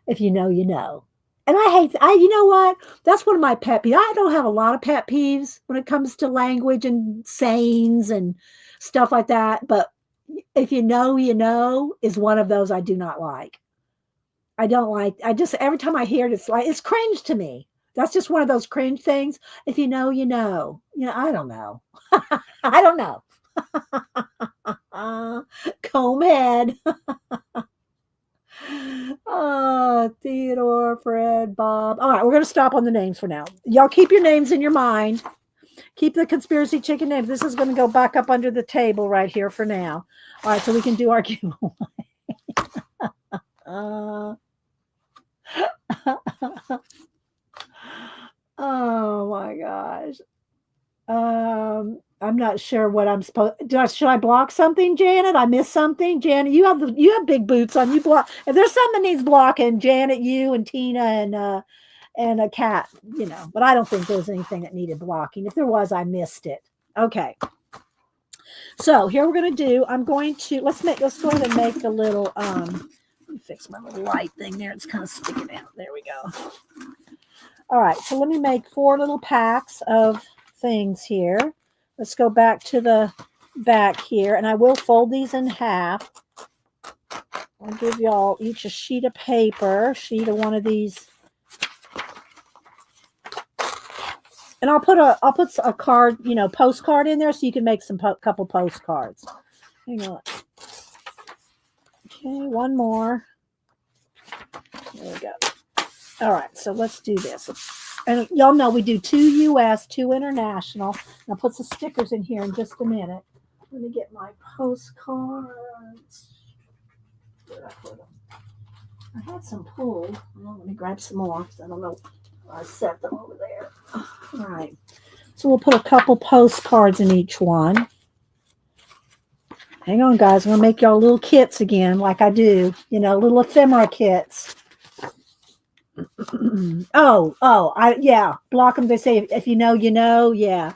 If you know, you know. And you know what? That's one of my pet peeves. I don't have a lot of pet peeves when it comes to language and sayings and stuff like that. But if you know, is one of those I do not like. I don't like, every time I hear it, it's cringe to me. That's just one of those cringe things. If you know, you know. I don't know. I don't know. Comb head. Theodore, Fred, Bob. All right, we're going to stop on the names for now. Y'all keep your names in your mind. Keep the conspiracy chicken names. This is going to go back up under the table right here for now. All right, so we can do our giveaway. Oh my gosh. I'm not sure what I'm supposed. Should I block something, Janet? I missed something, Janet. You have big boots on. You block. If there's something that needs blocking, Janet, you and Tina and a cat, But I don't think there was anything that needed blocking. If there was, I missed it. Okay. So here we're gonna do. I'm going to let's go ahead and make a little. Let me fix my little light thing there. It's kind of sticking out. There we go. All right. So let me make 4 little packs of things here. Let's go back to the back here, and I will fold these in half. I'll give y'all each a sheet of paper, sheet of one of these, and I'll put a card, postcard in there so you can make some couple postcards. Hang on. Okay, one more. There we go. All right, so let's do this. And y'all know we do 2 U.S., 2 international. I'll put some stickers in here in just a minute. Let me get my postcards. Where'd I put them? I had some pulled. Well, let me grab some more because I don't know. I set them over there. All right. So we'll put a couple postcards in each one. Hang on, guys. I'm going to make y'all little kits again like I do. Little ephemera kits. Block them. They say if you know, you know. Yeah.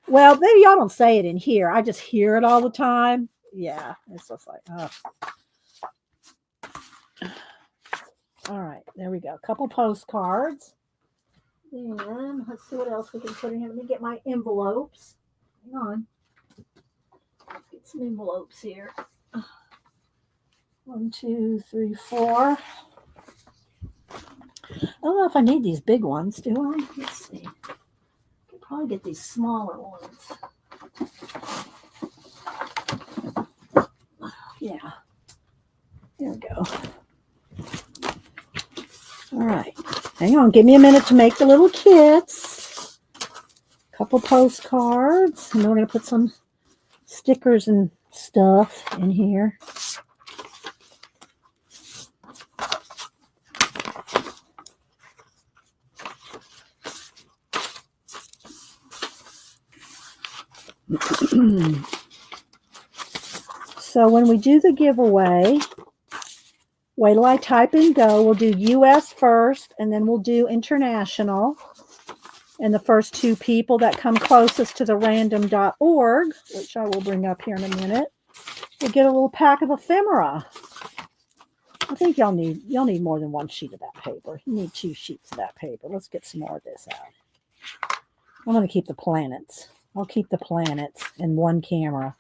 Well, maybe y'all don't say it in here. I just hear it all the time. Yeah. It's just like, oh. All right. There we go. A couple postcards. And let's see what else we can put in here. Let me get my envelopes. Hang on. Let's get some envelopes here. 1, 2, 3, 4. I don't know if I need these big ones, do I? Let's see. I could probably get these smaller ones. Yeah. There we go. All right. Hang on. Give me a minute to make the little kits. A couple postcards. And then we're going to put some stickers and stuff in here. So when we do the giveaway, wait till I type in go. We'll do U.S. first, and then we'll do international. And the first 2 people that come closest to the random.org, which I will bring up here in a minute, will get a little pack of ephemera. I think y'all need more than 1 sheet of that paper. You need 2 sheets of that paper. Let's get some more of this out. I'm going to keep the planets. I'll keep the planets in one camera.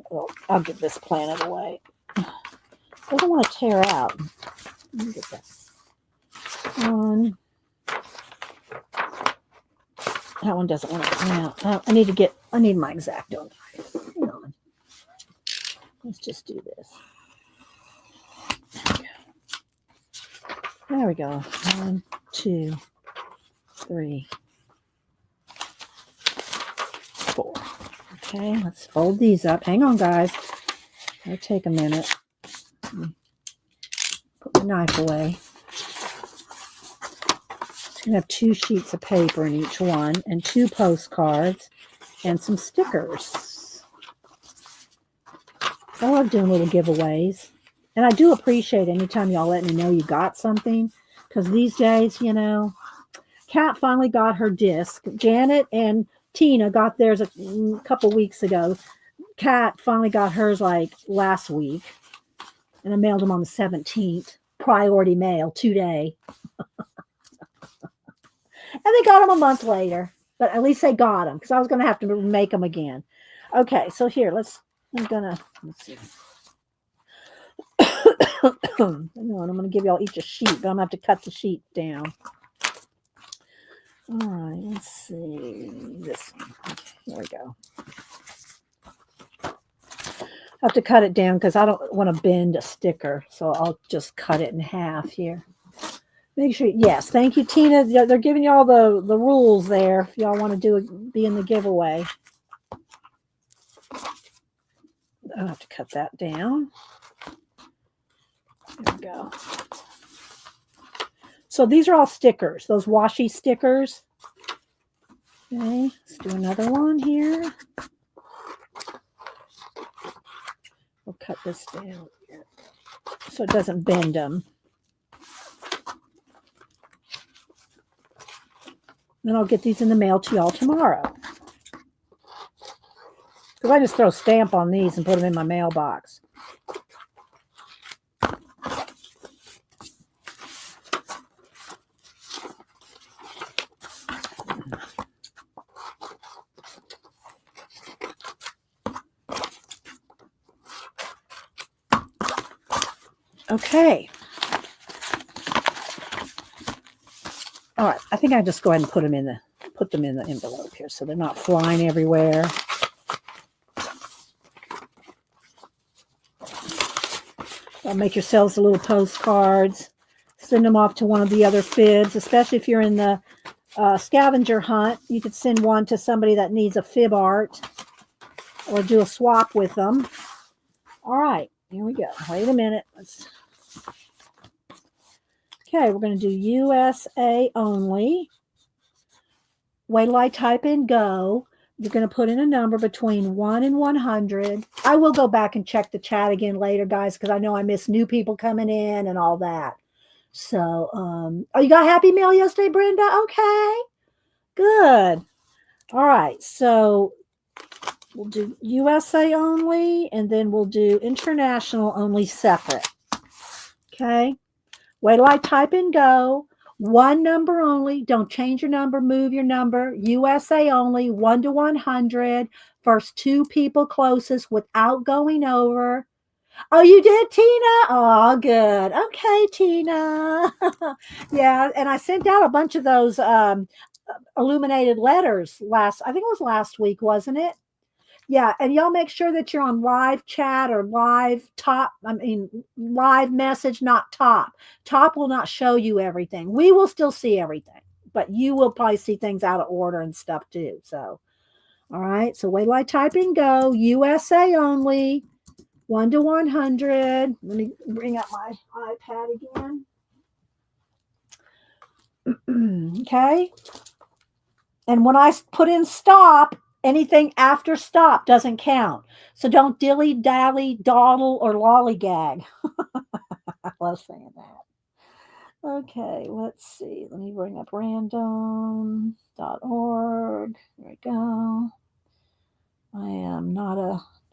Well, I'll get this planet away. I don't want to tear out. Let me get that. That one doesn't want to come out. I need my X-Acto. Hang on. Let's just do this. There we go. 1, 2, 3, 4. Okay, let's fold these up. Hang on, guys. It'll take a minute. Put the knife away. It's going to have 2 sheets of paper in each one and 2 postcards and some stickers. I love doing little giveaways. And I do appreciate anytime y'all let me know you got something. Because these days, Kat finally got her disc. Janet and Tina got theirs a couple weeks ago. Kat finally got hers like last week. And I mailed them on the 17th. Priority mail, 2-day. And they got them a month later. But at least they got them. Because I was going to have to make them again. Okay, so here, let's see. I'm going to give y'all each a sheet, but I'm going to have to cut the sheet down. All right, let's see. This one. Okay, there we go. have to cut it down because I don't want to bend a sticker. So I'll just cut it in half here. Make sure, yes, thank you, Tina. They're giving you all the rules there if y'all want to be in the giveaway. I'll have to cut that down. There we go. So these are all stickers, those washi stickers. Okay, let's do another one here. We'll cut this down here so it doesn't bend them. Then I'll get these in the mail to y'all tomorrow. Because I just throw a stamp on these and put them in my mailbox. Okay. All right. I think I just go ahead and put them in the envelope here so they're not flying everywhere. Make yourselves a little postcards. Send them off to one of the other fibs, especially if you're in the scavenger hunt. You could send one to somebody that needs a fib art or do a swap with them. All right. Here we go. Wait a minute. Okay, we're going to do USA only. Wait till I type in go. You're going to put in a number between 1 and 100. I will go back and check the chat again later, guys, because I know I miss new people coming in and all that. So, oh, you got Happy Meal yesterday, Brenda? Okay, good. All right, so we'll do USA only, and then we'll do international only separate. Okay. Wait till I type in go. One number only. Don't change your number. Move your number. USA only. 1 to 100. First 2 people closest without going over. Oh, you did, Tina? Oh, good. Okay, Tina. Yeah, and I sent out a bunch of those illuminated letters I think it was last week, wasn't it? Yeah, and y'all make sure that you're on live chat or live message, not top. Top will not show you everything. We will still see everything, but you will probably see things out of order and stuff too. So, all right. So wait till I type in go. USA only. 1 to 100. Let me bring up my iPad again. Okay. And when I put in stop, anything after stop doesn't count. So don't dilly-dally, dawdle, or lollygag. I love saying that. Okay, let's see. Let me bring up random.org. There we go. I am not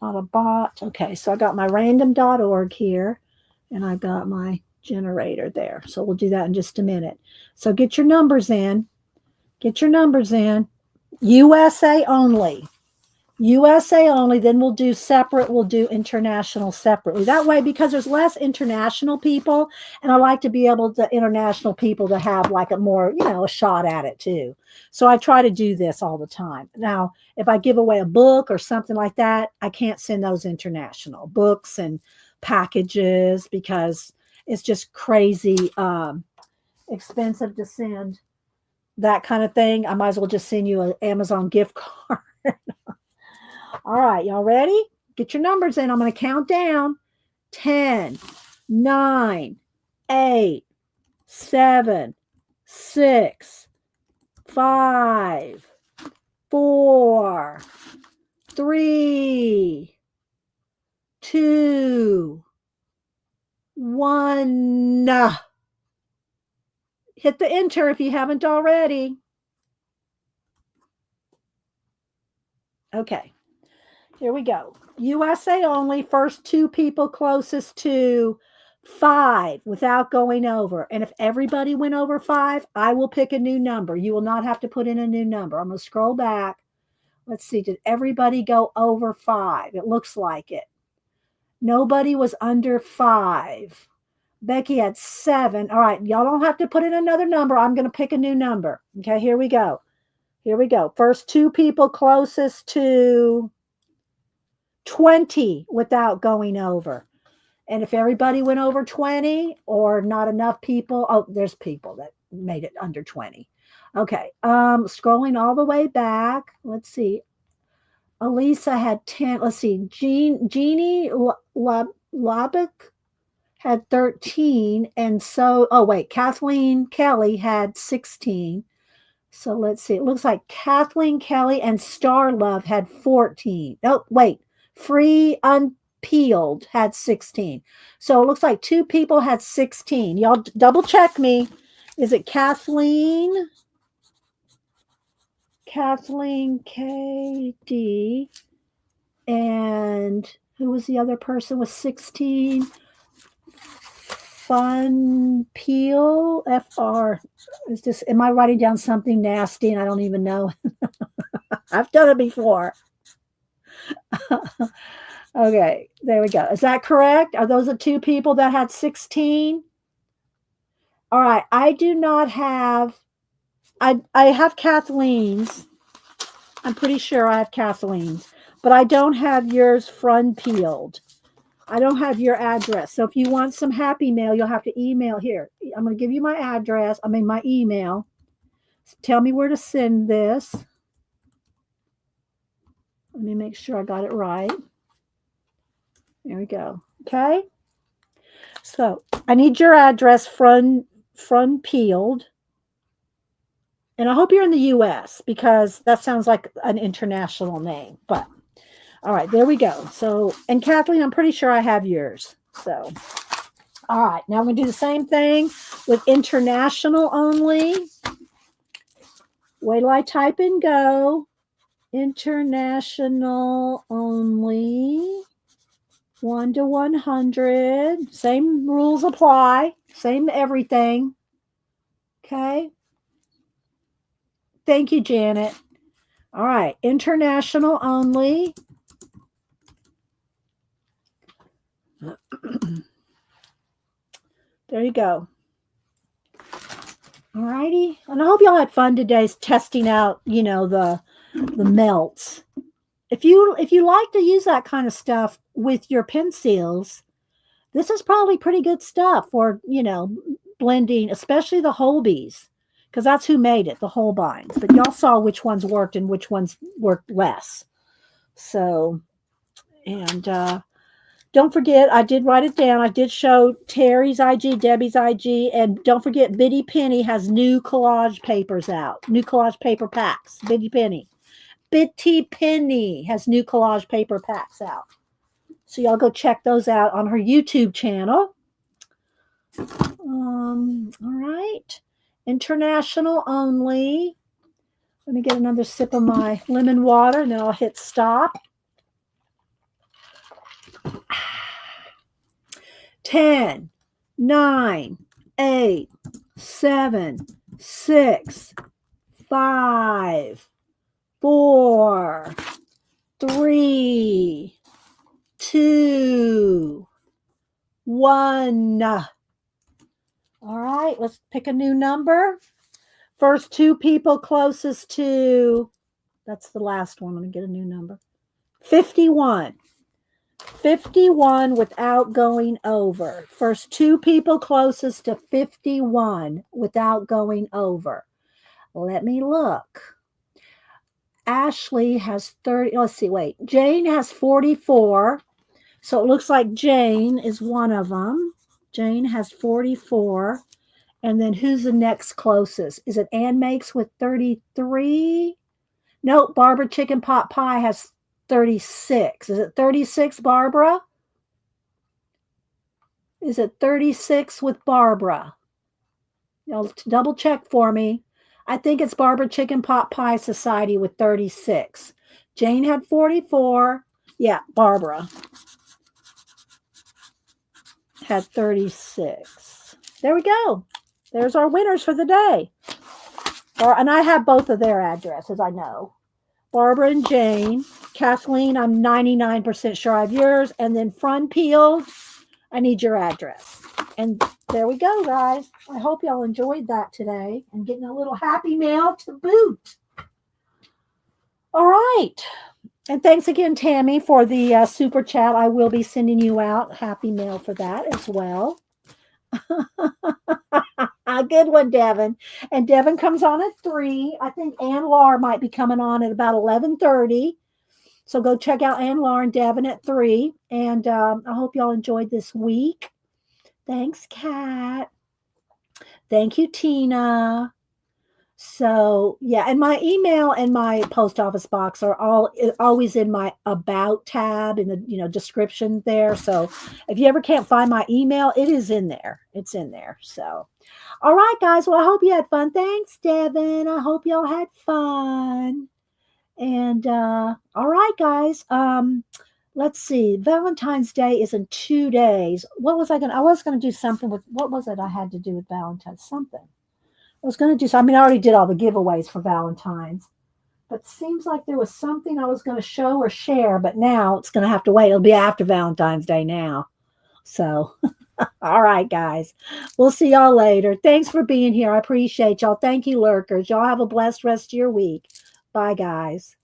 a bot. Okay, so I got my random.org here, and I got my generator there. So we'll do that in just a minute. So get your numbers in. Get your numbers in. USA only. USA only. Then we'll do separate. We'll do international separately. That way, because there's less international people, and I like to be able to international people to have like a more, a shot at it too. So I try to do this all the time. Now, if I give away a book or something like that, I can't send those international books and packages because it's just crazy expensive to send that kind of thing. I might as well just send you an Amazon gift card. All right, y'all ready? Get your numbers in. I'm going to count down. 10, 9, 8, 7, 6, 5, 4, 3, 2, 1. Hit the enter if you haven't already. Okay, here we go. USA only, first 2 people closest to 5 without going over. And if everybody went over 5, I will pick a new number. You will not have to put in a new number. I'm going to scroll back. Let's see. Did everybody go over 5? It looks like it. Nobody was under 5. Becky had 7. All right. Y'all don't have to put in another number. I'm going to pick a new number. Okay. Here we go. Here we go. First 2 people closest to 20 without going over. And if everybody went over 20 or not enough people, oh, there's people that made it under 20. Okay. Scrolling all the way back. Let's see. Elisa had 10. Let's see. Jeannie Lubbock had 13. And so, oh, wait. Kathleen Kelly had 16. So let's see. It looks like Kathleen Kelly and Star Love had 14. Oh, wait. Free Unpeeled had 16. So it looks like two people had 16. Y'all double check me. Is it Kathleen? Kathleen KD. And who was the other person with 16? Fun Peel FR. Is this, am I writing down something nasty and I don't even know? I've done it before. Okay, there we go. Is that correct? Are those the two people that had 16? All right, I do not have, I have Kathleen's. I'm pretty sure I have Kathleen's, but I don't have yours front peeled. I don't have your address. So if you want some happy mail, you'll have to email here. I'm going to give you my address. I mean, my email. Tell me where to send this. Let me make sure I got it right. There we go. Okay. So I need your address front peeled. And I hope you're in the US because that sounds like an international name. But all right, there we go. So, and Kathleen, I'm pretty sure I have yours. So, all right, now I'm going to do the same thing with international only. Wait till I type in go. International only. 1 to 100. Same rules apply. Same everything. Okay. Thank you, Janet. All right. International only. There you go. All righty. And I hope y'all had fun today testing out, you know, the Meltz. If you like to use that kind of stuff with your pencils, this is probably pretty good stuff for, you know, blending, especially the Holbeys, because that's who made it, the Holbeins. But y'all saw which ones worked and which ones worked less. So, and don't forget, I did write it down. I did show Terry's IG, Debbie's IG, and don't forget, Bitty Penny has new collage papers out, new collage paper packs. Bitty Penny has new collage paper packs out. So y'all go check those out on her YouTube channel. All right. International only. Let me get another sip of my lemon water, and then I'll hit stop. 10, 9, 8, 7, 6, 5, 4, 3, 2, 1. All right, let's pick a new number. First two people closest to, that's the last one. Let me get a new number. 51. 51 without going over. First two people closest to 51 without going over. Let me look. Ashley has 30. Let's see, wait. Jane has 44. So it looks like Jane is one of them. Jane has 44. And then who's the next closest? Is it Ann Makes with 33? Nope, Barbara Chicken Pot Pie has 36. Is it 36, Barbara? Is it 36 with Barbara? You'll double check for me. I think it's Barbara Chicken Pot Pie Society with 36. Jane had 44. Yeah, Barbara had 36. There we go. There's our winners for the day. And I have both of their addresses, I know. Barbara and Jane. Kathleen, I'm 99% sure I have yours. And then Front Peeled, I need your address. And there we go, guys. I hope y'all enjoyed that today and getting a little happy mail to boot. All right. And thanks again, Tammy, for the super chat. I will be sending you out happy mail for that as well. Good one, Devin. And Devin comes on at 3. I think Ann Laura might be coming on at about 11:30. So go check out Ann Laura and Devin at 3. And I hope y'all enjoyed this week. Thanks, Kat. Thank you, Tina. So yeah, and my email and my post office box are always in my about tab in the description there. So if you ever can't find my email, it is in there. It's in there. So all right, guys. Well, I hope you had fun. Thanks, Devin. I hope y'all had fun. And all right, guys. Let's see. Valentine's Day is in 2 days. What was I gonna? I was gonna do something with. What was it I had to do with Valentine's? Something. I was going to do so. I mean, I already did all the giveaways for Valentine's, but seems like there was something I was going to show or share, but now it's going to have to wait. It'll be after Valentine's Day now. So, all right, guys. We'll see y'all later. Thanks for being here. I appreciate y'all. Thank you, lurkers. Y'all have a blessed rest of your week. Bye, guys.